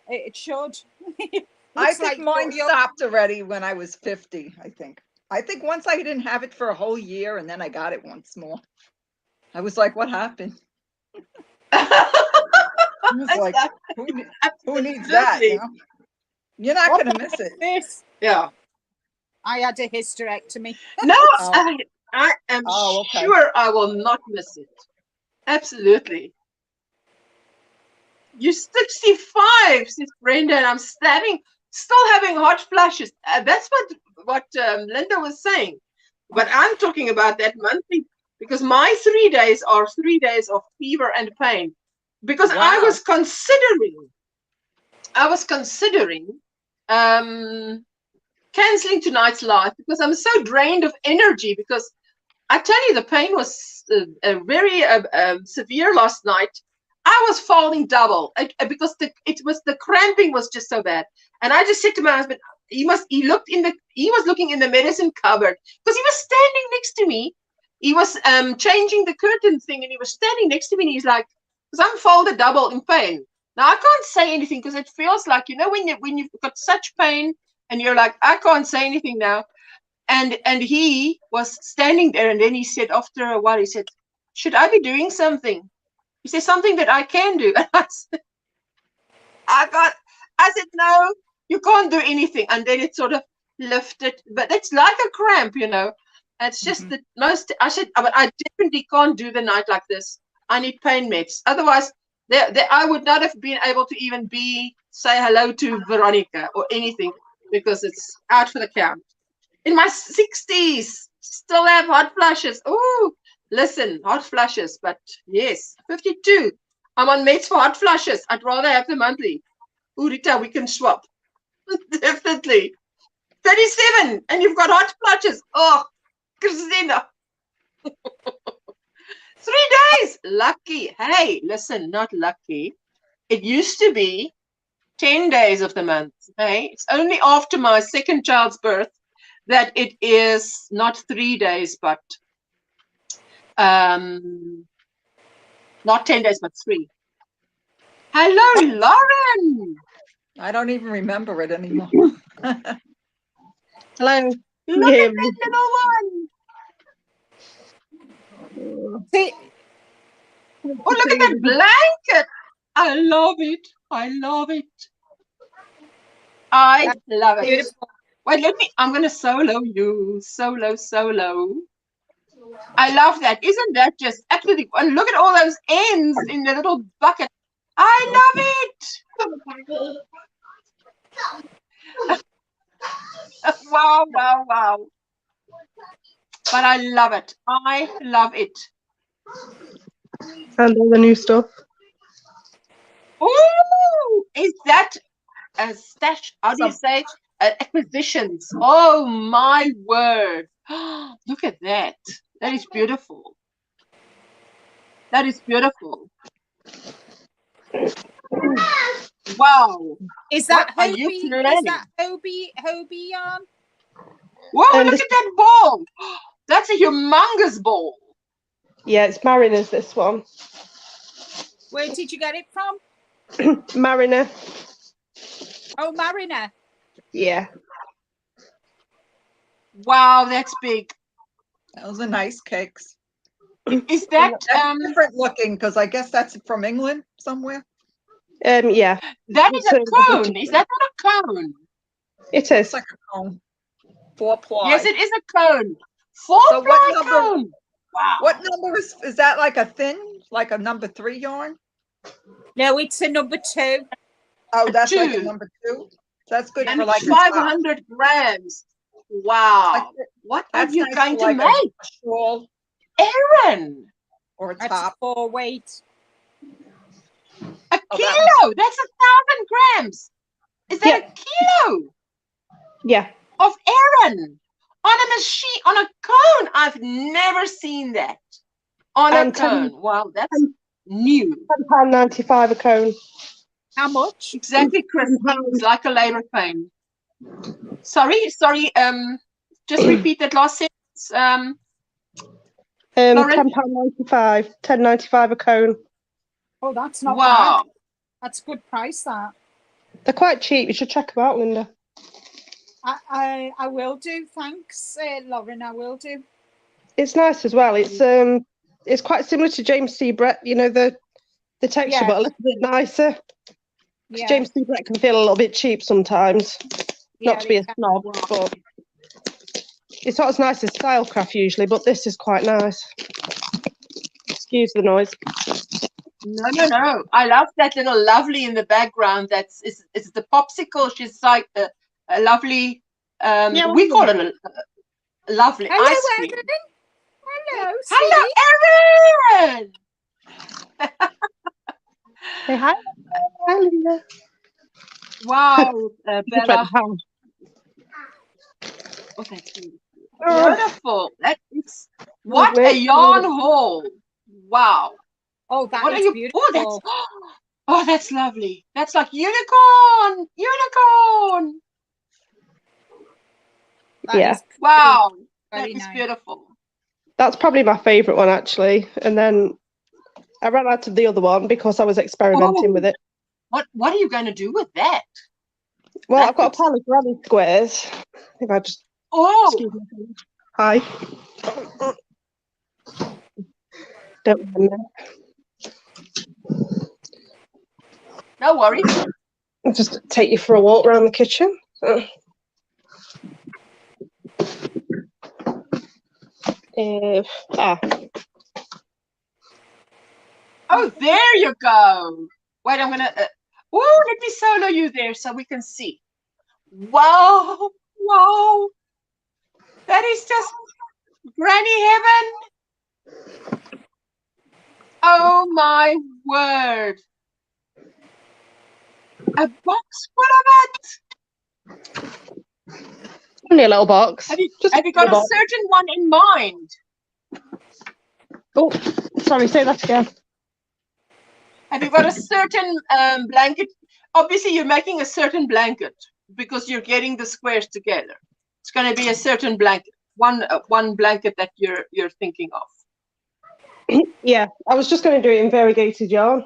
D: It should.
E: I think mine stopped already when I was 50, I think. I think once I didn't have it for a whole year and then I got it once more. I was like, what happened? I was like, who needs that? You know? You're not going to miss it.
D: This?
A: Yeah.
D: I had a hysterectomy.
A: No, I am sure I will not miss it. Absolutely. You're 65, says Brenda, and I'm still having hot flashes. That's what Linda was saying. But I'm talking about that monthly because my 3 days are 3 days of fever and pain. Because I was considering canceling tonight's live because I'm so drained of energy. Because I tell you, the pain was very severe last night. I was falling double because the cramping was just so bad. And I just said to my husband, he was looking in the medicine cupboard because he was standing next to me. He was changing the curtain thing and he was standing next to me and he's like, because I'm folded double in pain. Now I can't say anything because it feels like, you know, when you've got such pain and you're like, I can't say anything now. And he was standing there and then he said, after a while, he said, should I be doing something? He said, something that I can do. And I said, no, you can't do anything. And then it sort of lifted, but it's like a cramp, you know. It's just the most, I said, but I definitely can't do the night like this. I need pain meds. Otherwise, I would not have been able to even say hello to Veronica or anything because it's out for the count. In my 60s, still have hot flashes. Oh, listen, hot flashes. But yes, 52. I'm on mates for hot flushes. I'd rather have the monthly. Ooh, Rita, we can swap. Definitely. 37, and you've got hot flushes. Oh, Christina. 3 days. Lucky. Hey, listen, not lucky. It used to be 10 days of the month. Hey, it's only after my second child's birth that it is not 3 days, but not 10 days, but 3. Hello, Lauren.
E: I don't even remember it anymore.
F: Hello.
A: Look at that little one.
D: See,
A: Oh, look at that blanket. I love it. I love it. I love it.
D: beautiful.
A: Wait, I'm going to solo you. Solo. I love that. Isn't that just absolutely, and look at all those ends in the little bucket. I love it. Wow. But I love it. I love it.
F: And all the new stuff.
A: Oh, is that a stash? How do you say? Acquisitions. Oh my word. Look at that. That is beautiful. That is beautiful. Wow.
D: Is that
A: What are
D: Hobie?
A: you
D: Is
A: planning?
D: that Hobie yarn?
A: Whoa, look at that ball. That's a humongous ball.
F: Yeah, it's Marina's, this one.
D: Where did you get it from?
F: Marina.
D: Oh, Marina.
F: Yeah.
A: Wow, that's big.
E: Those are nice cakes.
A: Is that
E: That's different looking because I guess that's from England somewhere.
F: Yeah.
A: that is
F: It's
A: a
F: a-
A: cone? Is that not a cone?
F: It
E: Looks
F: is.
E: like a cone. 4-ply.
A: Yes, it is a cone.
E: So
A: 4-ply
E: what number?
A: cone. Wow.
E: What number is that? Like a thin, like a number 3 yarn?
D: No, it's a number 2.
E: Oh,
A: A
E: that's like a
A: 2.
E: number 2. That's good
A: And
E: for like
A: it's
E: a top.
A: 500 grams. Wow. What are
E: That's
A: you
E: nice
A: going
E: for
A: to
E: like a
A: make?
E: shawl
A: Aaron,
E: or a
D: That's
E: top.
D: 4 weight.
A: a
E: Oh,
A: kilo. That's 1,000 grams. Is that
F: Yeah.
A: a kilo
F: Yeah.
A: of Aaron on a machine, on a cone? I've never seen that on a
F: And
A: cone. Wow, that's new.
F: £10.95 a cone.
D: How much?
A: Exactly, Chris. It's like a labor pain. Sorry. Just repeat that last sentence. Lauren?
F: £10.95. £10.95 a cone.
D: Oh, that's not
A: Wow.
D: bad. That's a good price, that.
F: They're quite cheap. You should check them out, Linda.
D: I will do. Thanks, Lauren. I will do.
F: It's nice as well. It's quite similar to James C. Brett, you know, the texture,
D: Yeah.
F: but a little bit nicer. 'Cause
D: Yeah.
F: James C. Brett can feel a little bit cheap sometimes.
D: Yeah,
F: Not to be a
D: it can.
F: snob, but it's not as nice as Stylecraft usually, but this is quite nice. Excuse the noise.
A: No. I love that little lovely in the background. It's the popsicle. She's like a lovely.
F: Yeah,
A: We call it a lovely
D: Hello,
A: ice cream.
D: Erin. Hello,
A: Hello, Erin.
F: Say hi. Hi, Linda.
A: Wow, Bella.
F: Oh,
A: Oh, that's beautiful. That is what a
F: great.
A: yarn haul. Wow.
D: Oh, that
A: What
D: is
A: are you?
D: beautiful.
A: Oh, that's lovely. That's like unicorn.
D: That
F: Yeah.
D: is
A: Wow,
D: very
A: that is
D: nice.
A: beautiful.
F: That's probably my favourite one, actually. And then I ran out of the other one because I was experimenting with it.
A: What are you going to do with that?
F: Well,
A: That
F: I've got a
A: looks-
F: pile of granny squares. If I just
A: Oh,
F: excuse me. Hi. Don't mind that.
A: no worries.
F: I'll just take you for a walk around the kitchen.
A: Oh, there you go. Wait, I'm gonna. Oh, let me solo you there so we can see. Wow, that is just granny heaven. Oh my word. A box full of it.
F: Only a little box.
A: Have you
F: a
A: got a
F: box.
A: certain one in mind?
F: Oh, sorry, say that again.
A: Have you got a certain blanket? Obviously, you're making a certain blanket because you're getting the squares together. It's going to be a certain blanket, one blanket that you're thinking of.
F: Yeah, I was just going to do it in variegated yarn.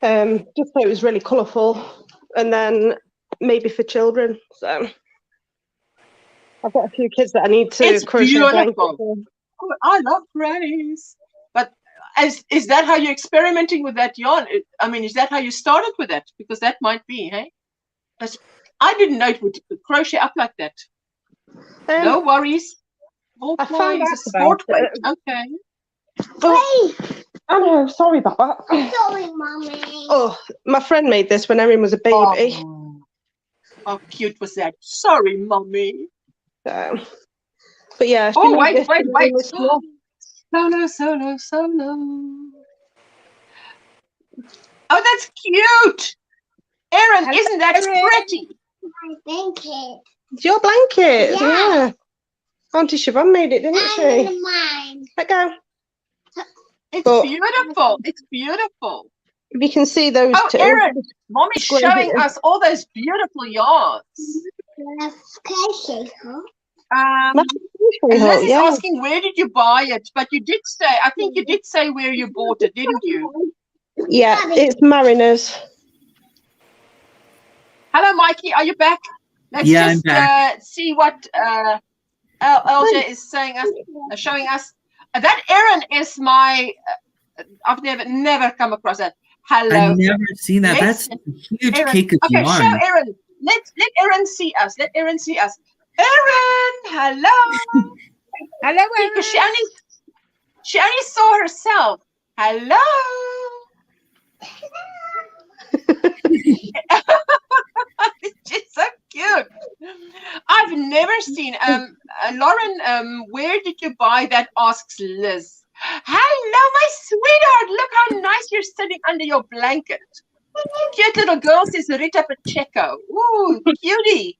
F: Just so it was really colourful, and then maybe for children. So I've got a few kids that I need to
A: It's
F: crochet a blanket
A: beautiful.
F: for.
A: Oh, I love grannies. But is that how you're experimenting with that yarn? I mean, is that how you started with that? Because that might be, hey? I didn't know it would crochet up like that. No worries.
F: I found out
A: a sport
F: about
A: weight.
F: it.
A: Okay.
F: Oh, I know. Sorry about that.
G: Sorry, Mommy.
F: Oh, my friend made this when Erin was a baby.
A: Oh, how cute was that? Sorry, mommy.
F: But yeah.
A: Oh,
F: she made this
A: wait.
F: when Erin was small.
A: Solo. Oh, that's cute. Erin, isn't that pretty?
G: My blanket.
F: It's your blanket.
G: Yeah.
F: Yeah. Auntie Siobhan made it, didn't she?
G: And mine.
F: Let go.
A: It's
F: But-
A: beautiful. It's beautiful.
F: If you can see those
A: Oh,
F: two.
A: Erin, Mommy's
F: Square
A: showing
F: here.
A: us all those beautiful yarns.
G: Crochet hook.
A: Liz is
F: Yeah.
A: asking, where did you buy it? But you did say, I think you did say where you bought it, didn't you?
F: Yeah, it's Mariners.
A: Hello, Mikey. Are you back? Let's
B: Yeah, I'm
A: just
B: back.
A: see what LJ is showing us. That Erin is my. I've never come across that. Hello.
B: I've never seen that.
A: Let's-
B: That's a huge
A: Erin.
B: cake of
A: Okay,
B: yarn.
A: show Erin. Let Erin see us. Let Erin see us. Erin, hello.
D: Hello,
A: Because
D: Erin.
A: she only saw herself. Hello. It's so cute. I've never seen Lauren, where did you buy that? Asks Liz. Hello, my sweetheart. Look how nice you're sitting under your blanket. Cute little girl, says Rita Pacheco. Ooh, cutie.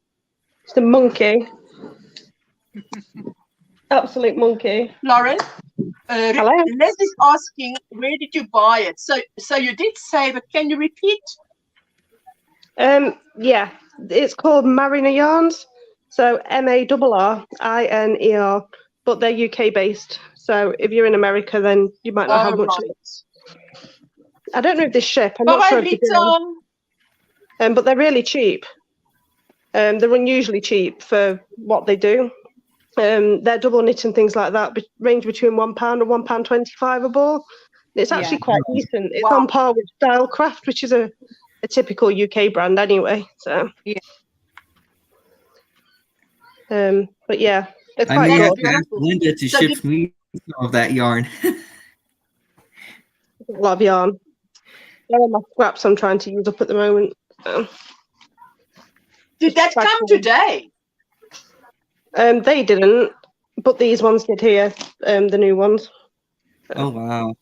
F: It's a monkey. Absolute monkey.
A: Lauren,
F: Hello.
A: Liz is asking, where did you buy it? So you did say, but can you repeat?
F: Yeah, it's called Mariner Yarns. So MARRINER, but they're UK based. So if you're in America, then you might not have much of it. I don't know if they ship. I'm not sure if they do. But they're really cheap. They're unusually cheap for what they do. Their double knit and things like that range between £1 and £1.25 a ball. It's actually quite decent. It's on par with Stylecraft, which is a typical UK brand anyway. So but yeah, it's
B: I
F: quite
B: may
F: good.
B: have to ask Linda to ship me some of that yarn.
F: A lot of yarn. They're all my scraps I'm trying to use up at the moment.
A: Did that come today?
F: They didn't, but these ones did here, the new ones.
B: Oh, wow.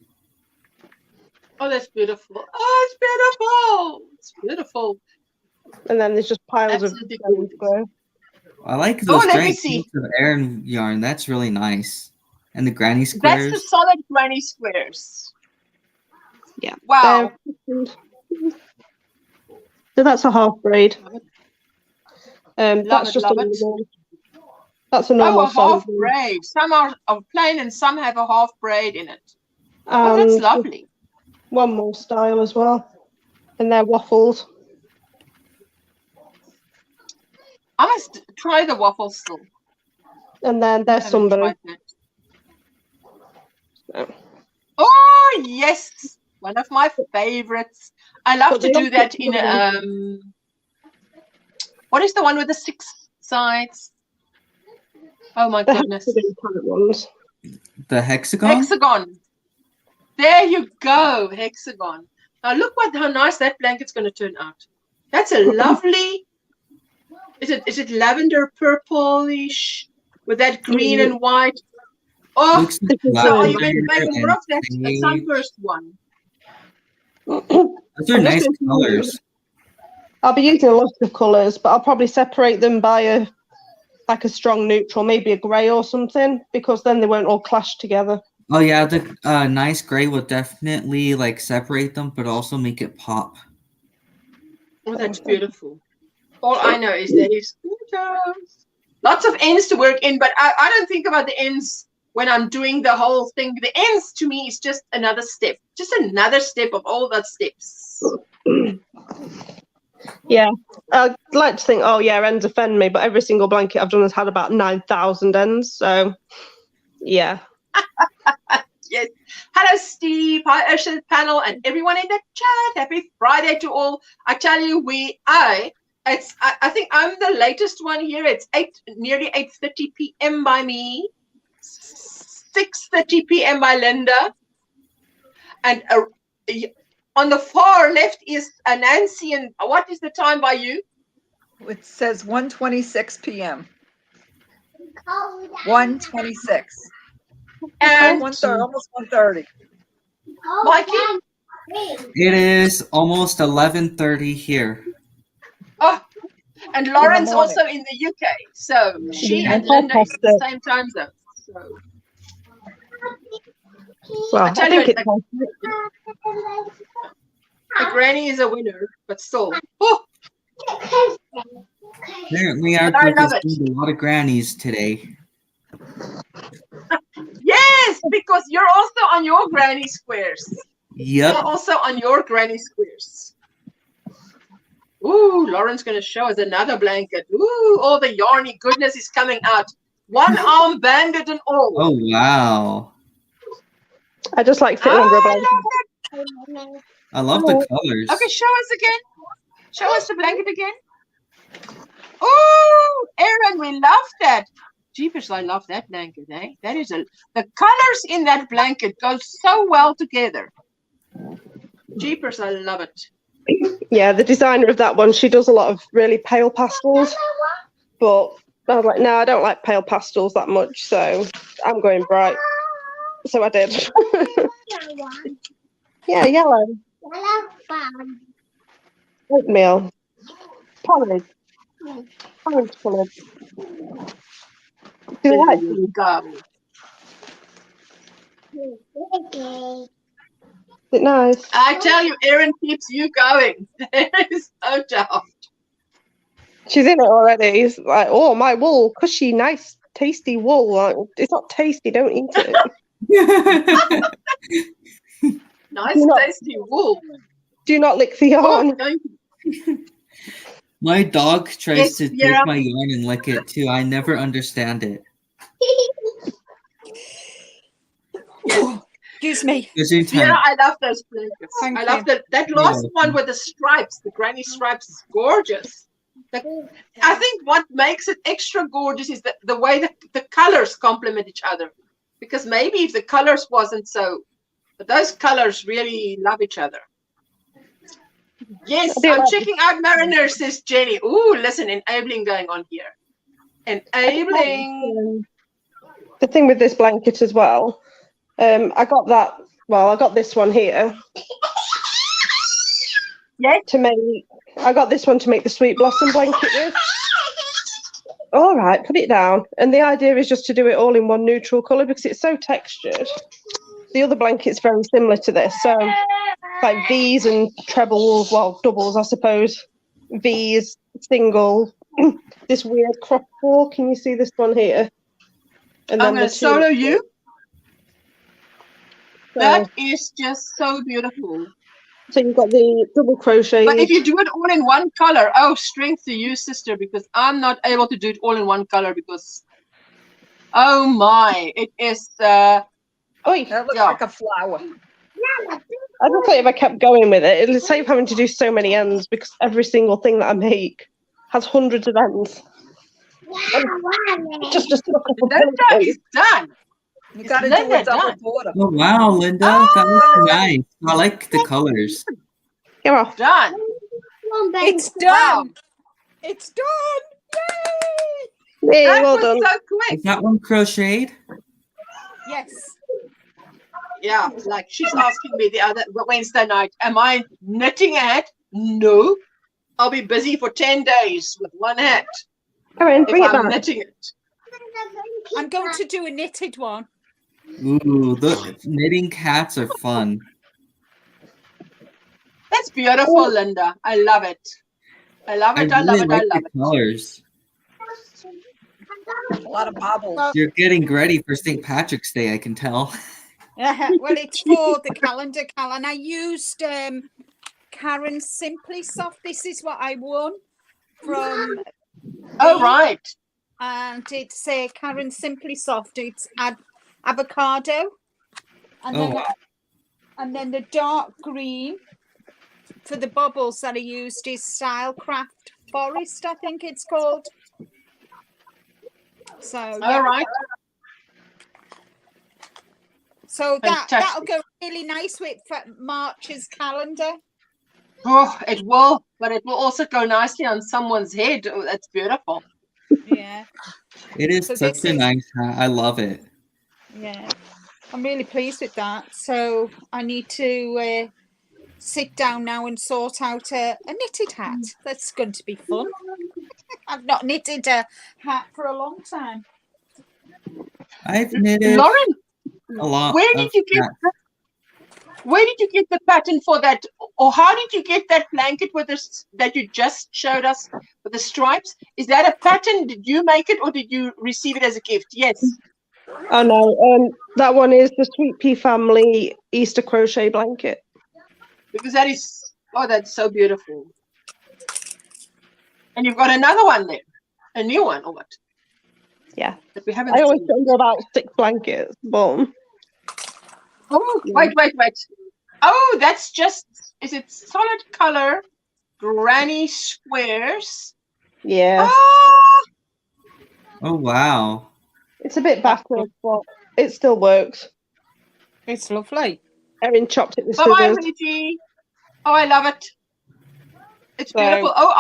A: Oh, that's beautiful. Oh, it's beautiful. It's beautiful.
F: And then there's just piles
A: Absolutely
F: of square.
B: I like those
A: let me
B: giant
A: see.
B: cakes of Erin yarn. That's really nice. And the granny squares.
A: That's the solid granny squares.
F: Yeah.
A: Wow.
F: So that's a half braid.
A: Love
F: That's
A: it,
F: just
A: love
F: a
A: it.
F: normal. That's a normal
A: Oh, a half
F: solid
A: braid. Some are plain and some have a half braid in it. Oh,
F: braid.
A: that's
F: And
A: lovely.
F: one more style as well. And they're waffles.
A: I must try the waffles still.
F: And then they're
A: I haven't
F: sunburn.
A: tried that. Oh, yes. One of my favorites. I love to do that in what is the one with the 6 sides? Oh my goodness.
B: The hexagon?
A: Hexagon. There you go, hexagon. Now look how nice that blanket's going to turn out. That's a lovely. Is it lavender purplish with that green and white? Oh,
B: Looks like
A: so are you
B: lavender
A: going to make more
B: and
A: of that
B: sage.
A: sunburst one?
B: Those are nice colors.
F: I'll be using a lot of colours, but I'll probably separate them by a strong neutral, maybe a grey or something, because then they won't all clash together.
B: Oh yeah, the nice gray will definitely like separate them, but also make it pop.
A: Oh, that's beautiful. All I know is that it's gorgeous. Lots of ends to work in, but I don't think about the ends when I'm doing the whole thing. The ends to me is just another step. Just another step of all the steps.
F: Yeah, I'd like to think, oh yeah, ends offend me, but every single blanket I've done has had about 9,000 ends, so yeah.
A: Yes. Hello, Steve. Hi, Ocean Panel, and everyone in the chat. Happy Friday to all. I tell you, I think I'm the latest one here. It's nearly 8:30 p.m. by me, 6:30 p.m. by Linda, and on the far left is Nancy. And what is the time by you?
E: It says 1:26 p.m. 1:26.
A: And
E: 1:30, almost 1:30.
A: Mikey?
B: It is almost 11:30 here.
A: Oh, and Lauren's also in the UK, so she and Linda is in the same time zone. So,
F: well,
A: I tell
F: think
A: you, the granny is a winner, but still. Oh.
B: Apparently, our group is doing a lot of grannies today.
A: Yes, because you're also on your granny squares.
B: Yep.
A: You're also on your granny squares. Ooh, Lauren's going to show us another blanket. Ooh, all the yarny goodness is coming out. One arm banded and all.
B: Oh, wow.
F: I just like sitting under a blanket.
B: I love the colors.
A: Okay, show us again. Show us the blanket again. Oh, Erin, we love that. Jeepers, I love that blanket, eh? That is the colors in that blanket go so well together. Jeepers, I love it.
F: Yeah, the designer of that one, she does a lot of really pale pastels, but I was like, no, I don't like pale pastels that much, so I'm going bright. So I did. Yeah, yellow. Oatmeal. Porridge. Orange coloured. Do you like these? Is it nice?
A: I tell you, Erin keeps you going. There is no doubt.
F: She's in it already. It's like, oh, my wool, cushy, nice, tasty wool. Like, it's not tasty, don't eat it.
A: Nice, tasty wool.
F: Do not lick the yarn.
B: My dog tries to take my yarn and lick it too. I never understand it.
D: Excuse me.
A: Yeah, I love those blankets. I love that last one with the stripes, the granny stripes is gorgeous. I think what makes it extra gorgeous is the way the colors complement each other. Because maybe if the colors wasn't so, but those colors really love each other. Yes, I'm checking out Mariner, says Jenny. Ooh, listen, enabling going on here. Enabling.
F: The thing with this blanket as well, I got this one here.
A: Yeah.
F: I got this one to make the sweet blossom blanket with. All right, put it down. And the idea is just to do it all in one neutral colour because it's so textured. The other blanket's very similar to this. So like V's and trebles, well, doubles, I suppose. V's, single, this weird crop ball. Can you see this one here? And
A: I'm going to solo you. So, that is just so beautiful.
F: So you've got the double crochet.
A: But if you do it all in one color, oh, strength to you, sister, because I'm not able to do it all in one color because, oh my, it is.
E: That looks like a flower.
F: I just thought if I kept going with it, it'll save having to do so many ends because every single thing that I make has hundreds of ends. Just
A: Linda is done.
E: You got to do a double border.
B: Oh wow, Linda, that looks nice. I like the colors.
F: Yeah,
A: done.
D: It's done. Wow. It's done.
F: Yay!
A: That
F: Well
A: was
F: done.
A: so quick.
B: Is that one crocheted?
D: Yes.
A: Yeah, like she's asking me the other Wednesday night, am I knitting a hat? No. I'll be busy for 10 days with one hat.
F: Erin, bring
A: if
F: it
A: I'm
F: back.
A: knitting it.
D: I'm going to do a knitted one.
B: Ooh, the knitting cats are fun.
A: That's beautiful, Linda. I love it. I love it. I love
B: really
A: it.
B: like
A: I love
B: the
A: it.
B: colors.
E: A lot of bobbles.
D: Well,
B: You're getting ready for St. Patrick's Day, I can tell.
D: well, it's for the calendar, Cal, and I used Karen's Simply Soft. This is what I won from.
A: Oh, right.
D: And it's Karen Simply Soft. It's avocado, and then the dark green for the bubbles that I used is Stylecraft Forest, I think it's called. So
A: all right.
D: So that'll go really nice with March's calendar.
A: Oh, it will, but it will also go nicely on someone's head. Oh, that's beautiful.
D: Yeah.
B: It is such a nice hat. I love it.
D: Yeah. I'm really pleased with that. So I need to sit down now and sort out a knitted hat. That's going to be fun. I've not knitted a hat for a long time.
B: I've knitted
A: Lauren,
B: a lot.
A: Where did you get the pattern for that, or how did you get that blanket with this that you just showed us with the stripes? Is that a pattern? Did you make it, or did you receive it as a gift? Yes.
F: Oh no, that one is the Sweet Pea Family Easter crochet blanket.
A: Because that is, oh, that's so beautiful. And you've got another one there, a new one, or what?
F: Yeah.
A: That we haven't
F: I always
A: seen.
F: send about 6 blankets, but.
A: Oh, wait. Oh, that's just, is it solid color granny squares?
F: Yeah.
B: Oh, wow.
F: It's a bit battered, but it still works.
D: It's lovely.
F: Erin chopped it with
A: Bye-bye,
F: scissors.
A: Reggie. Oh, I love it. It's beautiful. Oh,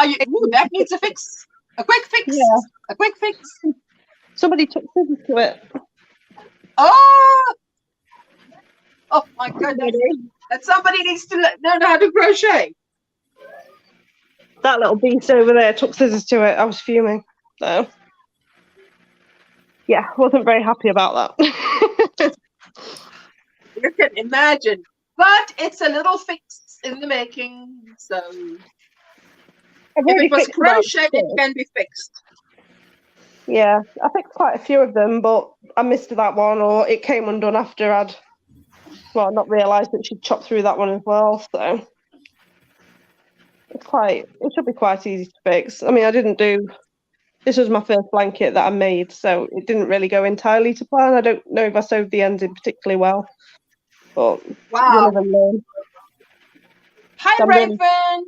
A: that needs a fix. A quick fix.
F: Yeah.
A: A quick fix.
F: Somebody took scissors to it.
A: Oh my goodness. That somebody needs to know how to crochet.
F: That little beast over there took scissors to it. I was fuming. So, yeah, wasn't very happy about that.
A: You can imagine. But it's a little fix in the making. So if it was crocheted, it can be fixed.
F: Yeah, I fixed quite a few of them, but I missed that one, or it came undone after I'd, not realised that she'd chopped through that one as well. So it should be quite easy to fix. I mean, this was my first blanket that I made, so it didn't really go entirely to plan. I don't know if I sewed the ends in particularly well, but
A: wow.
F: Learn.
A: Hi, Raven.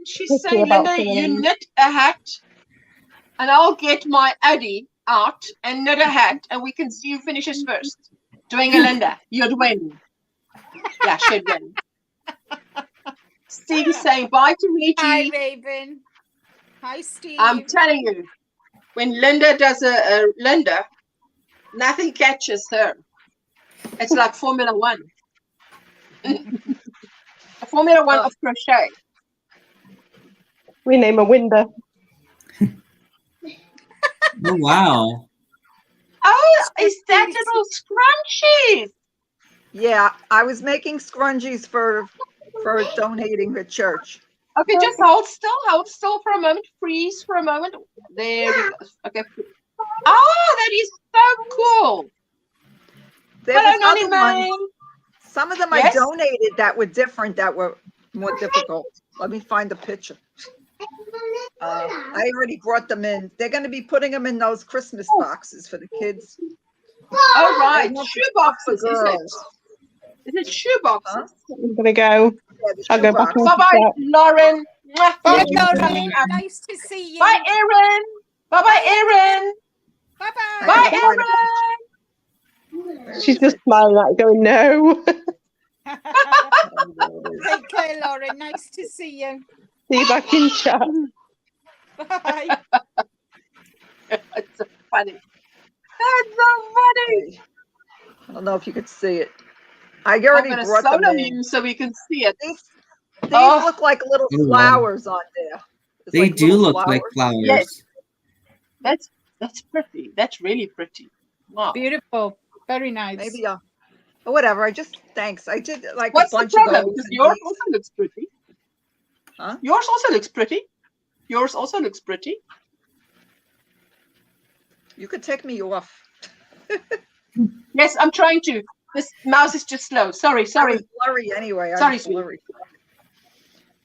A: She's saying, Linda, you knit a hat, and I'll get my Addy out and knit a hat, and we can see who finishes first. Doing a Linda, you'd win. Yeah, she'd win. Steve is saying bye to Riti.
D: Hi, Raven. Hi, Steve.
A: I'm telling you, when Linda does a Linda, nothing catches her. It's like Formula One. A Formula One of crochet.
F: We name a window.
B: Oh, wow.
A: Oh, is that little scrunchies?
E: Yeah, I was making scrunchies for donating to church.
A: Okay, just hold still for a moment. Freeze for a moment. There we go. Okay. Oh, that is so cool. Hello, Nani.
E: Some of them I donated that were different, that were more difficult. Let me find the picture. I already brought them in. They're going to be putting them in those Christmas boxes for the kids.
A: Oh, right. Shoe boxes, is it? Is it shoe boxes?
F: I'm going to go. I'll go back.
A: Bye-bye, Lauren.
D: Bye, Lauren. Nice to see you.
A: Bye, Erin. Bye-bye, Erin.
D: Bye-bye.
A: Bye, Erin.
F: She's just smiling at it, going, no.
D: Take care, Lauren. Nice to see you.
F: See you back in chat.
D: Bye.
A: That's so funny. That's so funny.
E: I don't know if you could see it. I
A: I'm
E: already
A: going to
E: brought them
A: solo
E: in.
A: you so we can see it.
E: These
A: Oh.
E: look like little
B: Oh, wow.
E: flowers on there. It's
B: They
E: like
B: do
E: little
B: look
E: flowers.
B: like flowers.
A: Yes. That's pretty. That's really pretty. Wow.
D: Beautiful. Very nice.
E: Maybe whatever. Thanks. I did like
A: What's
E: a bunch
A: the problem?
E: of those.
A: Because
E: and
A: yours
E: these.
A: also looks pretty.
E: Huh?
A: Yours also looks pretty. Yours also looks pretty.
E: You could take me off.
A: Yes, I'm trying to. This mouse is just slow. Sorry.
E: I was blurry anyway.
A: Sorry,
E: blurry.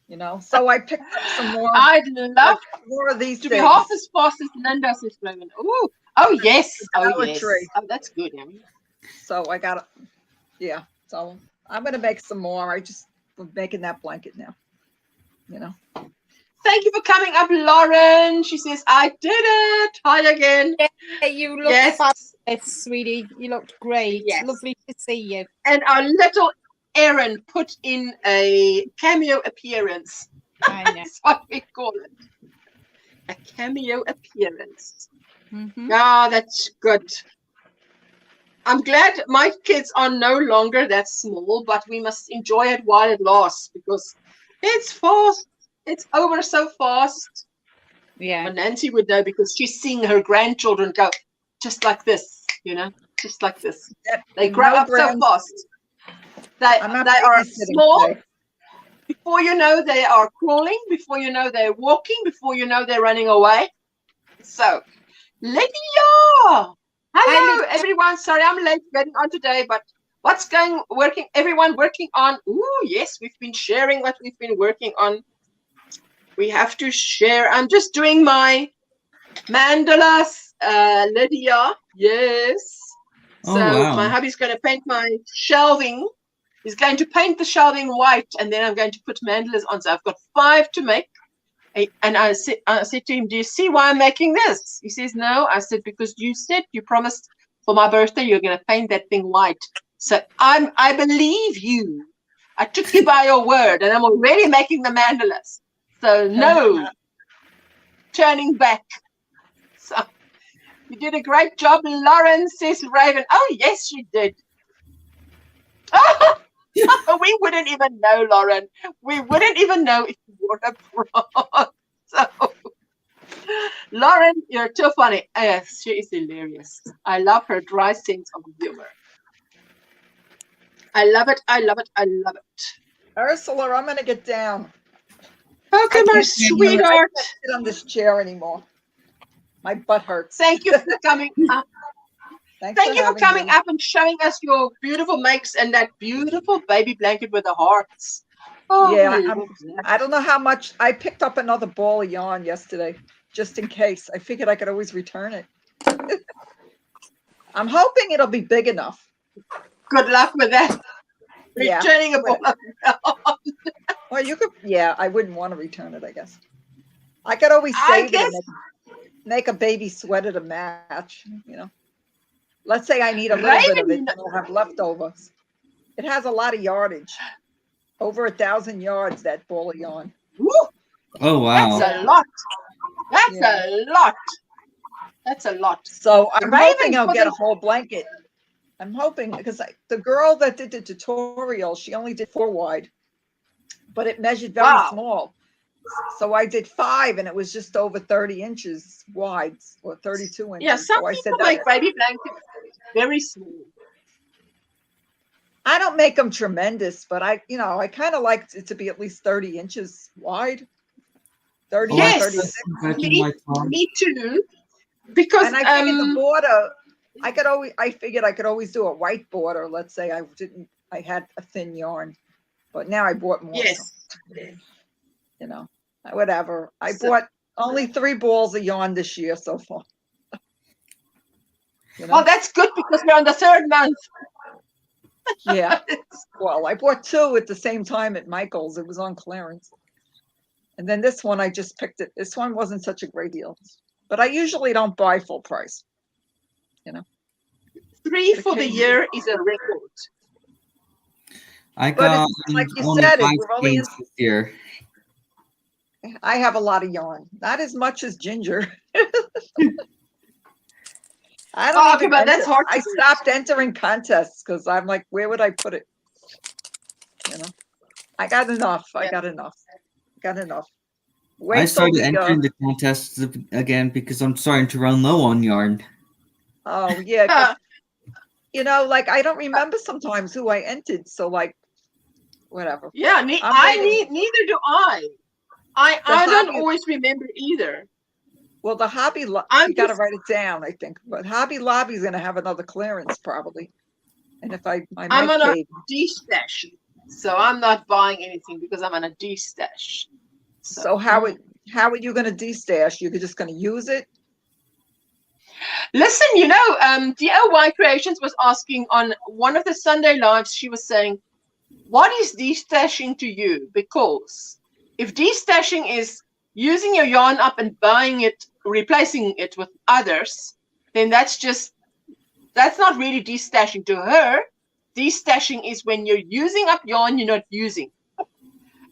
E: You know, so I picked up some more.
A: I'd love
E: more of these
A: to
E: things.
A: be half as fast as Linda, says Flavin. Oh yes. Oh yes.
E: Tree.
A: Oh, that's good, Amy.
E: So I got it. Yeah. So I'm going to make some more. I'm making that blanket now. You know.
A: Thank you for coming up, Lauren. She says, I did it. Hi again.
D: Yeah, you look fabulous, sweetie. You looked great.
A: Yes.
D: Lovely to see you.
A: And our little Erin put in a cameo appearance.
D: I know.
A: That's what we call it. A cameo appearance.
D: Mm-hmm.
A: Ah, that's good. I'm glad my kids are no longer that small, but we must enjoy it while it lasts because it's fast. It's over so fast.
D: Yeah.
A: But Nancy would know because she's seeing her grandchildren go just like this, you know, just like this. They grow up so fast. They are small.
E: Today.
A: Before you know, they are crawling. Before you know, they're walking. Before you know, they're running away. So, Lydia! Hello, everyone. Sorry, I'm late getting on today, but what's everyone working on? Ooh, yes, we've been sharing what we've been working on. We have to share. I'm just doing my mandalas, Lydia. Yes.
B: Oh,
A: So
B: wow.
A: my hubby's going to paint my shelving. He's going to paint the shelving white, and then I'm going to put mandalas on. So I've got 5 to make. And I said to him, do you see why I'm making this? He says, no. I said, because you promised for my birthday you're going to paint that thing white. So I believe you. I took you by your word, and I'm already making the mandalas. So no turning back. So you did a great job, Lauren, says Raven. Oh, yes, you did. Oh, we wouldn't even know, Lauren. We wouldn't even know if you were a pro. So, Lauren, you're too funny. Yes, she is hilarious. I love her dry sense of humor. I love it. I love it. I love it.
E: Ursula, I'm going to get down.
A: Okay, my sweetheart.
E: I can't sit on this chair anymore. My butt hurts.
A: Thank you for coming up. Thank you for coming up and showing us your beautiful makes and that beautiful baby blanket with the hearts. Oh,
E: yeah, I don't know how much. I picked up another ball of yarn yesterday, just in case. I figured I could always return it. I'm hoping it'll be big enough.
A: Good luck with that. Returning a ball of yarn.
E: Well, you could, yeah, I wouldn't want to return it, I guess. I could always save it and make a baby sweater to match, you know. Let's say I need a little bit of it and I'll have leftovers. It has a lot of yardage. Over 1,000 yards, that ball of yarn.
A: Woo!
B: Oh, wow.
A: That's a lot. That's a lot. That's a lot.
E: So I'm hoping I'll get a whole blanket. I'm hoping, because the girl that did the tutorial, she only did 4 wide, but it measured very small. So I did 5 and it was just over 30 inches wide, or 32 inches.
A: Yeah, some people make baby blankets very small.
E: I don't make them tremendous, but I kind of like it to be at least 30 inches wide. 30
A: yes,
E: 36.
A: Me too. Because
E: and I figured the border, I figured I could always do a white border. Let's say I had a thin yarn, but now I bought more.
A: Yes.
E: You know, whatever. I bought only 3 balls of yarn this year so far. You know?
A: Oh, that's good because we're on the 3rd month.
E: Yeah. Well, I bought 2 at the same time at Michael's. It was on clearance. And then this one, I just picked it. This one wasn't such a great deal. But I usually don't buy full price. You know.
A: 3 for the year is a record.
B: I got
E: like you said,
B: we're only this year.
E: I have a lot of yarn. Not as much as Ginger. I don't
A: okay, but that's hard to
E: I
A: do.
E: stopped entering contests because I'm like, where would I put it? You know, I got enough. I got enough. Got enough. Wait
B: I started
E: till
B: entering the contests again because I'm starting to run low on yarn.
E: Oh yeah, 'cause, you know, like I don't remember sometimes who I entered, so like, whatever.
A: Yeah, neither do I. I don't always remember either.
E: Well, the Hobby, you got to write it down, I think. But Hobby Lobby is going to have another clearance probably. And if I'm on
A: a D-stash, so I'm not buying anything because I'm on a D-stash.
E: So how are you going to D-stash? You're just going to use it?
A: Listen, you know, DIY Creations was asking on one of the Sunday lives, she was saying, what is D-stashing to you? Because if D-stashing is using your yarn up and buying it, replacing it with others, then that's not really D-stashing to her. D-stashing is when you're using up yarn you're not using.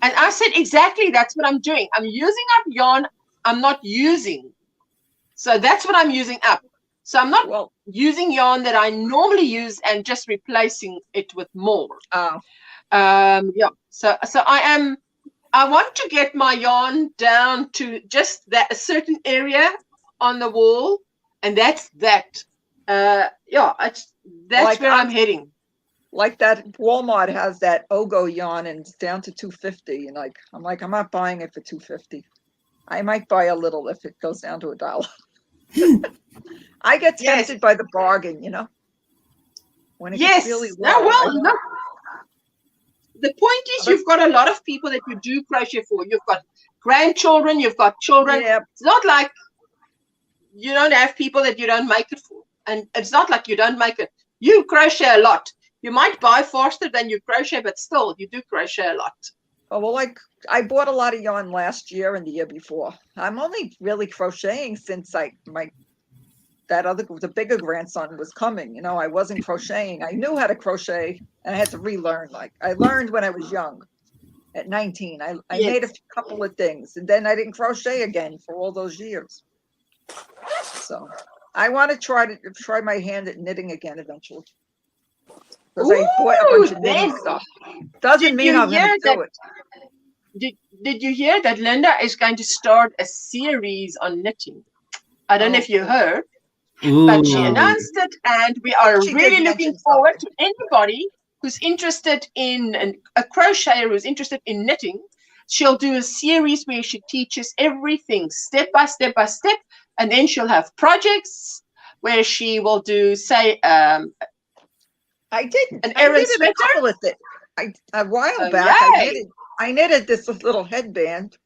A: And I said, exactly, that's what I'm doing. I'm using up yarn I'm not using. So that's what I'm using up. So I'm not using yarn that I normally use and just replacing it with more.
E: Oh.
A: Yeah. So I want to get my yarn down to just a certain area on the wall, and that's that. Yeah, that's like where I'm heading.
E: Like that Walmart has that Ogo yarn and it's down to $2.50, and I'm not buying it for $2.50. I might buy a little if it goes down to $1. I get tempted by the bargain, you know. When it gets really low.
A: Look. The point is, you've got a lot of people that you do crochet for. You've got grandchildren, you've got children.
E: Yeah.
A: It's not like you don't have people that you don't make it for. And it's not like you don't make it. You crochet a lot. You might buy faster than you crochet, but still, you do crochet a lot.
E: Oh, well, like I bought a lot of yarn last year and the year before. I'm only really crocheting since the bigger grandson was coming. You know, I wasn't crocheting. I knew how to crochet and I had to relearn. Like I learned when I was young at 19. I made a couple of things and then I didn't crochet again for all those years. So I want to try my hand at knitting again eventually. Because I bought a bunch of knitting stuff. Doesn't mean I'm going to do it.
A: Did you hear that Linda is going to start a series on knitting? I don't know if you heard. But she announced it, and we are really looking forward to anybody who's interested in a crocheter who's interested in knitting. She'll do a series where she teaches everything step by step by step, and then she'll have projects where she will do, say,
E: I did a couple of things. A while back, I knitted this little headband.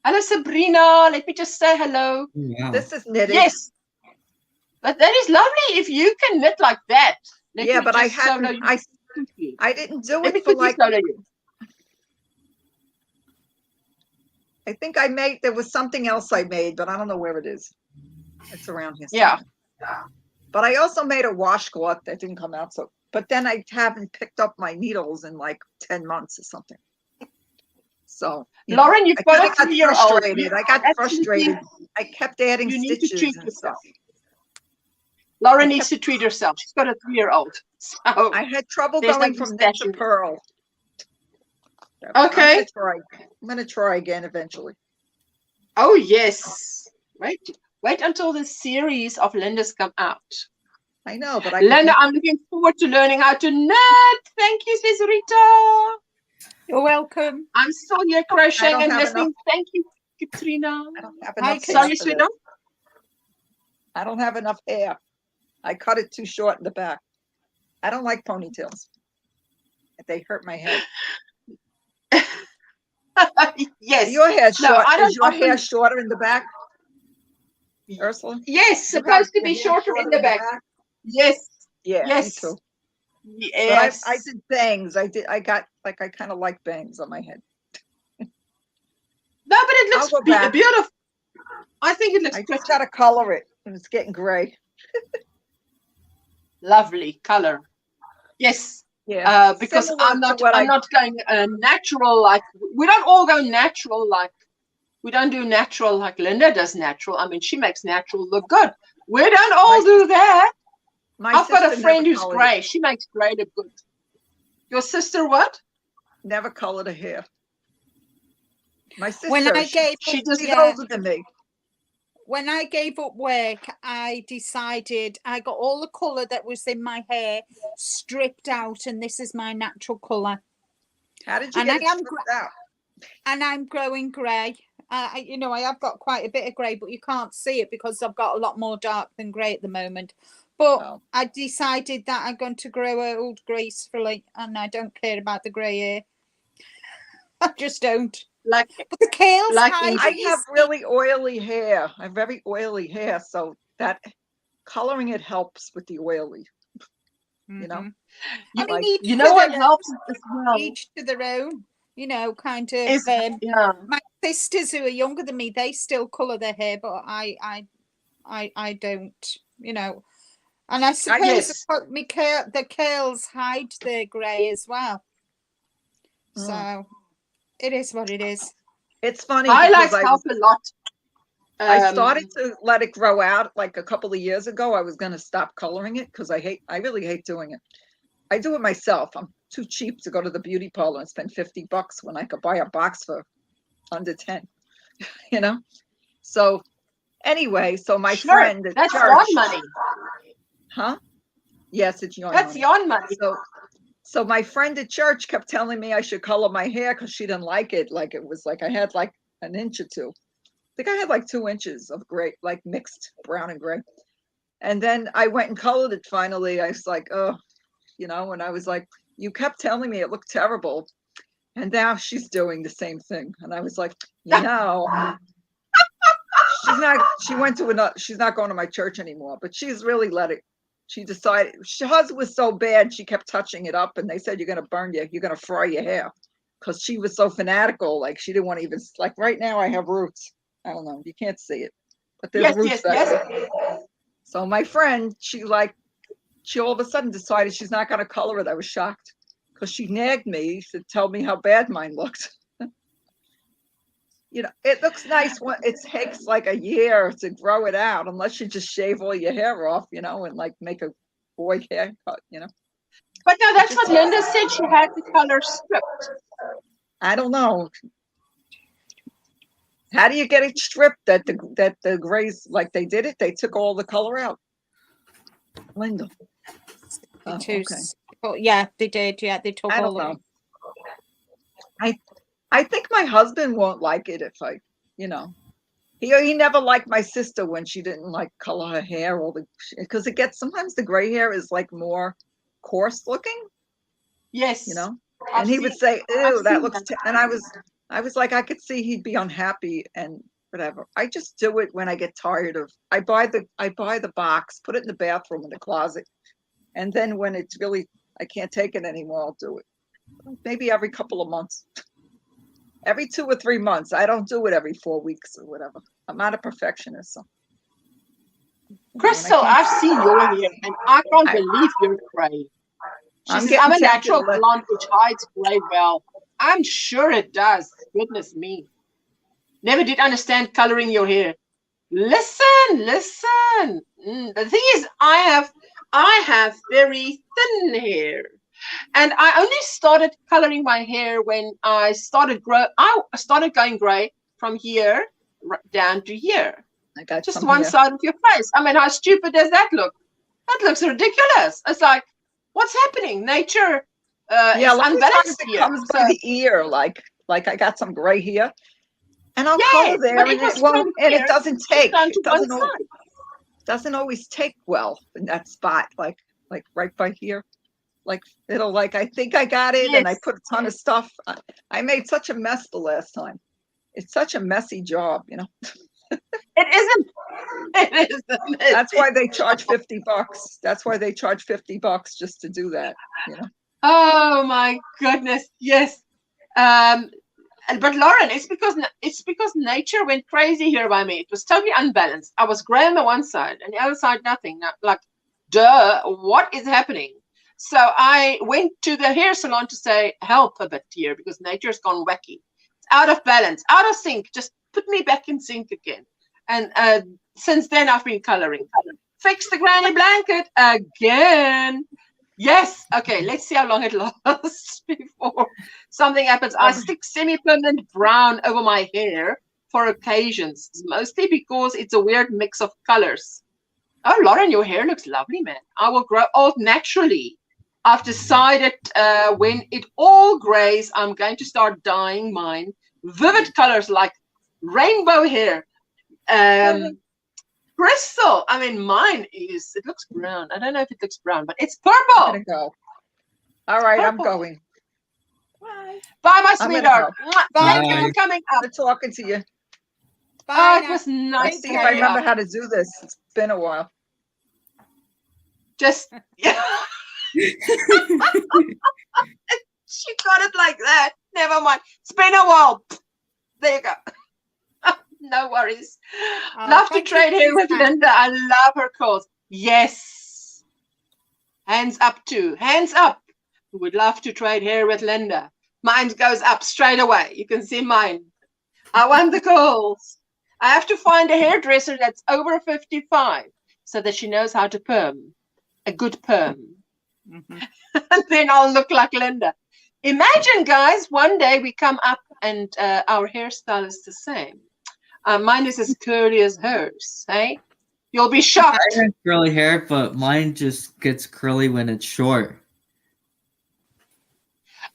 A: Hello, Sabrina. Let me just say hello.
B: Wow.
E: This is knitted.
A: Yes. But that is lovely if you can knit like that.
E: But I didn't do it for like. I think there was something else I made, but I don't know where it is. It's around here.
A: Yeah.
E: But I also made a washcloth that didn't come out so. But then I haven't picked up my needles in like 10 months or something. So,
A: Lauren, you've got a 3-year-old.
E: I got frustrated. I kept adding stitches and stuff.
A: Lauren needs to treat herself. She's got a 3-year-old. So
E: I had trouble going from knit to purl.
A: Okay.
E: I'm going to try again eventually.
A: Oh, yes. Wait until the series of Linda's come out.
E: I know, but
A: Linda, I'm looking forward to learning how to knit. Thank you, says Rita.
D: You're welcome.
A: I'm still here crocheting and listening. Thank you, Katrina.
E: I don't have enough
A: Sorry, sweetheart.
E: I don't have enough hair. I cut it too short in the back. I don't like ponytails. They hurt my head.
A: Yes.
E: Your hair's short. Is your hair shorter in the back, Ursula?
A: Yes, supposed to be shorter in the back. Yes.
E: Yeah,
A: yes.
E: Me too.
A: Yes.
E: But I did bangs. I kind of like bangs on my head.
A: No, but it looks beautiful. I think it looks
E: pretty. I just got to color it, and it's getting gray.
A: Lovely color. Yes.
E: Yeah.
A: Because I'm not going natural like we don't all go natural like we don't do natural like Linda does natural. I mean, she makes natural look good, We don't all do that. I've got a
E: sister
A: friend
E: never
A: who's
E: colored
A: grey.
E: it.
A: She makes grey look good. Your sister what?
E: Never colored her hair. My sister,
D: When I gave
E: she's
D: yeah.
E: older than me.
D: When I gave up work, I decided I got all the colour that was in my hair stripped out, and this is my natural colour.
E: How did you get it stripped out?
D: And I'm growing grey. You know, I have got quite a bit of grey, but you can't see it because I've got a lot more dark than grey at the moment. But I decided that I'm going to grow old gracefully, and I don't care about the grey hair. I just don't.
A: Like,
D: but the curls,
E: like I have really oily hair. I have very oily hair, so that coloring it helps with the oily. You know,
D: I mean,
A: like, you know what helps as well.
D: Each to their own. You know, kind of.
A: Yeah.
D: My sisters who are younger than me, they still colour their hair, but I don't. You know, and I suppose the curls hide their grey as well. So it is what it is.
E: It's funny.
A: Highlights help a lot.
E: I started to let it grow out like a couple of years ago. I was going to stop coloring it because I really hate doing it. I do it myself. I'm too cheap to go to the beauty parlor and spend $50 when I could buy a box for under 10, you know? So anyway, so my friend at
A: that's
E: church,
A: your money.
E: Huh? Yes, it's your
A: That's
E: money.
A: your money.
E: So my friend at church kept telling me I should color my hair because she didn't like it. Like it was like I had like an inch or two. I think I had like 2 inches of gray, like mixed brown and gray. And then I went and colored it finally. I was like, oh, you know, and I was like, you kept telling me it looked terrible. And now she's doing the same thing. And I was like, you know, she's not going to my church anymore, but she's really let it. She decided hers was so bad. She kept touching it up and they said, you're going to fry your hair. Cause she was so fanatical. Like she didn't want to even, like right now I have roots. I don't know. You can't see it, but there's roots. Yes. So my friend, she all of a sudden decided she's not going to color it. I was shocked because she nagged me to tell me how bad mine looked. You know, it looks nice when it takes like a year to grow it out, unless you just shave all your hair off, you know, and like make a boy haircut, you know.
A: But no, that's what Linda said. She had the color stripped.
E: I don't know. How do you get it stripped that the grays, like they did it? They took all the color out. Linda.
D: Oh, okay. Yeah, they did. Yeah, they took all of it.
E: I think my husband won't like it if I, you know, he never liked my sister when she didn't like color her hair because it gets, sometimes the gray hair is like more coarse looking.
A: Yes.
E: You know, and he would say, ew, that looks, and I was like, I could see he'd be unhappy and whatever. I just do it when I get tired of, I buy the box, put it in the bathroom in the closet. And then when it's really, I can't take it anymore, I'll do it. Maybe every couple of months. Every 2 or 3 months. I don't do it every 4 weeks or whatever. I'm not a perfectionist. So.
A: Crystal, I've seen your hair and I can't believe you're gray. I'm a natural blonde which hides gray well. I'm sure it does. Goodness me. Never did understand coloring your hair. Listen. The thing is, I have very thin hair. And I only started coloring my hair when I started going gray from here down to here.
E: I got
A: just one side of your face. I mean, how stupid does that look? That looks ridiculous. It's like, what's happening? Nature is unbalanced here. It comes by the
E: ear, like I got some gray here, and I'll color there, and it doesn't take. It doesn't always take well in that spot, like right by here. Like it'll I think I got it, and I put a ton of stuff. I made such a mess the last time. It's such a messy job, you know.
A: It isn't.
E: That's why they charge $50. That's why they charge $50 just to do that, you know.
A: Oh my goodness, yes. But Lauren, it's because nature went crazy here by me. It was totally unbalanced. I was gray on the one side, and the other side nothing. Like, duh, what is happening? So I went to the hair salon to say, help a bit here, because nature's gone wacky. It's out of balance, out of sync. Just put me back in sync again. And since then, I've been coloring. Fix the granny blanket again. Yes. Okay, let's see how long it lasts before something happens. I stick semi-permanent brown over my hair for occasions, mostly because it's a weird mix of colors. Oh, Lauren, your hair looks lovely, man. I will grow old naturally. I've decided when it all grays, I'm going to start dyeing mine vivid colors like rainbow hair. Crystal, I mean, mine is, it looks brown. I don't know if it looks brown, but it's purple.
E: I'm gonna go. All right,
A: Purple.
E: I'm going.
C: Bye.
A: Bye, my
E: I'm gonna
A: sweetheart.
E: go.
A: Thank you
B: Bye.
A: for coming up.
E: Good talking to you.
D: Bye
A: Oh, it
D: now.
A: was nice
E: Let's
A: to
E: see if
A: have
E: I
A: you
E: remember
A: up.
E: how to do this. It's been a while.
A: Just, yeah. She got it like that. Never mind. It's been a while. There you go. No worries.
D: Oh,
A: Love to
D: thank you,
A: trade here with
D: Lisa.
A: Linda. I love her calls. Yes. Hands up too. Hands up. Who would love to trade hair with Linda? Mine goes up straight away. You can see mine. I want the calls. I have to find a hairdresser that's over 55 so that she knows how to perm. A good perm. And then I'll look like Linda. Imagine, guys, one day we come up and our hairstyle is the same. Mine is as curly as hers, hey? You'll be shocked.
B: I have curly hair, but mine just gets curly when it's short.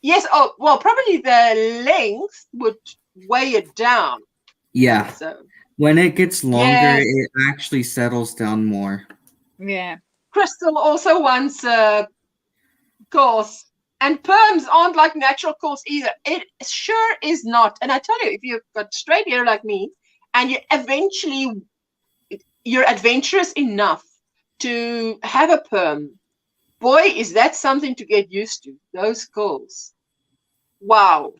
A: Yes, oh, well, probably the length would weigh it down.
B: Yeah.
A: So,
B: When it gets longer,
A: yes.
B: it actually settles down more.
D: Yeah.
A: Crystal also wants curls. And perms aren't like natural curls either. It sure is not. And I tell you, if you've got straight hair like me, and you're adventurous enough to have a perm, boy, is that something to get used to. Those curls. Wow.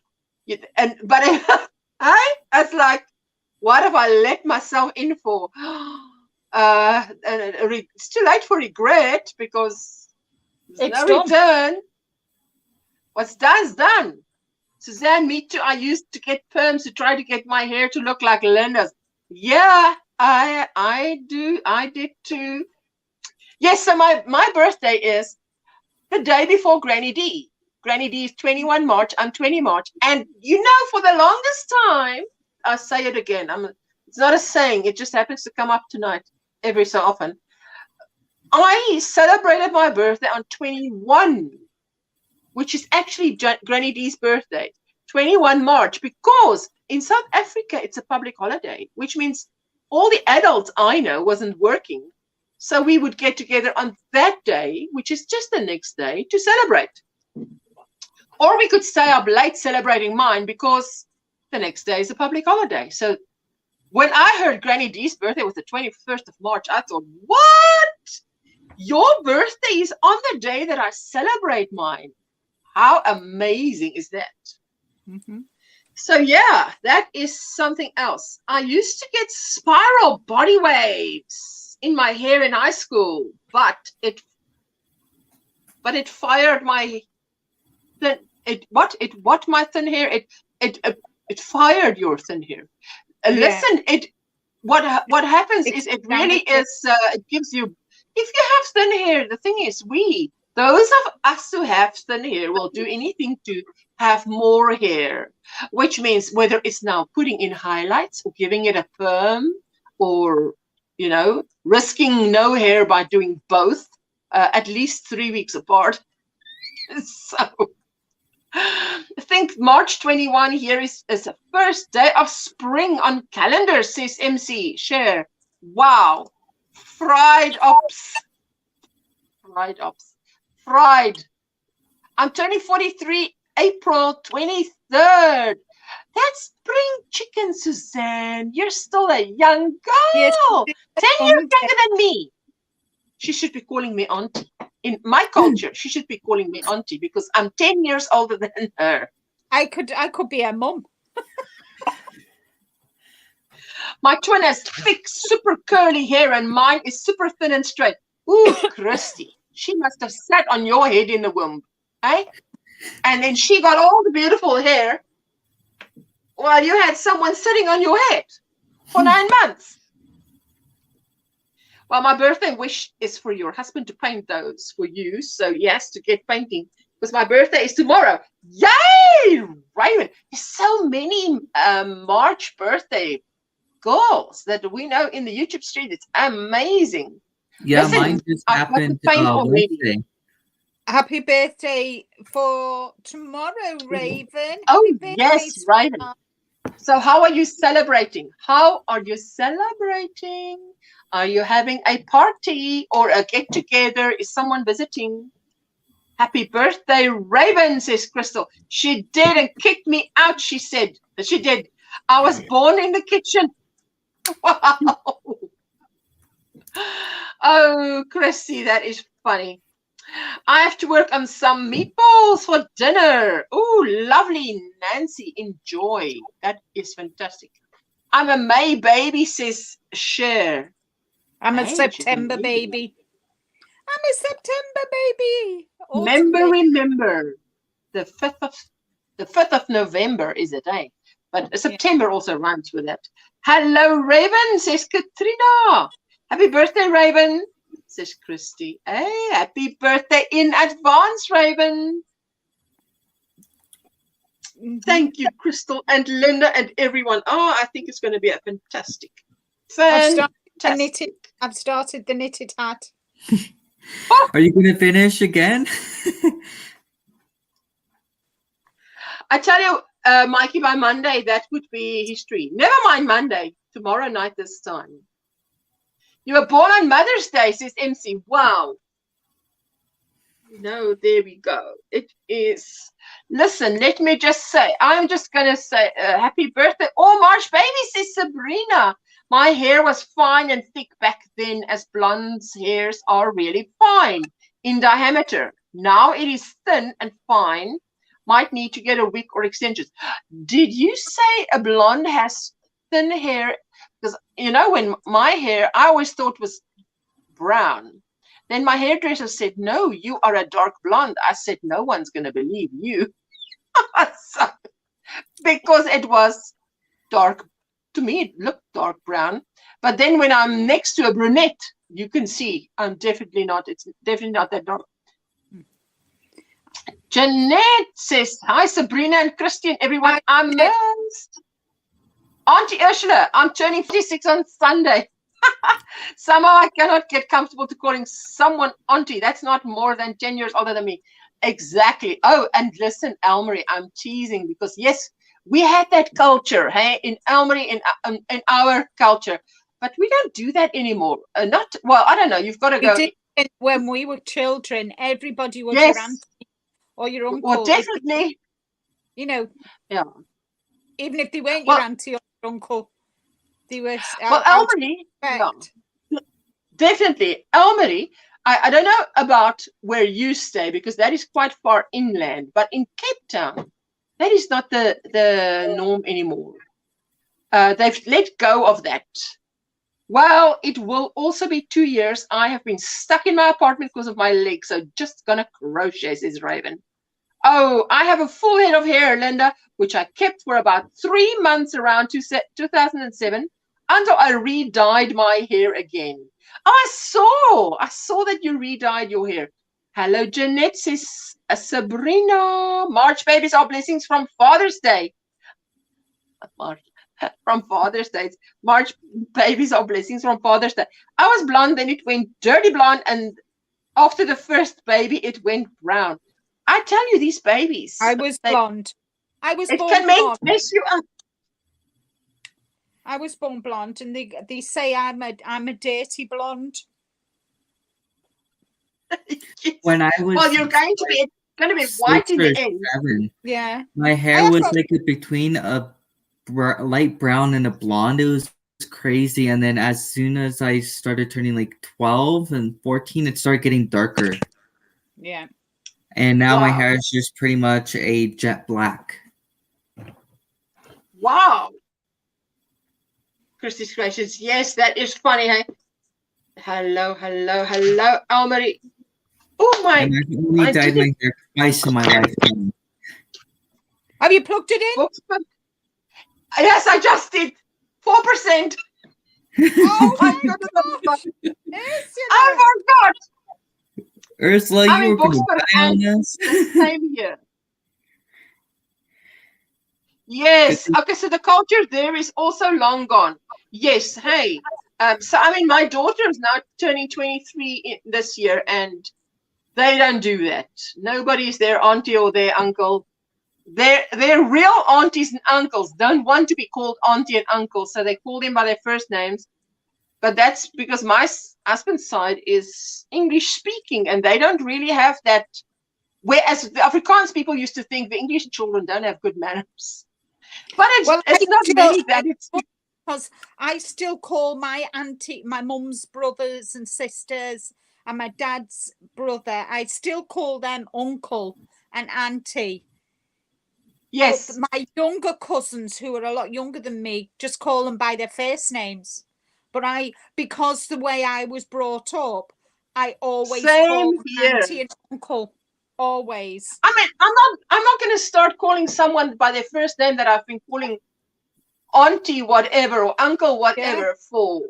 A: But it's like, what have I let myself in for? It's too late for regret because there's
D: It's
A: no
D: done.
A: return. What's done is done. Suzanne, me too. I used to get perms to try to get my hair to look like Linda's. Yeah, I did too. Yes, so my birthday is the day before Granny D. Granny D is 21 March. I'm 20 March. And you know, for the longest time, I'll say it again. It's not a saying. It just happens to come up tonight every so often. I celebrated my birthday on 21, which is actually Granny D's birthday, 21 March, because in South Africa, it's a public holiday, which means all the adults I know wasn't working. So we would get together on that day, which is just the next day, to celebrate. Or we could stay up late celebrating mine because the next day is a public holiday. So when I heard Granny D's birthday was the 21st of March, I thought, what? Your birthday is on the day that I celebrate mine. How amazing is that? So yeah, that is something else. I used to get spiral body waves in my hair in high school, but it fired my my thin hair. It fired your thin hair. Listen, what happens is it really is. It gives you. If you have thin hair, the thing is, those of us who have thin hair will do anything to have more hair, which means whether it's now putting in highlights or giving it a perm or, risking no hair by doing both, at least 3 weeks apart. So I think March 21 here is the first day of spring on calendar, says MC. Share. Wow. Fried ops. I'm turning 43 April 23rd. That's spring chicken, Suzanne. You're still a young girl.
D: Yes.
A: 10 years younger than me. She should be calling me auntie. In my culture, she should be calling me auntie because I'm 10 years older than her.
D: I could be a mum.
A: My twin has thick, super curly hair and mine is super thin and straight. Ooh, Christy. She must have sat on your head in the womb, eh? And then she got all the beautiful hair while you had someone sitting on your head for 9 months. Well, my birthday wish is for your husband to paint those for you. So he has to get painting because my birthday is tomorrow. Yay! Raven. There's so many March birthday girls that we know in the YouTube street. It's amazing.
B: Yeah,
A: Listen,
B: mine just
A: I've got the
B: happened
A: paint already.
B: Wednesday.
D: Happy birthday for tomorrow, Raven.
A: Oh,
D: Happy birthday
A: yes,
D: to
A: Raven. So how are you celebrating? How are you celebrating? Are you having a party or a get-together? Is someone visiting? Happy birthday, Raven, says Crystal. She didn't kick me out, she said. She did. I was born in the kitchen. Wow. Oh, Chrissy, that is funny. I have to work on some meatballs for dinner. Oh, lovely, Nancy. Enjoy. That is fantastic. I'm a May baby, says Cher.
D: I'm a
A: Hey,
D: September baby. I'm a September baby. Autumn
A: Remember. The 5th of November is the day. But September also rhymes with that. Hello, Raven, says Katrina. Happy birthday, Raven, says Christy. Hey, happy birthday in advance, Raven. Thank you, Crystal and Linda and everyone. Oh, I think it's going to be a fantastic.
D: I've started the knitted hat.
B: Are you going to finish again?
A: I tell you, Mikey, by Monday, that would be history. Never mind Monday. Tomorrow night this time. You were born on Mother's Day, says MC. Wow. No, there we go. It is. Listen, let me just say, I'm just going to say happy birthday. Oh, March baby, says Sabrina. My hair was fine and thick back then, as blondes' hairs are really fine in diameter. Now it is thin and fine. Might need to get a wig or extensions. Did you say a blonde has thin hair? Because, you know, when my hair, I always thought was brown. Then my hairdresser said, no, you are a dark blonde. I said, no one's going to believe you. So, because it was dark. To me, it looked dark brown. But then when I'm next to a brunette, you can see I'm definitely not. It's definitely not that dark. Jeanette says, hi, Sabrina and Christian, everyone. I'm missed. Auntie Ursula, I'm turning 56 on Sunday. Somehow I cannot get comfortable to calling someone auntie. That's not more than 10 years older than me. Exactly. Oh, and listen, Elmery, I'm teasing because, yes, we had that culture, hey, in Elmery, in our culture. But we don't do that anymore. Not, well, I don't know. You've got to go.
D: When we were children, everybody was your auntie or your uncle.
A: Well, definitely.
D: You know.
A: Yeah.
D: Even if they weren't your auntie or your uncle, they were.
A: Well, Elmery, yeah, definitely. Elmery, I don't know about where you stay because that is quite far inland. But in Cape Town, that is not the norm anymore. They've let go of that. Well, it will also be 2 years. I have been stuck in my apartment because of my leg, so just gonna crochet, says Raven. Oh, I have a full head of hair, Linda, which I kept for about 3 months around 2007 until I re-dyed my hair again. Oh, I saw that you re-dyed your hair. Hello, Jeanette, says Sabrina. March babies are blessings from Father's Day. From Father's Day. March babies are blessings from Father's Day. I was blonde, then it went dirty blonde, and after the first baby, it went brown. I tell you, these babies.
D: I was blonde. I was born
A: blonde. It can mess you up.
D: I was born blonde, and they say I'm a dirty blonde.
B: When I was,
A: well, you're going to be white in the end.
B: 7,
D: yeah,
B: my hair was like between a light brown and a blonde. It was crazy. And then as soon as I started turning like 12 and 14, it started getting darker.
D: Yeah.
B: And now my hair is just pretty much a jet black.
A: Wow. Christy's questions. Yes, that is funny. Hey? Hello, Elmery. Oh my!
B: And I've only dyed my hair twice in my lifetime.
D: Have you plugged it in?
A: Yes, I just did. 4%.
D: Oh
E: I
D: my
E: couldn't have
D: gosh!
E: done-
A: I forgot.
B: Ursula,
A: I'm
B: you
A: in
B: were going to
A: Boxburg
B: die on
A: and
B: this.
A: the same here. Yes. Okay, so the culture there is also long gone. Yes. Hey. So I mean, my daughter is now turning 23 this year, and they don't do that. Nobody's their auntie or their uncle. Their real aunties and uncles don't want to be called auntie and uncle, so they call them by their first names. But that's because my husband's side is English speaking, and they don't really have that. Whereas the Afrikaans people used to think the English children don't have good manners. But it's not really that. It's
D: because I still call my auntie, my mum's brothers and sisters, and my dad's brother, I still call them uncle and auntie.
A: Yes.
D: But my younger cousins, who are a lot younger than me, just call them by their first names. But because the way I was brought up, I always call auntie and uncle. Always.
A: I mean, I'm not going to start calling someone by their first name that I've been calling auntie whatever or uncle whatever for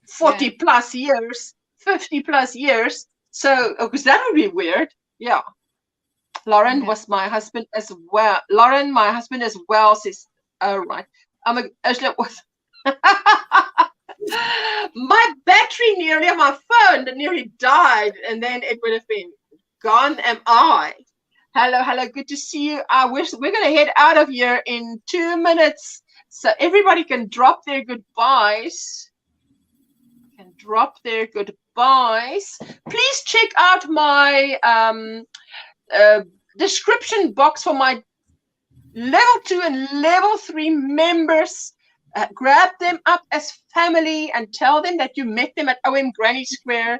A: 40 plus years, 50 plus years. So, because that would be weird. Yeah. Lauren was my husband as well. Lauren, my husband as well, says, oh, right. My battery my phone nearly died, and then it would have been gone am I. Hello, good to see you. I wish we're going to head out of here in 2 minutes so everybody can drop their goodbyes. Please check out my description box for my level 2 and level 3 members. Grab them up as family and tell them that you met them at OMGrannySquare.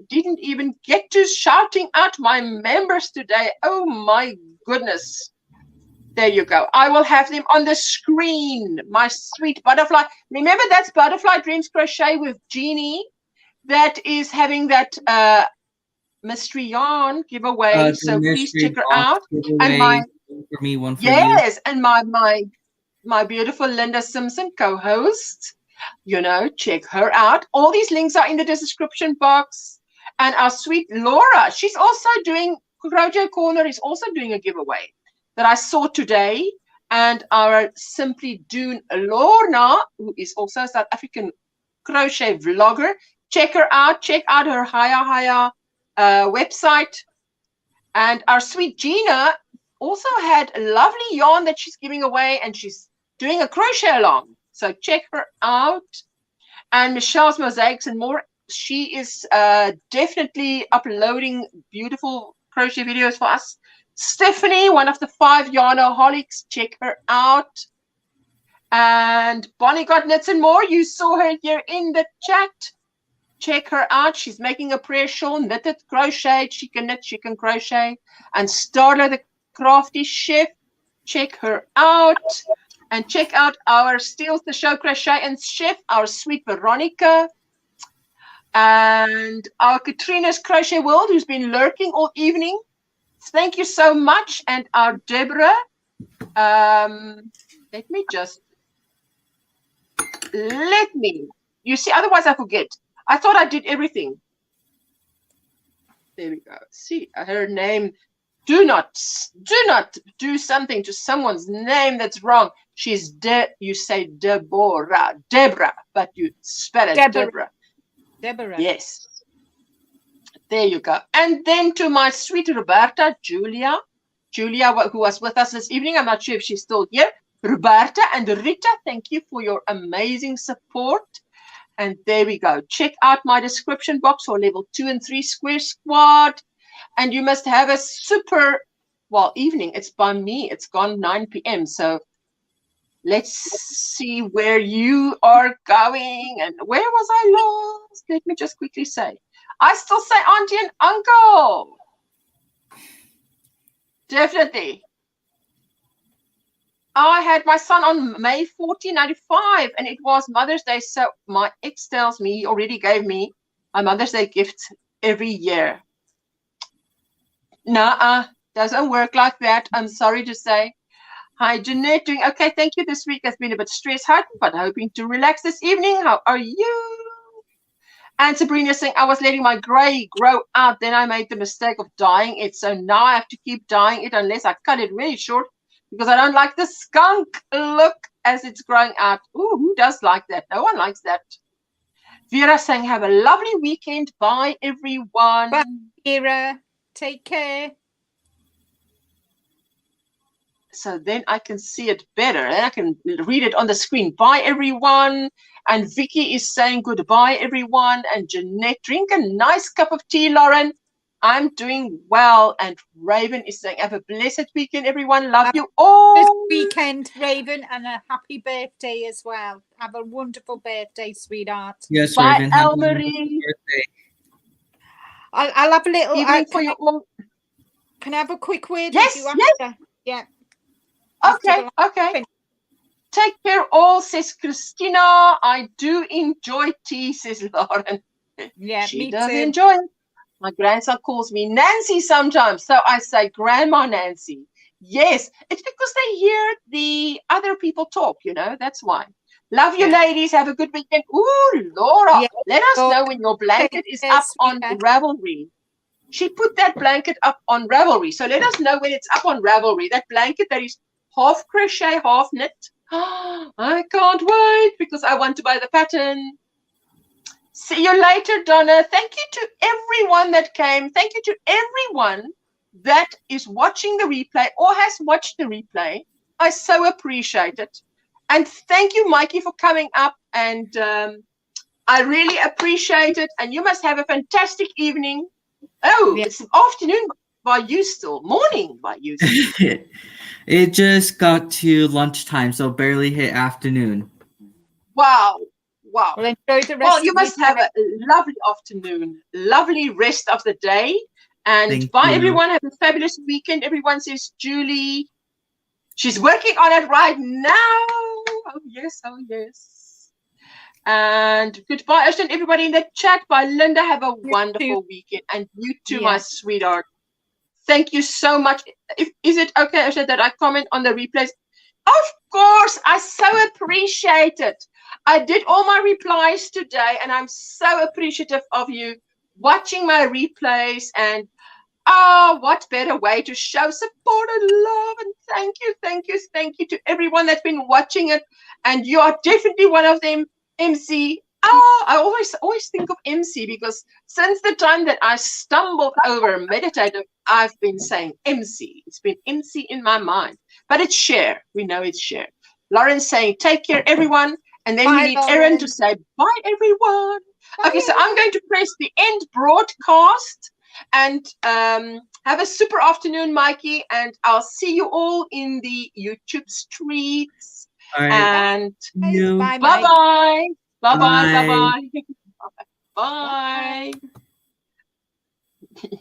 A: Didn't even get to shouting out my members today. Oh my goodness. There you go. I will have them on the screen. My sweet butterfly. Remember, that's Butterfly Dreams Crochet with Jeannie. That is having that mystery yarn giveaway. So please check her out. And my
B: for me, one for
A: yes,
B: you.
A: and my beautiful Linda Simpson co-host. You know, check her out. All these links are in the description box. And our sweet Laura, she's also doing, Crochet Corner is also doing a giveaway that I saw today. And our Simply Doon Lorna, who is also a South African crochet vlogger, check her out. Check out her Haya website. And our sweet Gina also had a lovely yarn that she's giving away, and she's doing a crochet along. So check her out. And Michelle's Mosaics and more. She is definitely uploading beautiful crochet videos for us. Stephanie, one of the 5 yarnaholics, check her out. And Bonnie Got Knits and More, you saw her here in the chat. Check her out. She's making a prayer shawl, knitted, crocheted. She can knit, she can crochet. And Starla, the crafty chef, check her out. And check out our Steals the Show crochet and chef, our sweet Veronica. And our Katrina's Crochet World, who's been lurking all evening. Thank you so much. And our Deborah. You see, otherwise I forget. I thought I did everything. There we go. See, her name. Do not do something to someone's name that's wrong. She's you say Deborah, but you spell it Deborah.
D: Deborah.
A: Yes. There you go. And then to my sweet Roberta, Julia, who was with us this evening. I'm not sure if she's still here. Roberta and Rita, thank you for your amazing support. And there we go. Check out my description box for level 2 and 3 Square Squad. And you must have a super, evening. It's by me. It's gone 9 p.m. So let's see where you are going. And where was I lost? Let me just quickly say. I still say auntie and uncle. Definitely. I had my son on May 1495, and it was Mother's Day. So my ex tells me he already gave me a Mother's Day gift every year. Nuh-uh, doesn't work like that. I'm sorry to say. Hi, Jeanette. Doing okay. Thank you. This week has been a bit stress heightened, but hoping to relax this evening. How are you? And Sabrina saying, I was letting my grey grow out. Then I made the mistake of dyeing it. So now I have to keep dyeing it unless I cut it really short because I don't like the skunk look as it's growing out. Ooh, who does like that? No one likes that. Vera saying, have a lovely weekend. Bye, everyone.
D: Bye, Vera. Take care.
A: So then I can see it better and I can read it on the screen. Bye, everyone. And Vicky is saying goodbye, everyone. And Jeanette, drink a nice cup of tea, Lauren. I'm doing well. And Raven is saying, have a blessed weekend, everyone. Love you all.
D: This weekend, Raven, and a happy birthday as well. Have a wonderful birthday, sweetheart.
B: Yes,
A: bye,
B: Raven.
A: Elmarie.
D: I'll have a little.
A: Evening for you all.
D: Can I have a quick word
A: Yes,
D: with you after? Yeah.
A: Okay. Take care all, says Christina. I do enjoy tea, says Lauren.
D: Yeah,
A: she does enjoy it. My grandson calls me Nancy sometimes, so I say Grandma Nancy. Yes, it's because they hear the other people talk, you know, that's why. Love you, ladies. Have a good weekend. Ooh, Laura, let us know when your blanket is up on Ravelry. She put that blanket up on Ravelry, so let us know when it's up on Ravelry. That blanket that is half crochet, half knit. I can't wait because I want to buy the pattern. See you later, Donna. Thank you to everyone that came. Thank you to everyone that is watching the replay or has watched the replay. I so appreciate it. And thank you, Mikey, for coming up. And I really appreciate it. And you must have a fantastic evening. Oh, it's afternoon by you still. Morning by you still.
B: It just got to lunchtime, so barely hit afternoon.
A: Wow. Well,
D: enjoy the rest.
A: Well, you must have a lovely afternoon, lovely rest of the day. And bye, everyone. Have a fabulous weekend. Everyone says Julie. She's working on it right now. Oh, yes. Oh, yes. And goodbye, Ashton. Everybody in the chat. Bye, Linda. Have a wonderful weekend. And you too, my sweetheart. Thank you so much. Is it okay, Ashton, that I comment on the replays? Of course. I so appreciate it. I did all my replies today, and I'm so appreciative of you watching my replays. And what better way to show support and love? And thank you to everyone that's been watching it. And you are definitely one of them, MC. I always think of MC because since the time that I stumbled over meditative, I've been saying MC. It's been MC in my mind, but it's Cher. We know it's Cher. Lauren's saying, take care, everyone. And then we need Erin to say, bye, everyone. Okay, so I'm going to press the end broadcast and have a super afternoon, Mikey. And I'll see you all in the YouTube streets.
B: All right.
A: And
B: bye-bye.
A: Bye-bye. Bye-bye.
B: Bye.
A: Bye-bye. Bye.